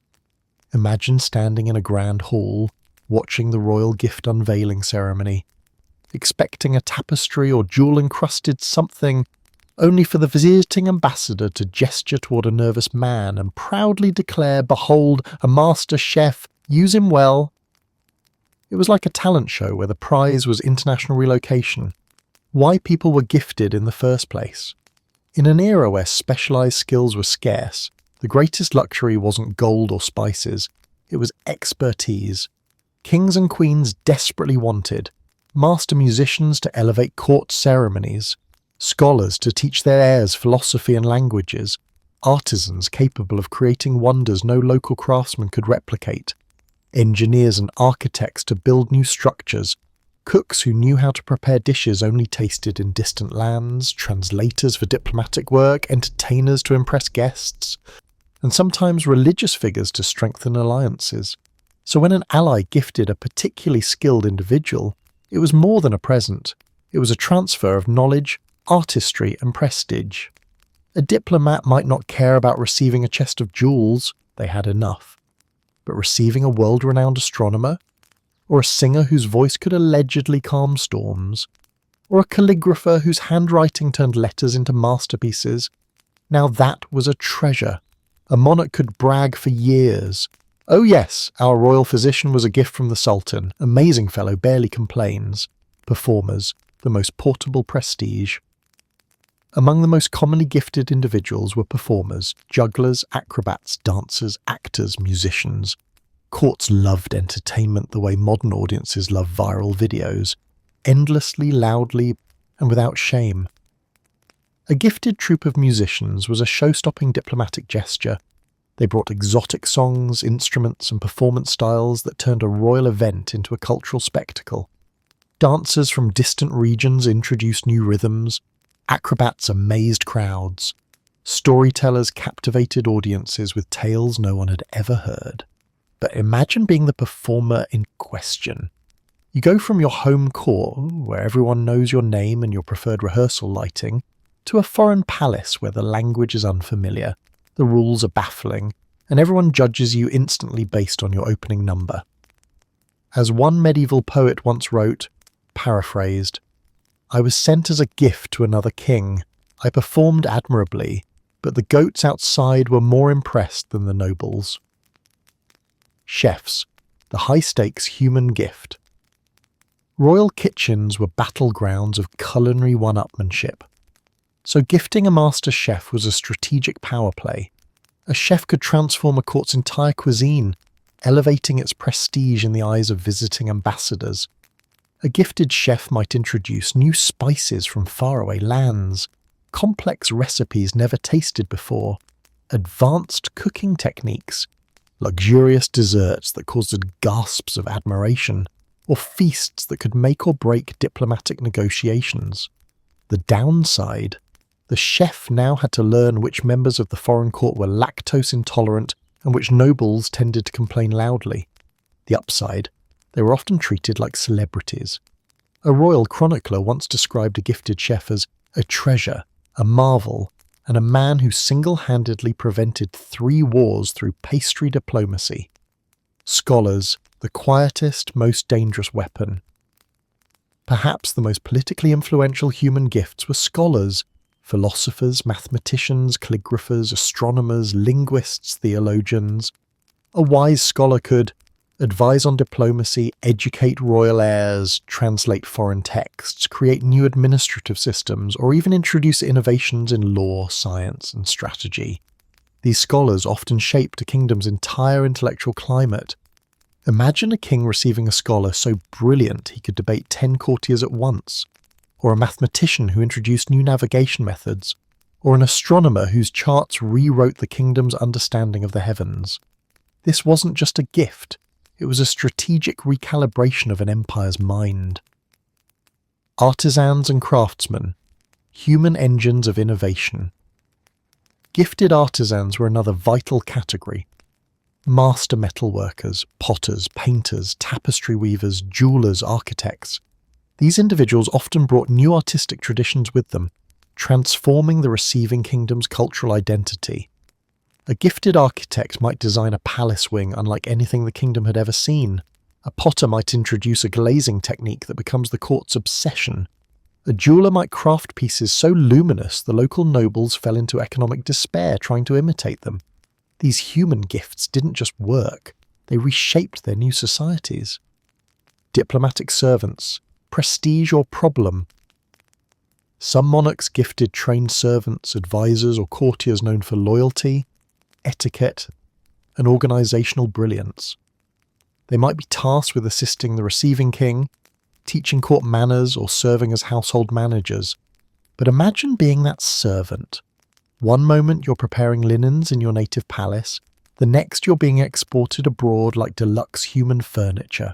Imagine standing in a grand hall, watching the royal gift unveiling ceremony, expecting a tapestry or jewel-encrusted something, only for the visiting ambassador to gesture toward a nervous man and proudly declare, "Behold, a master chef, use him well." It was like a talent show where the prize was international relocation. Why people were gifted in the first place. In an era where specialized skills were scarce, the greatest luxury wasn't gold or spices, it was expertise. Kings and queens desperately wanted master musicians to elevate court ceremonies, scholars to teach their heirs philosophy and languages, artisans capable of creating wonders no local craftsman could replicate, engineers and architects to build new structures, cooks who knew how to prepare dishes only tasted in distant lands, translators for diplomatic work, entertainers to impress guests, and sometimes religious figures to strengthen alliances. So when an ally gifted a particularly skilled individual, it was more than a present. It was a transfer of knowledge, artistry, and prestige. A diplomat might not care about receiving a chest of jewels, they had enough. But receiving a world-renowned astronomer, or a singer whose voice could allegedly calm storms, or a calligrapher whose handwriting turned letters into masterpieces, now that was a treasure. A monarch could brag for years. "Oh yes, our royal physician was a gift from the Sultan. Amazing fellow, barely complains." Performers, the most portable prestige. Among the most commonly gifted individuals were performers, jugglers, acrobats, dancers, actors, musicians. Courts loved entertainment the way modern audiences love viral videos, endlessly, loudly, and without shame. A gifted troupe of musicians was a show-stopping diplomatic gesture. They brought exotic songs, instruments, and performance styles that turned a royal event into a cultural spectacle. Dancers from distant regions introduced new rhythms. Acrobats amazed crowds. Storytellers captivated audiences with tales no one had ever heard. But imagine being the performer in question. You go from your home court, where everyone knows your name and your preferred rehearsal lighting, to a foreign palace where the language is unfamiliar, the rules are baffling, and everyone judges you instantly based on your opening number. As one medieval poet once wrote, paraphrased, "I was sent as a gift to another king. I performed admirably, but the goats outside were more impressed than the nobles." Chefs, the high-stakes human gift. Royal kitchens were battlegrounds of culinary one-upmanship. So gifting a master chef was a strategic power play. A chef could transform a court's entire cuisine, elevating its prestige in the eyes of visiting ambassadors. A gifted chef might introduce new spices from faraway lands, complex recipes never tasted before, advanced cooking techniques, luxurious desserts that caused gasps of admiration, or feasts that could make or break diplomatic negotiations. The downside: the chef now had to learn which members of the foreign court were lactose intolerant and which nobles tended to complain loudly. The upside: they were often treated like celebrities. A royal chronicler once described a gifted chef as a treasure, a marvel, and a man who single-handedly prevented 3 wars through pastry diplomacy. Scholars, the quietest, most dangerous weapon. Perhaps the most politically influential human gifts were scholars, philosophers, mathematicians, calligraphers, astronomers, linguists, theologians. A wise scholar could advise on diplomacy, educate royal heirs, translate foreign texts, create new administrative systems, or even introduce innovations in law, science, and strategy. These scholars often shaped a kingdom's entire intellectual climate. Imagine a king receiving a scholar so brilliant he could debate 10 courtiers at once, or a mathematician who introduced new navigation methods, or an astronomer whose charts rewrote the kingdom's understanding of the heavens. This wasn't just a gift, it was a strategic recalibration of an empire's mind. Artisans and craftsmen, human engines of innovation. Gifted artisans were another vital category. Master metalworkers, potters, painters, tapestry weavers, jewelers, architects. These individuals often brought new artistic traditions with them, transforming the receiving kingdom's cultural identity. A gifted architect might design a palace wing unlike anything the kingdom had ever seen. A potter might introduce a glazing technique that becomes the court's obsession. A jeweller might craft pieces so luminous the local nobles fell into economic despair trying to imitate them. These human gifts didn't just work, they reshaped their new societies. Diplomatic servants, prestige or problem. Some monarchs gifted trained servants, advisors or courtiers known for loyalty, etiquette, and organisational brilliance. They might be tasked with assisting the receiving king, teaching court manners or serving as household managers. But imagine being that servant. One moment you're preparing linens in your native palace, the next you're being exported abroad like deluxe human furniture.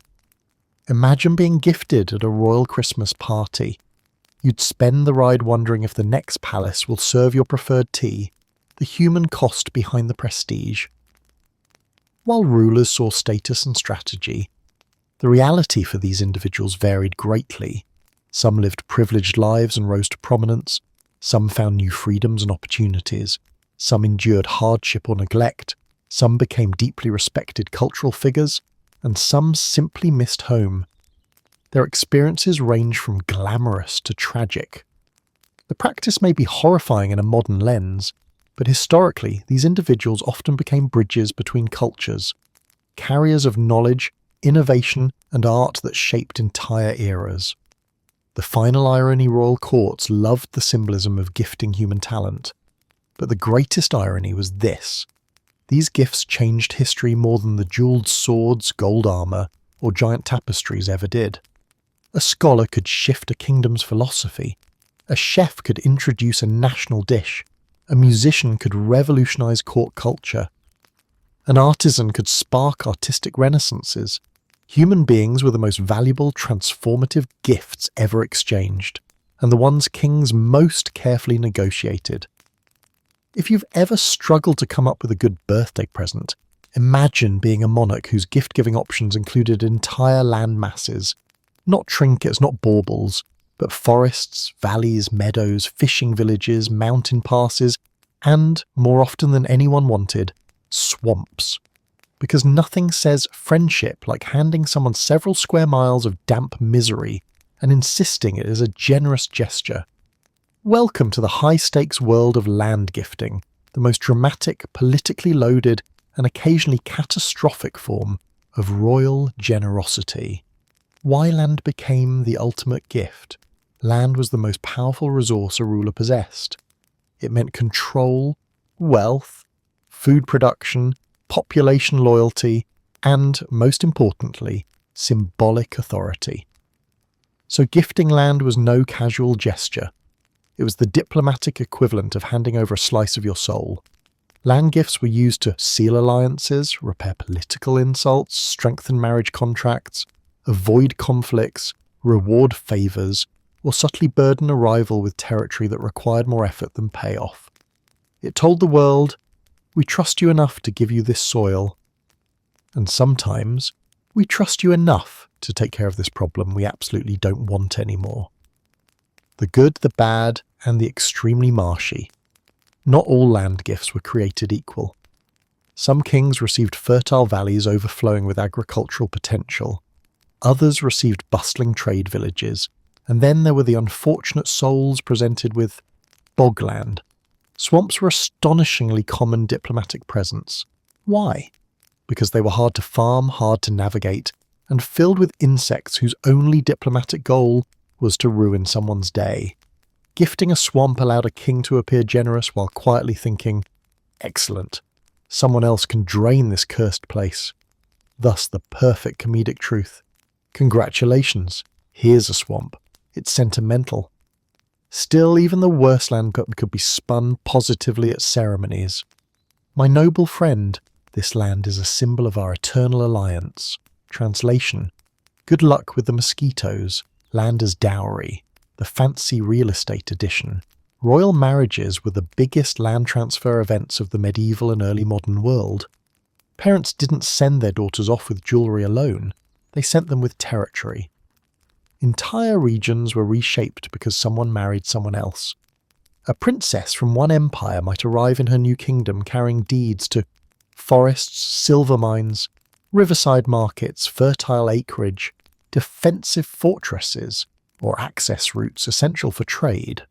Imagine being gifted at a royal Christmas party. You'd spend the ride wondering if the next palace will serve your preferred tea, the human cost behind the prestige. While rulers saw status and strategy, the reality for these individuals varied greatly. Some lived privileged lives and rose to prominence. Some found new freedoms and opportunities. Some endured hardship or neglect. Some became deeply respected cultural figures, and some simply missed home. Their experiences range from glamorous to tragic. The practice may be horrifying in a modern lens, but historically these individuals often became bridges between cultures, carriers of knowledge, innovation, and art that shaped entire eras. The final irony: royal courts loved the symbolism of gifting human talent. But the greatest irony was this. These gifts changed history more than the jeweled swords, gold armour, or giant tapestries ever did. A scholar could shift a kingdom's philosophy. A chef could introduce a national dish. A musician could revolutionize court culture. An artisan could spark artistic renaissances. Human beings were the most valuable, transformative gifts ever exchanged, and the ones kings most carefully negotiated. If you've ever struggled to come up with a good birthday present, imagine being a monarch whose gift-giving options included entire land masses. Not trinkets, not baubles, but forests, valleys, meadows, fishing villages, mountain passes, and, more often than anyone wanted, swamps. Because nothing says friendship like handing someone several square miles of damp misery and insisting it is a generous gesture. Welcome to the high-stakes world of land gifting, the most dramatic, politically loaded, and occasionally catastrophic form of royal generosity. Why land became the ultimate gift? Land was the most powerful resource a ruler possessed. It meant control, wealth, food production, population loyalty, and, most importantly, symbolic authority. So gifting land was no casual gesture. It was the diplomatic equivalent of handing over a slice of your soul. Land gifts were used to seal alliances, repair political insults, strengthen marriage contracts, avoid conflicts, reward favours, or subtly burden a rival with territory that required more effort than payoff. It told the world, we trust you enough to give you this soil. And sometimes, we trust you enough to take care of this problem we absolutely don't want anymore. The good, the bad, and the extremely marshy. Not all land gifts were created equal. Some kings received fertile valleys overflowing with agricultural potential. Others received bustling trade villages. And then there were the unfortunate souls presented with bogland. Swamps were astonishingly common diplomatic presents. Why? Because they were hard to farm, hard to navigate, and filled with insects whose only diplomatic goal was to ruin someone's day. Gifting a swamp allowed a king to appear generous while quietly thinking, excellent, someone else can drain this cursed place. Thus the perfect comedic truth. Congratulations, here's a swamp. It's sentimental. Still, even the worst land could be spun positively at ceremonies. My noble friend, this land is a symbol of our eternal alliance. Translation: good luck with the mosquitoes, land as dowry, the fancy real estate edition. Royal marriages were the biggest land transfer events of the medieval and early modern world. Parents didn't send their daughters off with jewellery alone, they sent them with territory. Entire regions were reshaped because someone married someone else. A princess from one empire might arrive in her new kingdom carrying deeds to forests, silver mines, riverside markets, fertile acreage, defensive fortresses, or access routes essential for trade.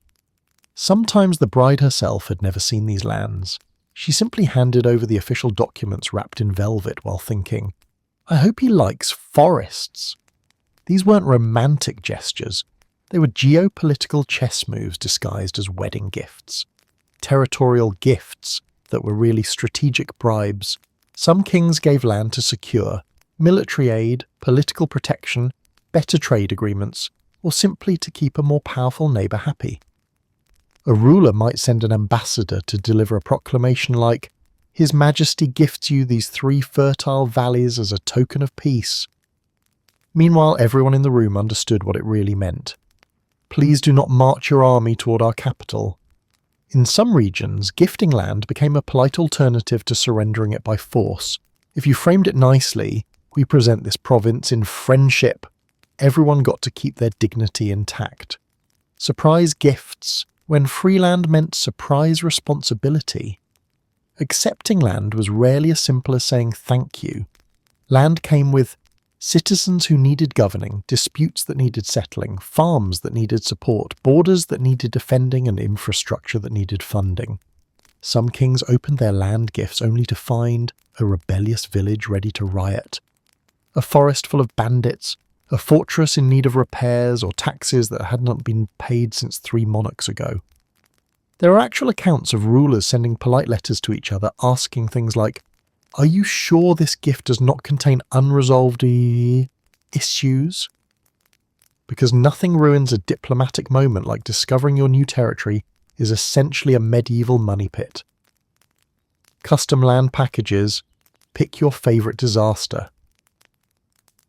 Sometimes the bride herself had never seen these lands. She simply handed over the official documents wrapped in velvet while thinking, I hope he likes forests. These weren't romantic gestures. They were geopolitical chess moves disguised as wedding gifts. Territorial gifts that were really strategic bribes. Some kings gave land to secure military aid, political protection, better trade agreements, or simply to keep a more powerful neighbour happy. A ruler might send an ambassador to deliver a proclamation like, His Majesty gifts you these 3 fertile valleys as a token of peace. Meanwhile, everyone in the room understood what it really meant. Please do not march your army toward our capital. In some regions, gifting land became a polite alternative to surrendering it by force. If you framed it nicely, we present this province in friendship. Everyone got to keep their dignity intact. Surprise gifts, when free land meant surprise responsibility. Accepting land was rarely as simple as saying thank you. Land came with citizens who needed governing, disputes that needed settling, farms that needed support, borders that needed defending, and infrastructure that needed funding. Some kings opened their land gifts only to find a rebellious village ready to riot, a forest full of bandits, a fortress in need of repairs or taxes that had not been paid since 3 monarchs ago. There are actual accounts of rulers sending polite letters to each other asking things like, are you sure this gift does not contain unresolved issues? Because nothing ruins a diplomatic moment like discovering your new territory is essentially a medieval money pit. Custom land packages, pick your favourite disaster.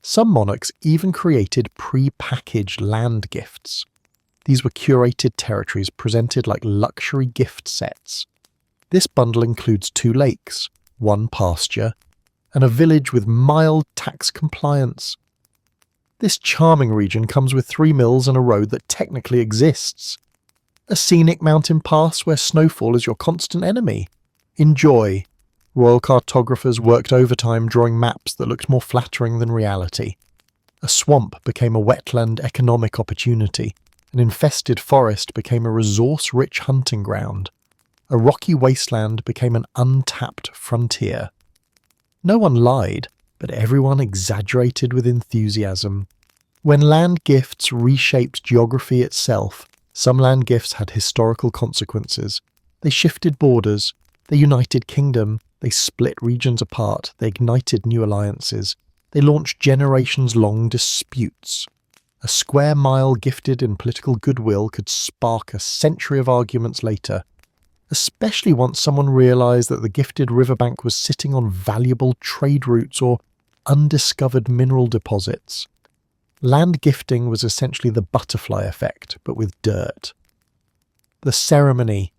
Some monarchs even created pre-packaged land gifts. These were curated territories presented like luxury gift sets. This bundle includes 2 lakes, 1 pasture, and a village with mild tax compliance. This charming region comes with 3 mills and a road that technically exists. A scenic mountain pass where snowfall is your constant enemy. Enjoy. Royal cartographers worked overtime drawing maps that looked more flattering than reality. A swamp became a wetland economic opportunity. An infested forest became a resource-rich hunting ground. A rocky wasteland became an untapped frontier. No one lied, but everyone exaggerated with enthusiasm. When land gifts reshaped geography itself, some land gifts had historical consequences. They shifted borders, they united kingdom, they split regions apart, they ignited new alliances, they launched generations-long disputes. A square mile gifted in political goodwill could spark a century of arguments later, especially once someone realised that the gifted riverbank was sitting on valuable trade routes or undiscovered mineral deposits. Land gifting was essentially the butterfly effect, but with dirt. The ceremony,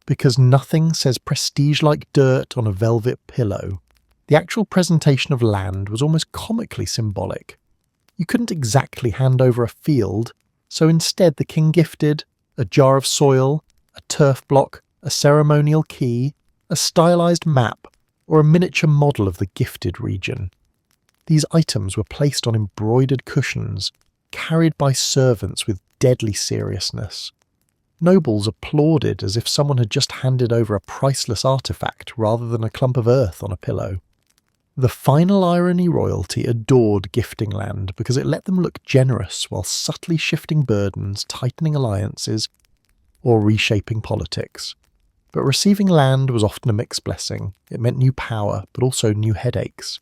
because nothing says prestige like dirt on a velvet pillow. The actual presentation of land was almost comically symbolic. You couldn't exactly hand over a field, so instead the king gifted a jar of soil, a turf block, a ceremonial key, a stylized map, or a miniature model of the gifted region. These items were placed on embroidered cushions, carried by servants with deadly seriousness. Nobles applauded as if someone had just handed over a priceless artifact rather than a clump of earth on a pillow. The final irony royalty adored gifting land because it let them look generous while subtly shifting burdens, tightening alliances, or reshaping politics. But receiving land was often a mixed blessing. It meant new power, but also new headaches.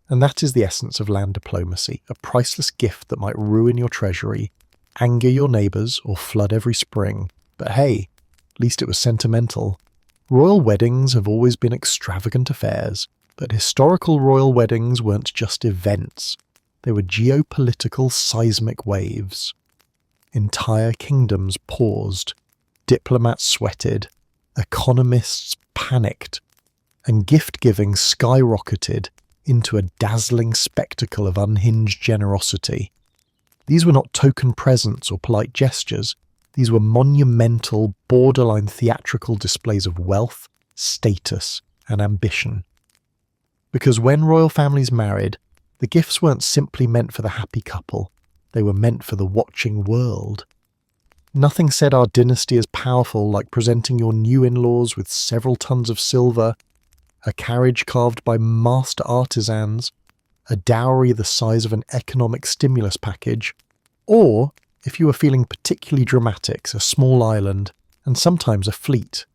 And that is the essence of land diplomacy, a priceless gift that might ruin your treasury, anger your neighbours or flood every spring, but hey, at least it was sentimental. Royal weddings have always been extravagant affairs, but historical royal weddings weren't just events. They were geopolitical seismic waves. Entire kingdoms paused, diplomats sweated, economists panicked, and gift-giving skyrocketed into a dazzling spectacle of unhinged generosity. These were not token presents or polite gestures. These were monumental, borderline theatrical displays of wealth, status, and ambition. Because when royal families married, the gifts weren't simply meant for the happy couple, they were meant for the watching world. Nothing said our dynasty is powerful like presenting your new in-laws with several tons of silver, a carriage carved by master artisans, a dowry the size of an economic stimulus package, or, if you were feeling particularly dramatic, a small island, and sometimes a fleet.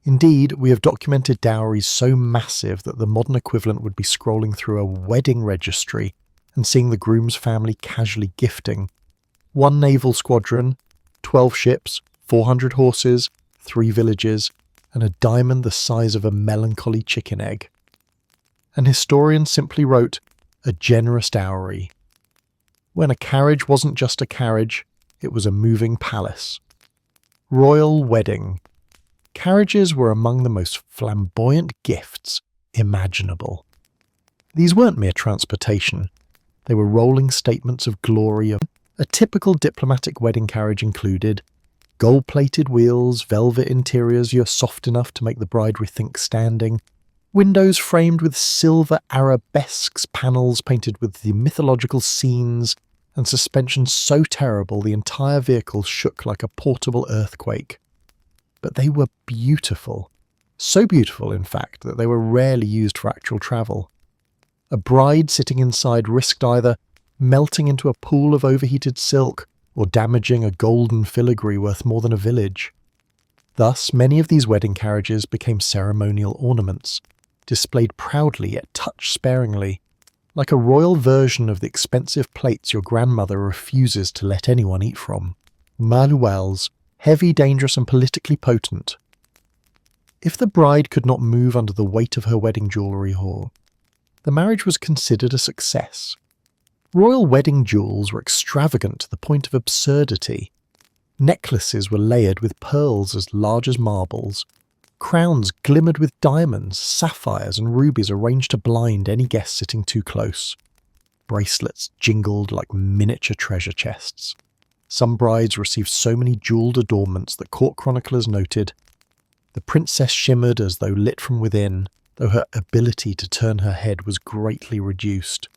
Indeed, we have documented dowries so massive that the modern equivalent would be scrolling through a wedding registry and seeing the groom's family casually gifting 1 naval squadron, 12 ships, 400 horses, 3 villages, and a diamond the size of a melancholy chicken egg. An historian simply wrote, "a generous dowry." When a carriage wasn't just a carriage, it was a moving palace. Royal wedding. Carriages were among the most flamboyant gifts imaginable. These weren't mere transportation. They were rolling statements of glory. A typical diplomatic wedding carriage included gold-plated wheels, velvet interiors you're soft enough to make the bride rethink standing, windows framed with silver arabesques, panels painted with the mythological scenes, and suspension so terrible the entire vehicle shook like a portable earthquake. But they were beautiful. So beautiful, in fact, that they were rarely used for actual travel. A bride sitting inside risked either melting into a pool of overheated silk or damaging a golden filigree worth more than a village. Thus, many of these wedding carriages became ceremonial ornaments, displayed proudly yet touched sparingly, like a royal version of the expensive plates your grandmother refuses to let anyone eat from. Manuels, heavy, dangerous, and politically potent. If the bride could not move under the weight of her wedding jewellery hoard, the marriage was considered a success. Royal wedding jewels were extravagant to the point of absurdity. Necklaces were layered with pearls as large as marbles. Crowns glimmered with diamonds, sapphires, and rubies arranged to blind any guest sitting too close. Bracelets jingled like miniature treasure chests. Some brides received so many jewelled adornments that court chroniclers noted, "The princess shimmered as though lit from within, though her ability to turn her head was greatly reduced."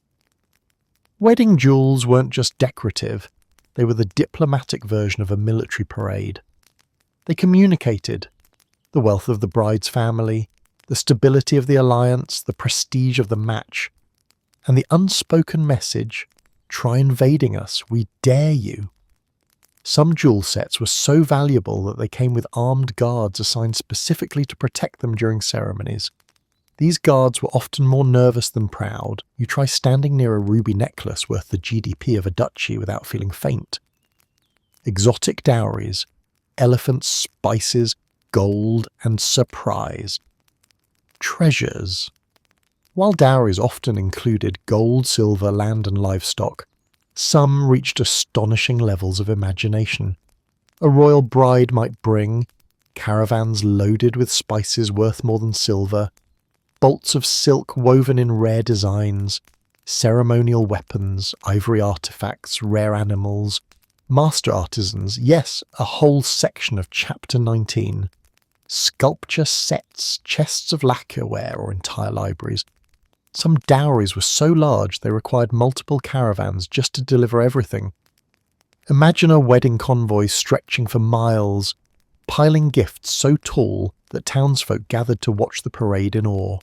Wedding jewels weren't just decorative, they were the diplomatic version of a military parade. They communicated the wealth of the bride's family, the stability of the alliance, the prestige of the match, and the unspoken message, "Try invading us, we dare you." Some jewel sets were so valuable that they came with armed guards assigned specifically to protect them during ceremonies. These guards were often more nervous than proud. You try standing near a ruby necklace worth the GDP of a duchy without feeling faint. Exotic dowries, elephants, spices, gold, and surprise. Treasures. While dowries often included gold, silver, land, and livestock, some reached astonishing levels of imagination. A royal bride might bring caravans loaded with spices worth more than silver, bolts of silk woven in rare designs, ceremonial weapons, ivory artifacts, rare animals, master artisans, yes, a whole section of Chapter 19, sculpture sets, chests of lacquerware, or entire libraries. Some dowries were so large they required multiple caravans just to deliver everything. Imagine a wedding convoy stretching for miles, piling gifts so tall that townsfolk gathered to watch the parade in awe.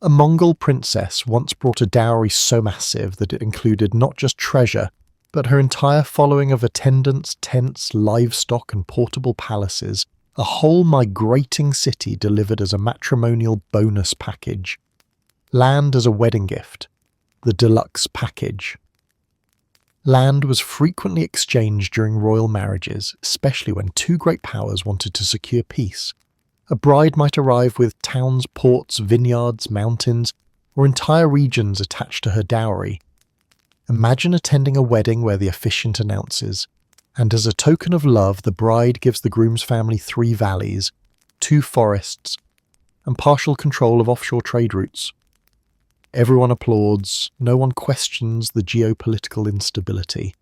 A Mongol princess once brought a dowry so massive that it included not just treasure, but her entire following of attendants, tents, livestock, and portable palaces, a whole migrating city delivered as a matrimonial bonus package. Land as a wedding gift, the deluxe package. Land was frequently exchanged during royal marriages, especially when two great powers wanted to secure peace. A bride might arrive with towns, ports, vineyards, mountains, or entire regions attached to her dowry. Imagine attending a wedding where the officiant announces, and as a token of love, the bride gives the groom's family 3 valleys, 2 forests, and partial control of offshore trade routes. Everyone applauds, no one questions the geopolitical instability.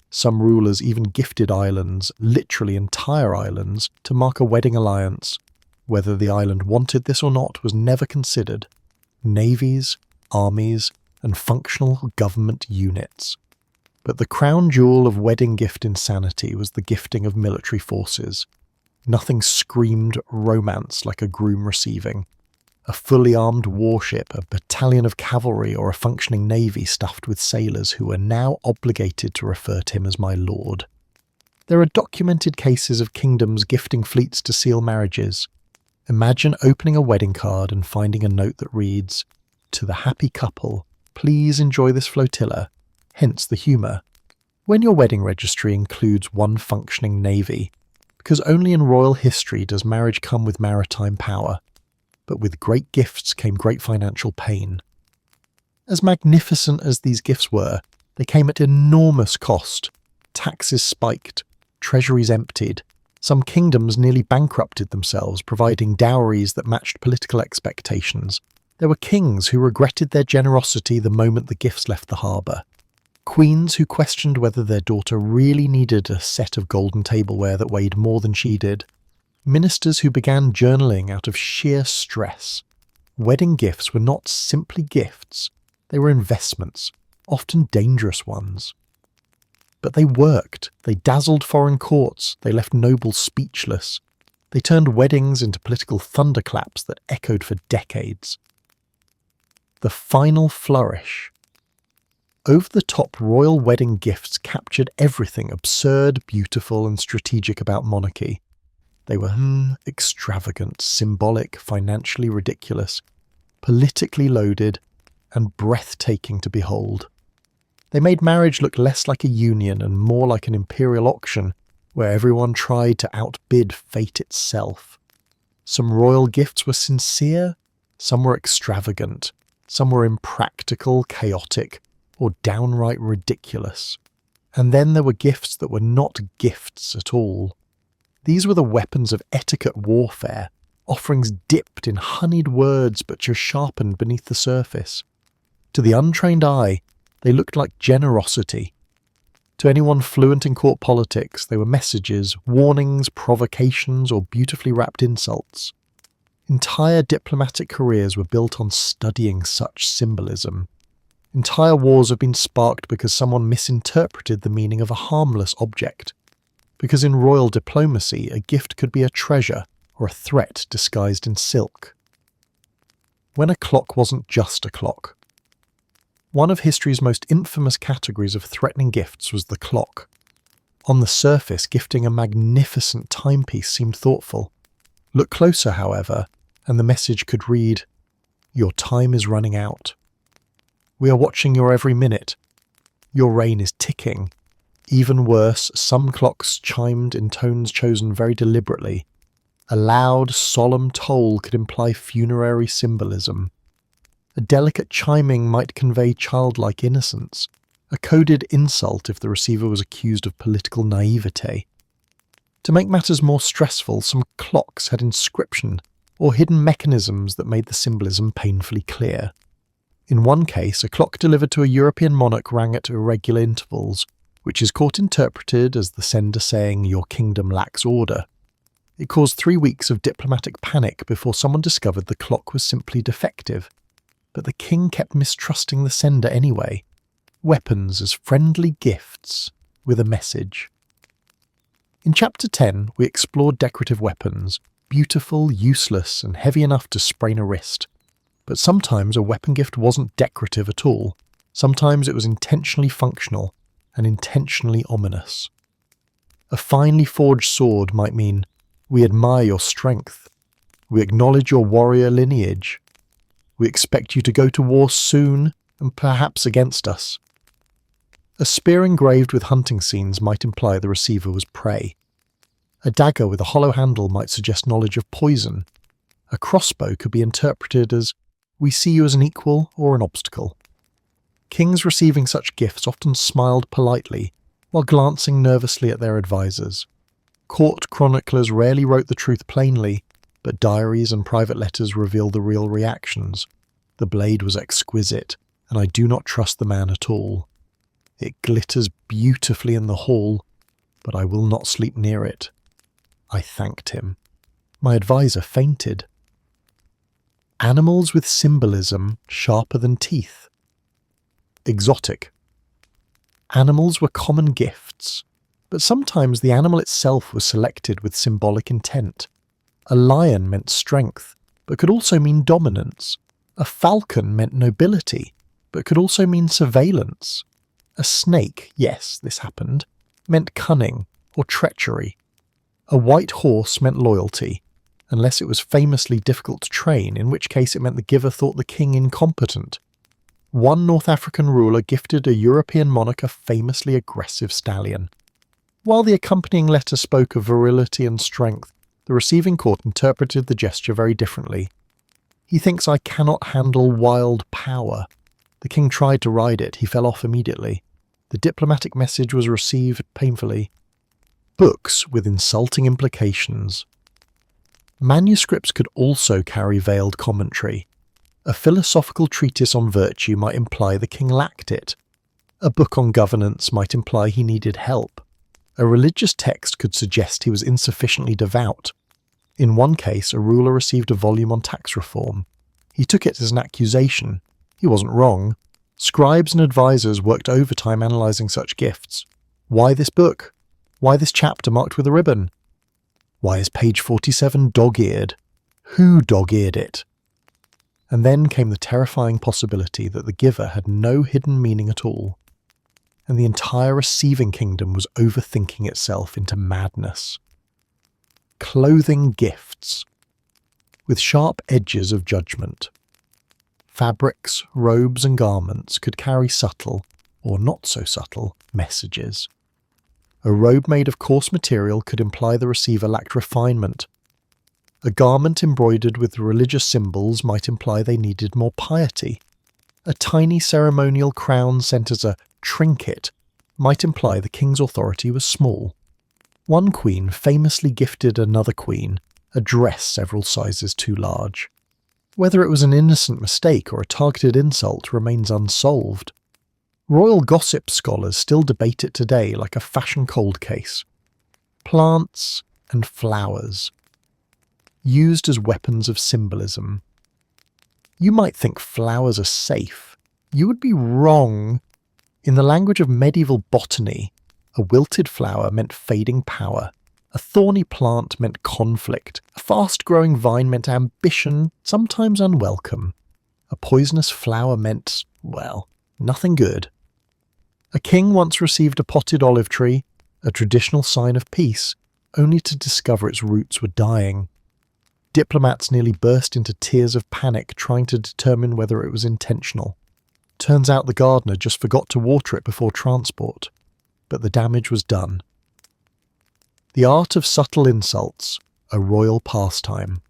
Some rulers even gifted islands, literally entire islands, to mark a wedding alliance. Whether the island wanted this or not was never considered. Navies, armies, and functional government units. But the crown jewel of wedding gift insanity was the gifting of military forces. Nothing screamed romance like a groom receiving. A fully armed warship, a battalion of cavalry, or a functioning navy stuffed with sailors who were now obligated to refer to him as my lord. There are documented cases of kingdoms gifting fleets to seal marriages. Imagine opening a wedding card and finding a note that reads, "To the happy couple, please enjoy this flotilla," hence the humour. When your wedding registry includes one functioning navy, because only in royal history does marriage come with maritime power, but with great gifts came great financial pain. As magnificent as these gifts were, they came at enormous cost. Taxes spiked, treasuries emptied. Some kingdoms nearly bankrupted themselves, providing dowries that matched political expectations. There were kings who regretted their generosity the moment the gifts left the harbour. Queens who questioned whether their daughter really needed a set of golden tableware that weighed more than she did. Ministers who began journaling out of sheer stress. Wedding gifts were not simply gifts, they were investments, often dangerous ones. But they worked, they dazzled foreign courts, they left nobles speechless. They turned weddings into political thunderclaps that echoed for decades. The final flourish. Over-the-top royal wedding gifts captured everything absurd, beautiful, and strategic about monarchy. They were extravagant, symbolic, financially ridiculous, politically loaded, and breathtaking to behold. They made marriage look less like a union and more like an imperial auction, where everyone tried to outbid fate itself. Some royal gifts were sincere, some were extravagant, some were impractical, chaotic, or downright ridiculous. And then there were gifts that were not gifts at all. These were the weapons of etiquette warfare, offerings dipped in honeyed words but just sharpened beneath the surface. To the untrained eye, they looked like generosity. To anyone fluent in court politics, they were messages, warnings, provocations, or beautifully wrapped insults. Entire diplomatic careers were built on studying such symbolism. Entire wars have been sparked because someone misinterpreted the meaning of a harmless object. Because in royal diplomacy, a gift could be a treasure or a threat disguised in silk. When a clock wasn't just a clock. One of history's most infamous categories of threatening gifts was the clock. On the surface, gifting a magnificent timepiece seemed thoughtful. Look closer, however, and the message could read, "Your time is running out. We are watching your every minute. Your reign is ticking." Even worse, some clocks chimed in tones chosen very deliberately. A loud, solemn toll could imply funerary symbolism. A delicate chiming might convey childlike innocence, a coded insult if the receiver was accused of political naivete. To make matters more stressful, some clocks had inscription or hidden mechanisms that made the symbolism painfully clear. In one case, a clock delivered to a European monarch rang at irregular intervals, which is court interpreted as the sender saying, "Your kingdom lacks order." It caused 3 weeks of diplomatic panic before someone discovered the clock was simply defective. But the king kept mistrusting the sender anyway. Weapons as friendly gifts with a message. In Chapter 10, we explored decorative weapons, beautiful, useless, and heavy enough to sprain a wrist. But sometimes a weapon gift wasn't decorative at all. Sometimes it was intentionally functional and intentionally ominous. A finely forged sword might mean, "We admire your strength. We acknowledge your warrior lineage. We expect you to go to war soon and perhaps against us." A spear engraved with hunting scenes might imply the receiver was prey. A dagger with a hollow handle might suggest knowledge of poison. A crossbow could be interpreted as, "We see you as an equal or an obstacle." Kings receiving such gifts often smiled politely, while glancing nervously at their advisors. Court chroniclers rarely wrote the truth plainly, but diaries and private letters reveal the real reactions. "The blade was exquisite, and I do not trust the man at all. It glitters beautifully in the hall, but I will not sleep near it. I thanked him. My advisor fainted." Animals with symbolism sharper than teeth. Exotic. Animals were common gifts, but sometimes the animal itself was selected with symbolic intent. A lion meant strength, but could also mean dominance. A falcon meant nobility, but could also mean surveillance. A snake, yes, this happened, meant cunning or treachery. A white horse meant loyalty, unless it was famously difficult to train, in which case it meant the giver thought the king incompetent. One North African ruler gifted a European monarch a famously aggressive stallion. While the accompanying letter spoke of virility and strength, the receiving court interpreted the gesture very differently. "He thinks I cannot handle wild power." The king tried to ride it, he fell off immediately. The diplomatic message was received painfully. Books with insulting implications. Manuscripts could also carry veiled commentary. A philosophical treatise on virtue might imply the king lacked it. A book on governance might imply he needed help. A religious text could suggest he was insufficiently devout. In one case, a ruler received a volume on tax reform. He took it as an accusation. He wasn't wrong. Scribes and advisors worked overtime analysing such gifts. Why this book? Why this chapter marked with a ribbon? Why is page 47 dog-eared? Who dog-eared it? And then came the terrifying possibility that the giver had no hidden meaning at all, and the entire receiving kingdom was overthinking itself into madness. Clothing gifts, with sharp edges of judgment. Fabrics, robes and garments could carry subtle, or not so subtle, messages. A robe made of coarse material could imply the receiver lacked refinement. A garment embroidered with religious symbols might imply they needed more piety. A tiny ceremonial crown sent as a trinket might imply the king's authority was small. One queen famously gifted another queen a dress several sizes too large. Whether it was an innocent mistake or a targeted insult remains unsolved. Royal gossip scholars still debate it today like a fashion cold case. Plants and flowers, used as weapons of symbolism. You might think flowers are safe. You would be wrong. In the language of medieval botany, a wilted flower meant fading power. A thorny plant meant conflict. A fast-growing vine meant ambition, sometimes unwelcome. A poisonous flower meant, well, nothing good. A king once received a potted olive tree, a traditional sign of peace, only to discover its roots were dying. Diplomats nearly burst into tears of panic trying to determine whether it was intentional. Turns out the gardener just forgot to water it before transport, but the damage was done. The art of subtle insults, a royal pastime.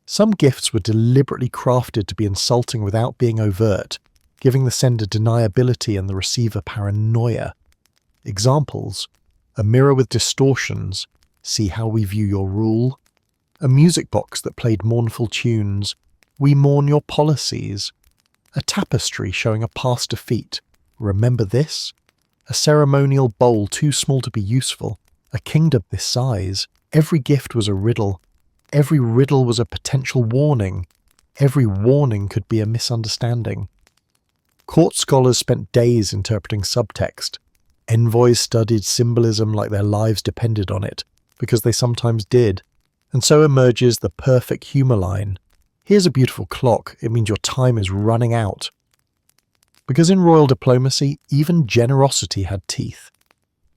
Some gifts were deliberately crafted to be insulting without being overt, giving the sender deniability and the receiver paranoia. Examples: a mirror with distortions, see how we view your rule. A music box that played mournful tunes, we mourn your policies. A tapestry showing a past defeat, remember this? A ceremonial bowl too small to be useful, a kingdom this size. Every gift was a riddle. Every riddle was a potential warning. Every warning could be a misunderstanding. Court scholars spent days interpreting subtext. Envoys studied symbolism like their lives depended on it, because they sometimes did. And so emerges the perfect humour line. Here's a beautiful clock, it means your time is running out. Because in royal diplomacy, even generosity had teeth.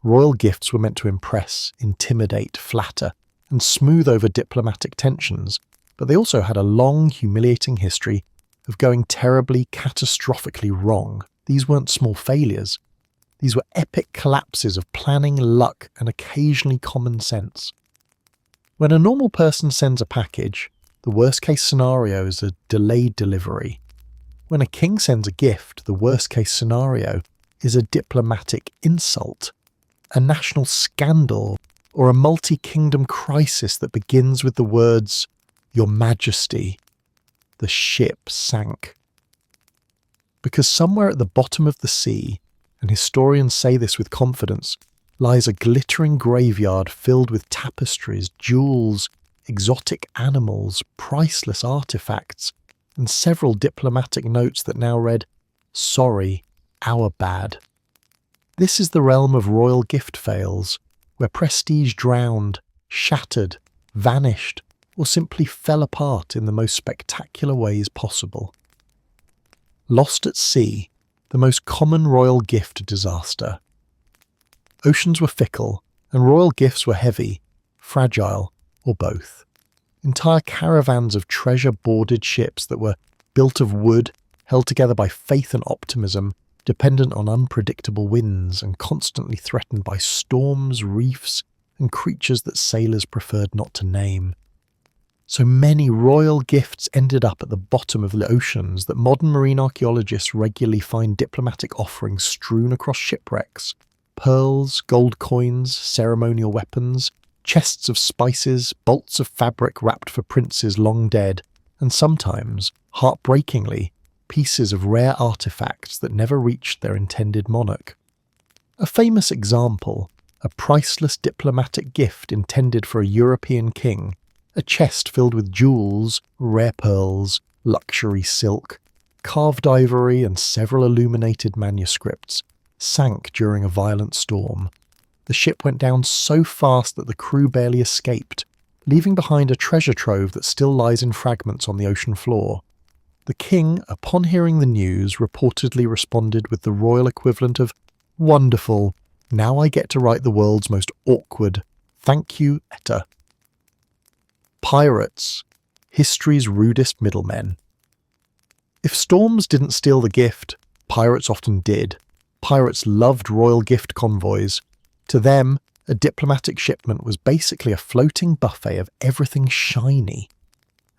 Royal gifts were meant to impress, intimidate, flatter, and smooth over diplomatic tensions, but they also had a long, humiliating history of going terribly, catastrophically wrong. These weren't small failures. These were epic collapses of planning, luck, and occasionally common sense. When a normal person sends a package, the worst-case scenario is a delayed delivery. When a king sends a gift, the worst-case scenario is a diplomatic insult, a national scandal, or a multi-kingdom crisis that begins with the words, "Your Majesty." The ship sank. Because somewhere at the bottom of the sea, and historians say this with confidence, lies a glittering graveyard filled with tapestries, jewels, exotic animals, priceless artifacts, and several diplomatic notes that now read, "Sorry, our bad." This is the realm of royal gift fails, where prestige drowned, shattered, vanished, or simply fell apart in the most spectacular ways possible. Lost at sea, the most common royal gift disaster. Oceans were fickle, and royal gifts were heavy, fragile, or both. Entire caravans of treasure-boarded ships that were built of wood, held together by faith and optimism, dependent on unpredictable winds and constantly threatened by storms, reefs, and creatures that sailors preferred not to name. So many royal gifts ended up at the bottom of the oceans that modern marine archaeologists regularly find diplomatic offerings strewn across shipwrecks. Pearls, gold coins, ceremonial weapons, chests of spices, bolts of fabric wrapped for princes long dead, and sometimes, heartbreakingly, pieces of rare artifacts that never reached their intended monarch. A famous example, a priceless diplomatic gift intended for a European king, a chest filled with jewels, rare pearls, luxury silk, carved ivory and several illuminated manuscripts, sank during a violent storm. The ship went down so fast that the crew barely escaped, leaving behind a treasure trove that still lies in fragments on the ocean floor. The king, upon hearing the news, reportedly responded with the royal equivalent of, "Wonderful, now I get to write the world's most awkward, thank you letter." Pirates, history's rudest middlemen. If storms didn't steal the gift, pirates often did. Pirates loved royal gift convoys. To them, a diplomatic shipment was basically a floating buffet of everything shiny.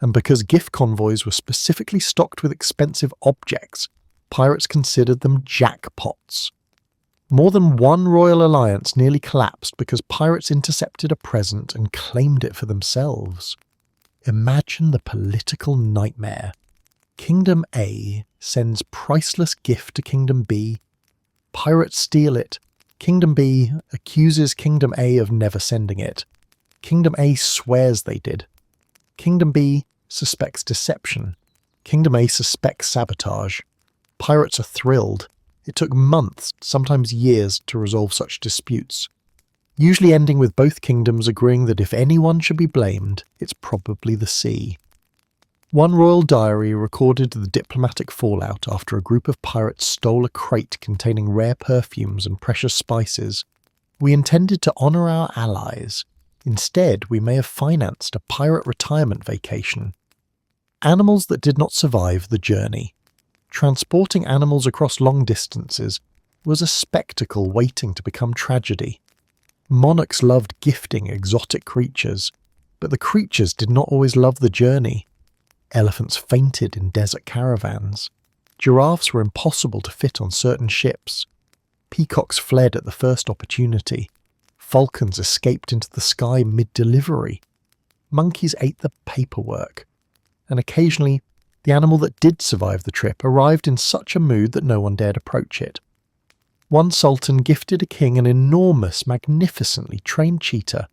And because gift convoys were specifically stocked with expensive objects, pirates considered them jackpots. More than one royal alliance nearly collapsed because pirates intercepted a present and claimed it for themselves. Imagine the political nightmare. Kingdom A sends priceless gift to Kingdom B. Pirates steal it. Kingdom B accuses Kingdom A of never sending it. Kingdom A swears they did. Kingdom B suspects deception. Kingdom A suspects sabotage. Pirates are thrilled. It took months, sometimes years, to resolve such disputes, usually ending with both kingdoms agreeing that if anyone should be blamed, it's probably the sea. One royal diary recorded the diplomatic fallout after a group of pirates stole a crate containing rare perfumes and precious spices. "We intended to honour our allies. Instead, we may have financed a pirate retirement vacation." Animals that did not survive the journey. Transporting animals across long distances was a spectacle waiting to become tragedy. Monarchs loved gifting exotic creatures, but the creatures did not always love the journey. Elephants fainted in desert caravans. Giraffes were impossible to fit on certain ships. Peacocks fled at the first opportunity. Falcons escaped into the sky mid-delivery. Monkeys ate the paperwork. And occasionally, the animal that did survive the trip arrived in such a mood that no one dared approach it. One sultan gifted a king an enormous, magnificently trained cheetah.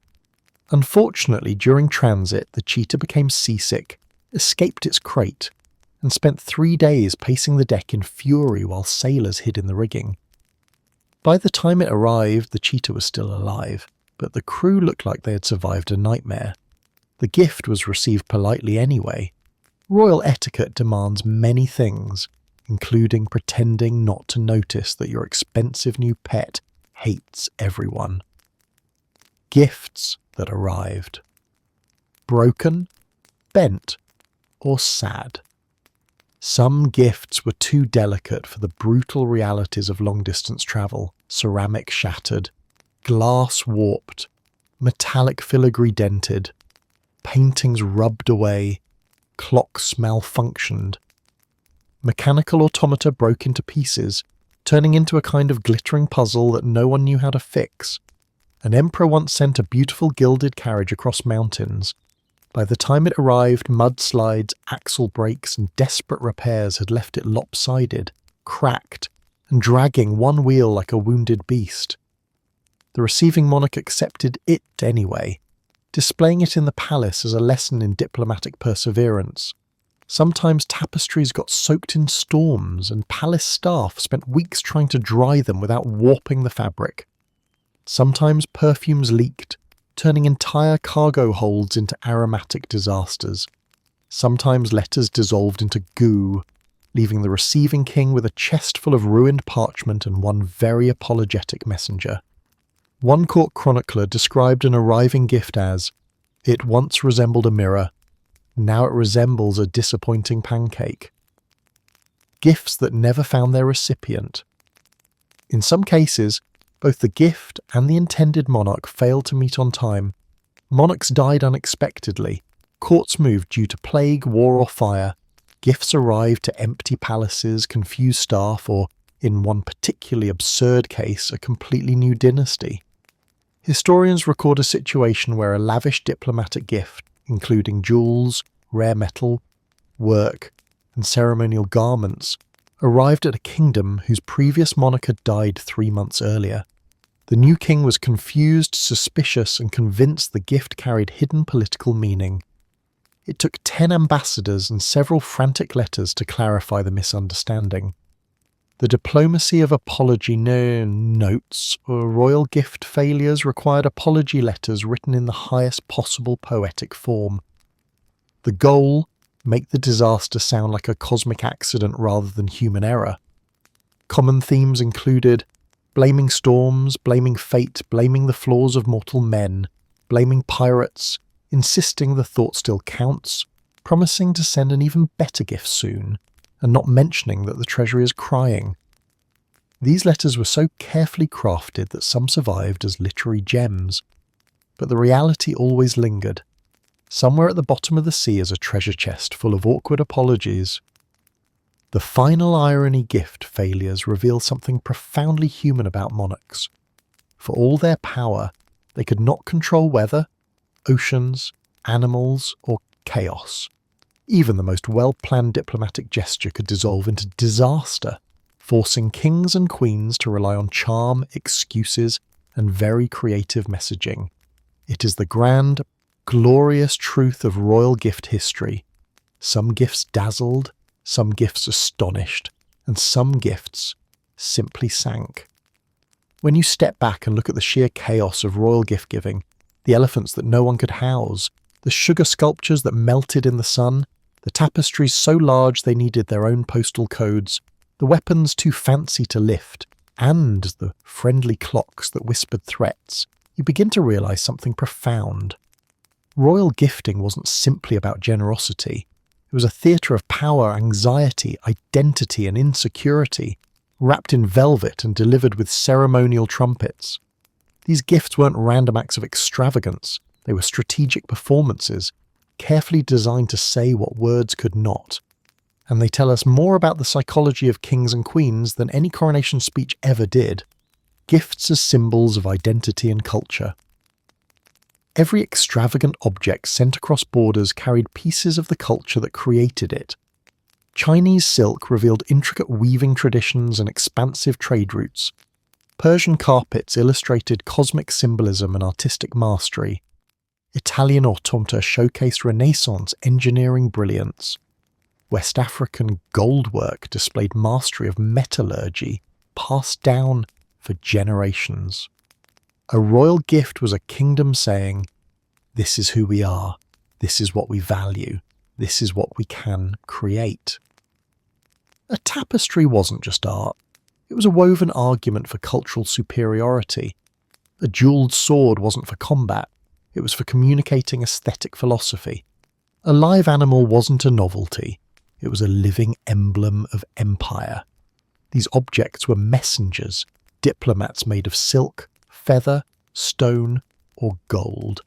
Unfortunately, during transit, the cheetah became seasick, escaped its crate, and spent 3 days pacing the deck in fury while sailors hid in the rigging. By the time it arrived, the cheetah was still alive, but the crew looked like they had survived a nightmare. The gift was received politely anyway. Royal etiquette demands many things, including pretending not to notice that your expensive new pet hates everyone. Gifts that arrived. Broken, bent, or sad. Some gifts were too delicate for the brutal realities of long-distance travel. Ceramic shattered, glass warped, metallic filigree dented, paintings rubbed away, clocks malfunctioned. Mechanical automata broke into pieces, turning into a kind of glittering puzzle that no one knew how to fix. An emperor once sent a beautiful gilded carriage across mountains. By the time it arrived, mudslides, axle breaks, and desperate repairs had left it lopsided, cracked, and dragging one wheel like a wounded beast. The receiving monarch accepted it anyway, displaying it in the palace as a lesson in diplomatic perseverance. Sometimes tapestries got soaked in storms, and palace staff spent weeks trying to dry them without warping the fabric. Sometimes perfumes leaked, turning entire cargo holds into aromatic disasters. Sometimes letters dissolved into goo, leaving the receiving king with a chest full of ruined parchment and one very apologetic messenger. One court chronicler described an arriving gift as, "It once resembled a mirror. Now it resembles a disappointing pancake." Gifts that never found their recipient. In some cases, both the gift and the intended monarch failed to meet on time. Monarchs died unexpectedly. Courts moved due to plague, war or fire. Gifts arrived to empty palaces, confused staff, or, in one particularly absurd case, a completely new dynasty. Historians record a situation where a lavish diplomatic gift, including jewels, rare metal, work, and ceremonial garments, arrived at a kingdom whose previous monarch had died 3 months earlier. The new king was confused, suspicious, and convinced the gift carried hidden political meaning. It took 10 ambassadors and several frantic letters to clarify the misunderstanding. The diplomacy of apology notes or royal gift failures required apology letters written in the highest possible poetic form. The goal: make the disaster sound like a cosmic accident rather than human error. Common themes included blaming storms, blaming fate, blaming the flaws of mortal men, blaming pirates, insisting the thought still counts, promising to send an even better gift soon, and not mentioning that the treasury is crying. These letters were so carefully crafted that some survived as literary gems, but the reality always lingered. Somewhere at the bottom of the sea is a treasure chest full of awkward apologies. The final irony gift failures reveal something profoundly human about monarchs. For all their power, they could not control weather, oceans, animals, or chaos. Even the most well-planned diplomatic gesture could dissolve into disaster, forcing kings and queens to rely on charm, excuses, and very creative messaging. It is the grand, glorious truth of royal gift history. Some gifts dazzled, some gifts astonished, and some gifts simply sank. When you step back and look at the sheer chaos of royal gift-giving, the elephants that no one could house, the sugar sculptures that melted in the sun, the tapestries so large they needed their own postal codes, the weapons too fancy to lift, and the friendly clocks that whispered threats, you begin to realise something profound. Royal gifting wasn't simply about generosity. It was a theatre of power, anxiety, identity, and insecurity, wrapped in velvet and delivered with ceremonial trumpets. These gifts weren't random acts of extravagance. They were strategic performances, carefully designed to say what words could not. And they tell us more about the psychology of kings and queens than any coronation speech ever did. Gifts as symbols of identity and culture. Every extravagant object sent across borders carried pieces of the culture that created it. Chinese silk revealed intricate weaving traditions and expansive trade routes. Persian carpets illustrated cosmic symbolism and artistic mastery. Italian automata showcased Renaissance engineering brilliance. West African goldwork displayed mastery of metallurgy, passed down for generations. A royal gift was a kingdom saying, "This is who we are, this is what we value, this is what we can create." A tapestry wasn't just art. It was a woven argument for cultural superiority. A jewelled sword wasn't for combat. It was for communicating aesthetic philosophy. A live animal wasn't a novelty. It was a living emblem of empire. These objects were messengers, diplomats made of silk, feather, stone, or gold.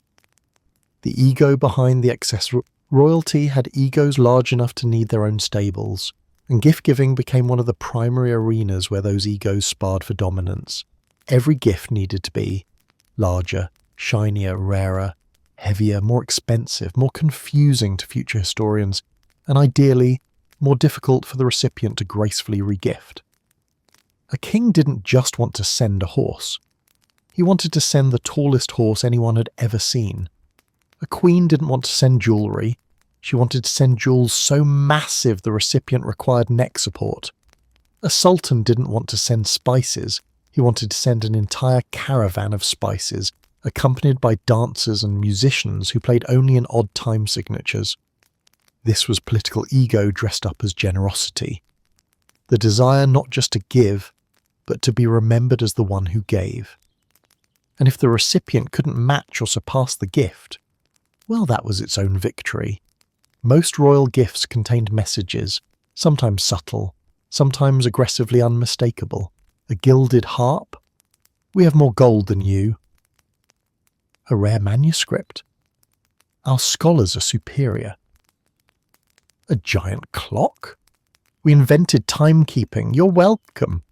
The ego behind the excess royalty had egos large enough to need their own stables, and gift-giving became one of the primary arenas where those egos sparred for dominance. Every gift needed to be larger, shinier, rarer, heavier, more expensive, more confusing to future historians, and ideally, more difficult for the recipient to gracefully regift. A king didn't just want to send a horse. He wanted to send the tallest horse anyone had ever seen. A queen didn't want to send jewellery. She wanted to send jewels so massive the recipient required neck support. A sultan didn't want to send spices. He wanted to send an entire caravan of spices, accompanied by dancers and musicians who played only in odd time signatures. This was political ego dressed up as generosity. The desire not just to give, but to be remembered as the one who gave. And if the recipient couldn't match or surpass the gift, well, that was its own victory. Most royal gifts contained messages, sometimes subtle, sometimes aggressively unmistakable. A gilded harp? We have more gold than you. A rare manuscript? Our scholars are superior. A giant clock? We invented timekeeping. You're welcome.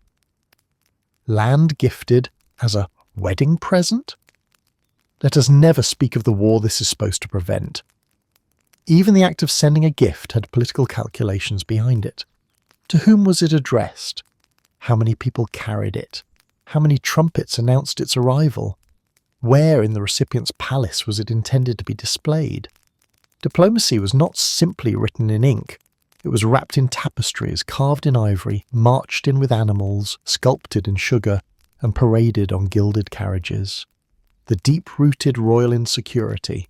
Land gifted as a wedding present? Let us never speak of the war this is supposed to prevent. Even the act of sending a gift had political calculations behind it. To whom was it addressed? How many people carried it? How many trumpets announced its arrival? Where in the recipient's palace was it intended to be displayed? Diplomacy was not simply written in ink. It was wrapped in tapestries, carved in ivory, marched in with animals, sculpted in sugar, and paraded on gilded carriages. The deep-rooted royal insecurity.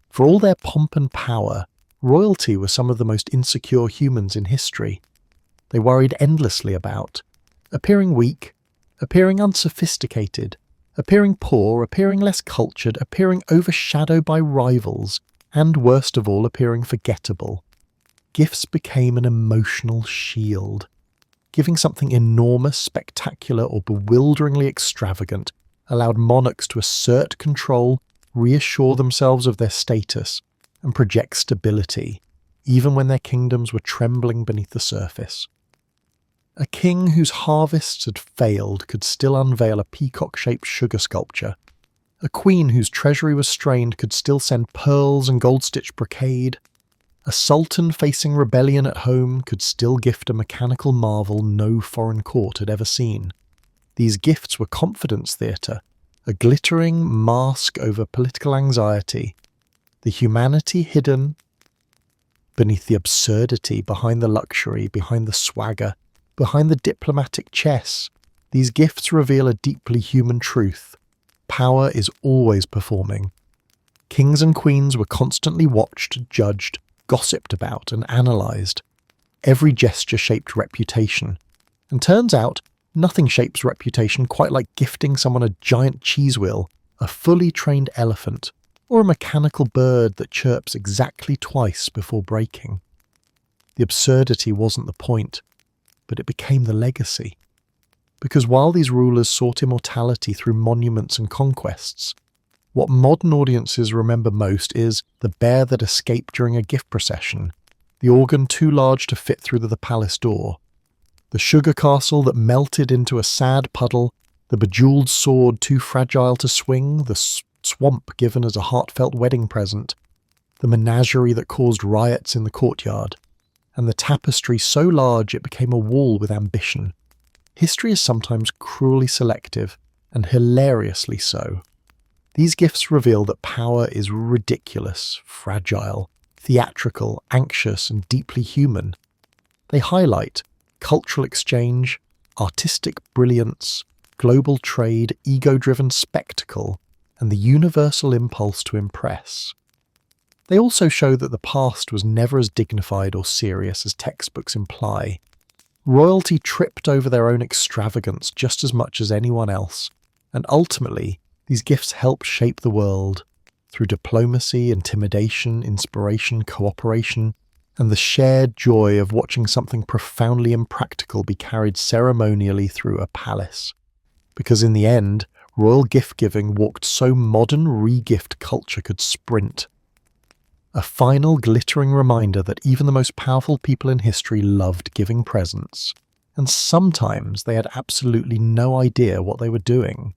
For all their pomp and power, royalty were some of the most insecure humans in history. They worried endlessly about appearing weak, appearing unsophisticated, appearing poor, appearing less cultured, appearing overshadowed by rivals, and worst of all, appearing forgettable. Gifts became an emotional shield. Giving something enormous, spectacular, or bewilderingly extravagant allowed monarchs to assert control, reassure themselves of their status, and project stability, even when their kingdoms were trembling beneath the surface. A king whose harvests had failed could still unveil a peacock-shaped sugar sculpture. A queen whose treasury was strained could still send pearls and gold-stitched brocade. A sultan facing rebellion at home could still gift a mechanical marvel no foreign court had ever seen. These gifts were confidence theatre, a glittering mask over political anxiety, the humanity hidden beneath the absurdity, behind the luxury, behind the swagger, behind the diplomatic chess. These gifts reveal a deeply human truth. Power is always performing. Kings and queens were constantly watched, judged, gossiped about, and analysed. Every gesture shaped reputation. And turns out, nothing shapes reputation quite like gifting someone a giant cheese wheel, a fully trained elephant, or a mechanical bird that chirps exactly twice before breaking. The absurdity wasn't the point, but it became the legacy. Because while these rulers sought immortality through monuments and conquests, what modern audiences remember most is the bear that escaped during a gift procession, the organ too large to fit through the palace door, the sugar castle that melted into a sad puddle, the bejeweled sword too fragile to swing, the swamp given as a heartfelt wedding present, the menagerie that caused riots in the courtyard, and the tapestry so large it became a wall with ambition. History is sometimes cruelly selective, and hilariously so. These gifts reveal that power is ridiculous, fragile, theatrical, anxious, and deeply human. They highlight cultural exchange, artistic brilliance, global trade, ego-driven spectacle, and the universal impulse to impress. They also show that the past was never as dignified or serious as textbooks imply. Royalty tripped over their own extravagance just as much as anyone else, and ultimately, these gifts helped shape the world through diplomacy, intimidation, inspiration, cooperation, and the shared joy of watching something profoundly impractical be carried ceremonially through a palace. Because in the end, royal gift-giving walked so modern re-gift culture could sprint. A final glittering reminder that even the most powerful people in history loved giving presents, and sometimes they had absolutely no idea what they were doing.